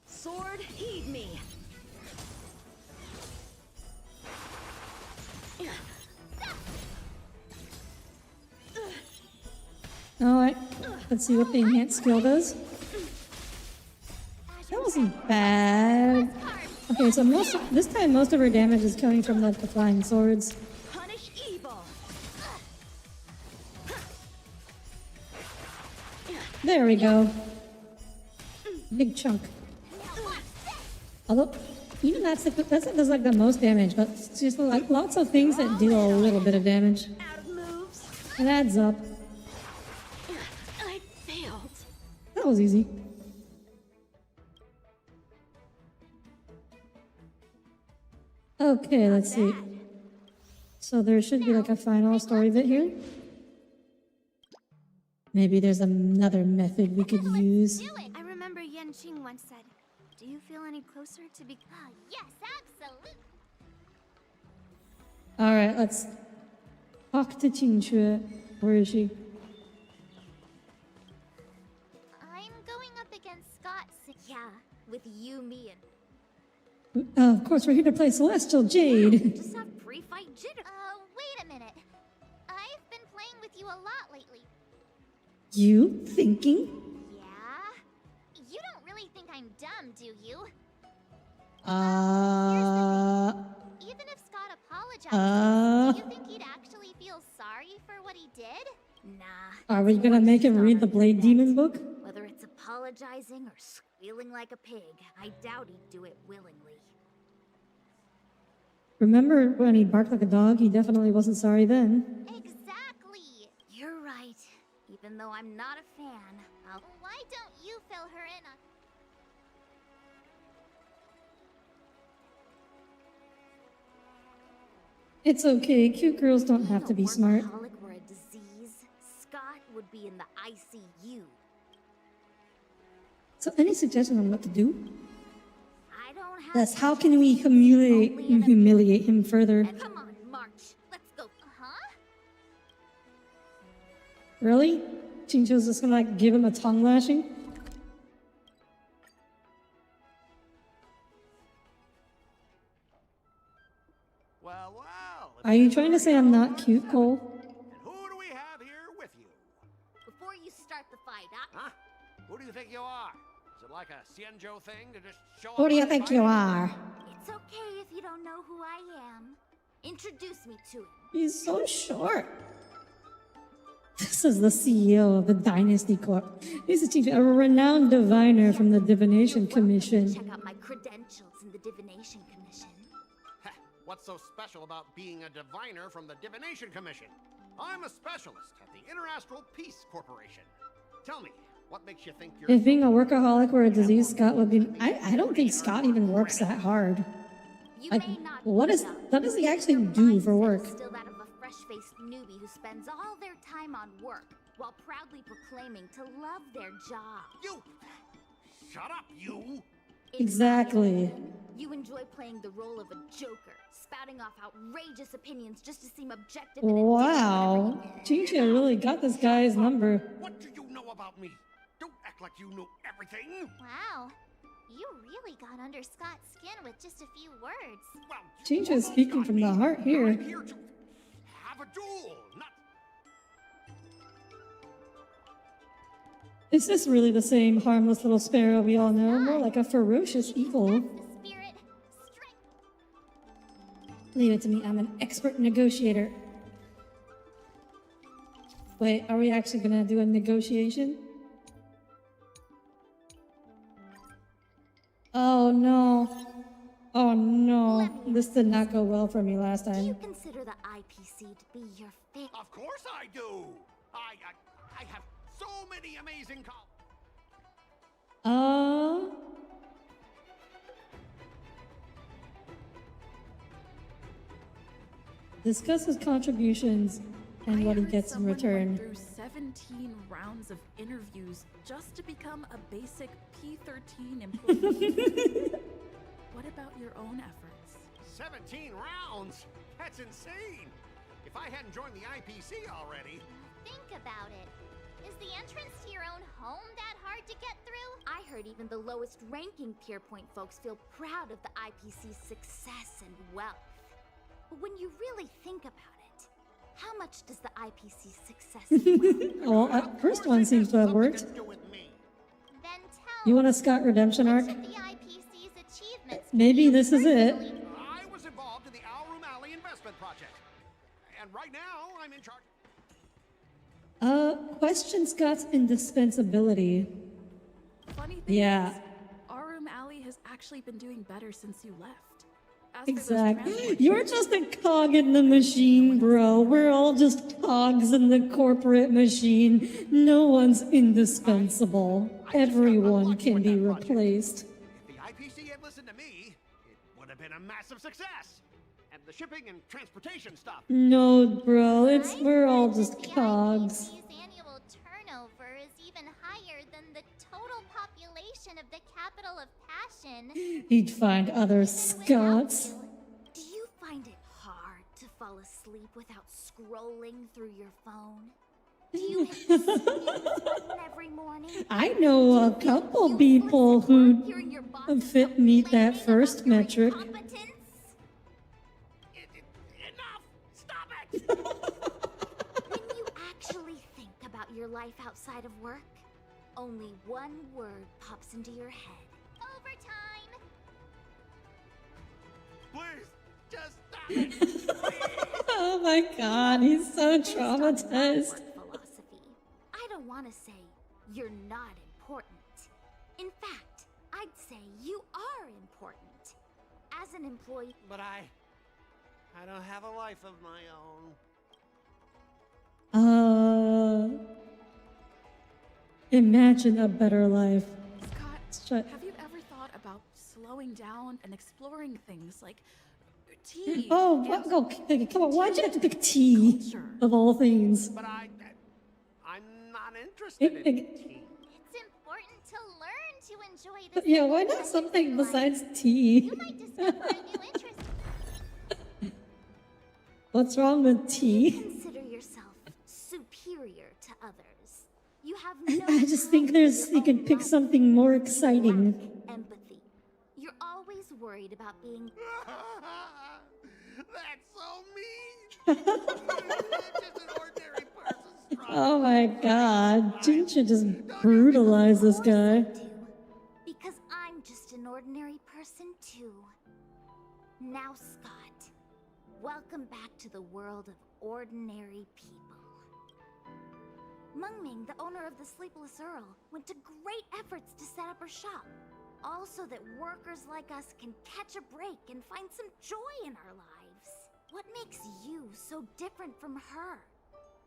sword, heed me. Alright, let's see what the enhanced skill does. That wasn't bad. Okay, so this time most of her damage is coming from the flying swords. Punish evil. There we go. Big chunk. Although, even that's does like the most damage, but it's just like lots of things that deal a little bit of damage. Out of moves. It adds up. I failed. That was easy. Okay, let's see. So there should be like a final story bit here. Maybe there's another method we could use. I remember Yen Qing once said, "Do you feel any closer to be?" Yes, absolutely. All right, let's talk to Qingque. Where is she? I'm going up against Scott. Yeah, with you, me, and Of course, we're here to play Celestial Jade. just have pre-fight jitter. Wait a minute. I've been playing with you a lot lately. You thinking? Yeah? You don't really think I'm dumb, do you? Even if Scott apologizes, do you think he'd actually feel sorry for what he did? Nah. Are we gonna make him read the Blade Demon book? Whether it's apologizing or squealing like a pig, I doubt he'd do it willingly. Remember when he barked like a dog? He definitely wasn't sorry then. Exactly. You're right. Even though I'm not a fan, Why don't you fill her in on... It's okay. Cute girls don't have to be smart. If a workaholic were a disease, Scott would be in the ICU. So, any suggestions on what to do? I don't have. Yes. How can we humiliate him further? Come on, March. Let's go. Really? Qingque's just gonna like give him a tongue lashing? Well, well. Are you trying to say I'm not cute, Cole? And who do we have here with you? Before you start the fight, Huh? Who do you think you are? Is it like a Xianzhou thing to just show up? Who do you and think fight? you are? it's okay if you don't know who I am. Introduce me to him. He's so short. This is the CEO of the Dynasty Corp. He's a renowned diviner from the Divination Commission. Check out my credentials in the Divination Commission. Heh, what's so special about being a diviner from the Divination Commission? I'm a specialist at the Interastral Peace Corporation. Tell me, what makes you think you're... If being a workaholic were a disease, Scott would be... I don't think Scott even works that hard. You Like, may not what does he actually do for work? Still that of a fresh-faced newbie who spends all their time on work while proudly proclaiming to love their job. You... Shut up, you! Exactly. You enjoy playing the role of a joker, spouting off outrageous opinions just to seem objective and Wow. Qingque really got this guy's number. What do you know about me? Don't act like you know everything! Wow. You really got under Scott's skin with just a few words. Well, Qingque you is speaking almost from got the me. heart here. I'm here to have a duel, not... Is this really the same harmless little sparrow we all know? More like a ferocious evil. That's the spirit. Strength. Leave it to me, I'm an expert negotiator. Wait, are we actually gonna do a negotiation? Oh no. Oh no. This did not go well for me last Do you time. consider the IPC to be your favorite? Of course I do! I have so many amazing Discuss his contributions and what he gets in return. Through 17 rounds of interviews just to become a basic P13 employee. What about your own efforts? 17 rounds? That's insane! If I hadn't joined the IPC already... Think about it. Is the entrance to your own home that hard to get through? I heard even the lowest ranking Peer Point folks feel proud of the IPC's success and wealth. But when you really think about it, how much does the IPC's success and wealth? Well, that first one seems to have worked. Something to do with me. Then tell You me, want a Scott redemption arc? which of the IPC's achievements Maybe you this is it. personally I was involved in the Alroom Alley investment project. And right now, I'm in charge... Question Scott's indispensability. Funny thing Yeah. is, Arum Alley has actually actually been doing better since you left. As for those Exactly. transport You're ships, just a cog in the machine, bro. We're all just cogs in the corporate machine. No one's indispensable. Everyone can be replaced. If the IPC had listened to me, it would have been a massive success. And the shipping and transportation stuff. No, bro. We're all just The cogs. IPC's annual turnover is even higher than the total population of the capital of Passion. He'd find other Even without Scots. you. Do you find it hard to fall asleep without scrolling through your phone? Do you hit the snooze button every morning? I know a couple You people useless at work who hearing your bosses fit meet that complaining first about your metric. incompetence? Enough! Stop it! When you actually think about your life outside of work, only one word pops into your head. Overtime! Please, just stop it! Oh my god, he's so Based on my traumatized. work philosophy, I don't want to say you're not important. In fact, I'd say you are important. As an employee, But I don't have a life of my own. Imagine a better life. Scott, Shut- have you ever thought about slowing down and exploring things like tea? Oh, and what? Okay, come on. Why'd you have to pick tea of all things? But I'm not interested in tea. It's important to learn to enjoy the Yeah, why simple not pleasures something in life. besides tea? You might discover a new interest. What's wrong with tea? consider yourself superior to others. You have no I just think time there's for you your can own pick life. something more You exciting. lack empathy. You're always worried about being That's so mean! Just an ordinary person struggling. Oh my god, Jin should just brutalize this guy. do. Because I'm just an ordinary person too. Now, Scott, welcome back to the world of ordinary people. Mungming, the owner of the Sleepless Earl, went to great efforts to set up her shop. All so that workers like us can catch a break and find some joy in our lives. What makes you so different from her?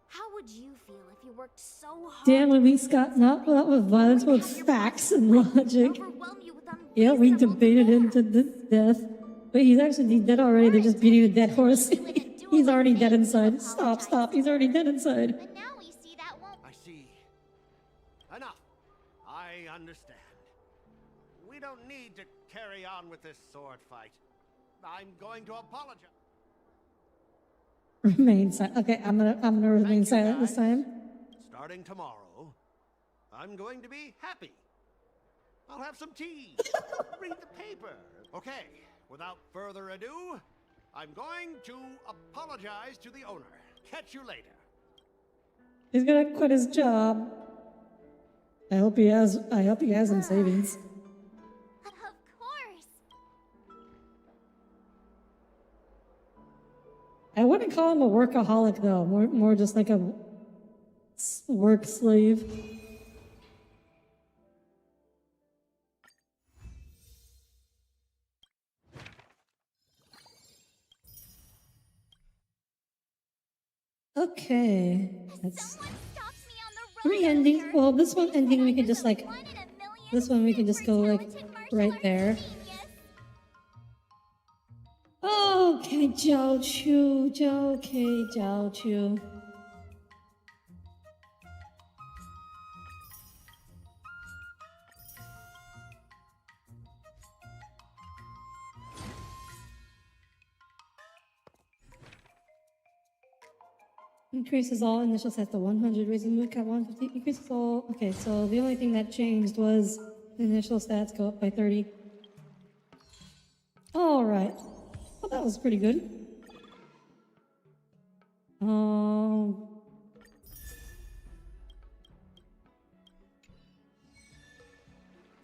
How would you feel if you worked so hard? Damn, to we be Scott not with violence, only but to have your facts boss and threaten logic. overwhelm you with Yeah, we unreasonable debated him to demands? death. But he's actually dead already. They're just beating a dead horse. He's already dead inside. Stop, stop. He's already dead inside. But now we see that won't. I see. Enough. I understand. We don't need to carry on with this sword fight. I'm going to apologize. Remain silent. Okay, I'm gonna remain Thank you, silent this guys. time. Starting tomorrow, I'm going to be happy. I'll have some tea, read the paper. Okay, without further ado, I'm going to apologize to the owner. Catch you later. He's gonna quit his job. I hope he has some savings. Of course. I wouldn't call him a workaholic though. More just like a work slave. Okay, that's Someone stops me on the road. three endings. earlier. Well, this one They said ending I we can was just a like, 1 in a million this one we can just go like super talented right martial there. arts genius. Okay, Jiao Chu, Jiao Chu. Increases all initial stats to 100, raising the cap 150, increases all. Okay, so the only thing that changed was initial stats go up by 30. Alright. Well, that was pretty good.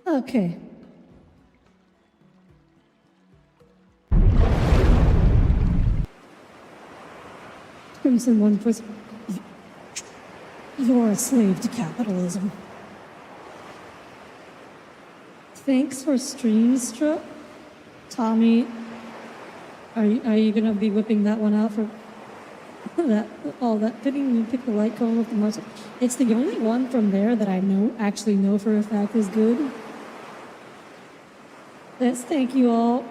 Okay. Crimson One person. You're a slave to capitalism. Thanks for Streamstruck. Tommy, are you gonna be whipping that one out for that? All that didn't you pick the light cone with the muzzle? It's the only one from there that I actually know for a fact is good. Let's thank you all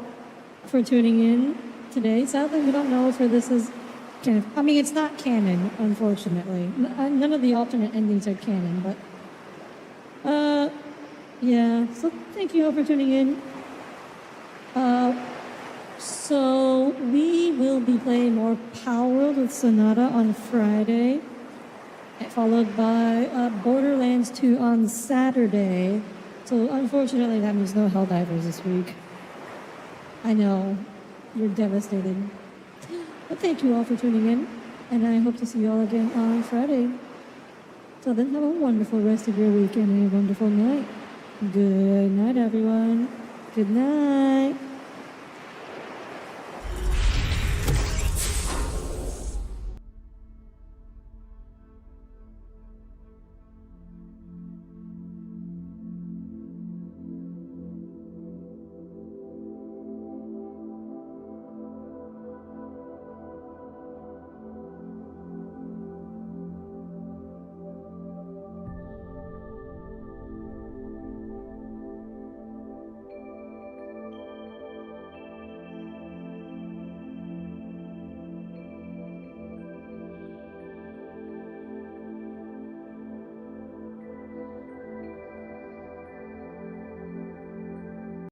for tuning in today. Sadly, we don't know if this is canon. I mean, it's not canon, unfortunately. None of the alternate endings are canon, but yeah. So thank you all for tuning in. So we will be playing more Power World with Sonata on Friday, followed by Borderlands 2 on Saturday. So unfortunately, that means no Helldivers this week. I know, you're devastated. But thank you all for tuning in, and I hope to see you all again on Friday. So then, have a wonderful rest of your week and a wonderful night. Good night, everyone. Good night.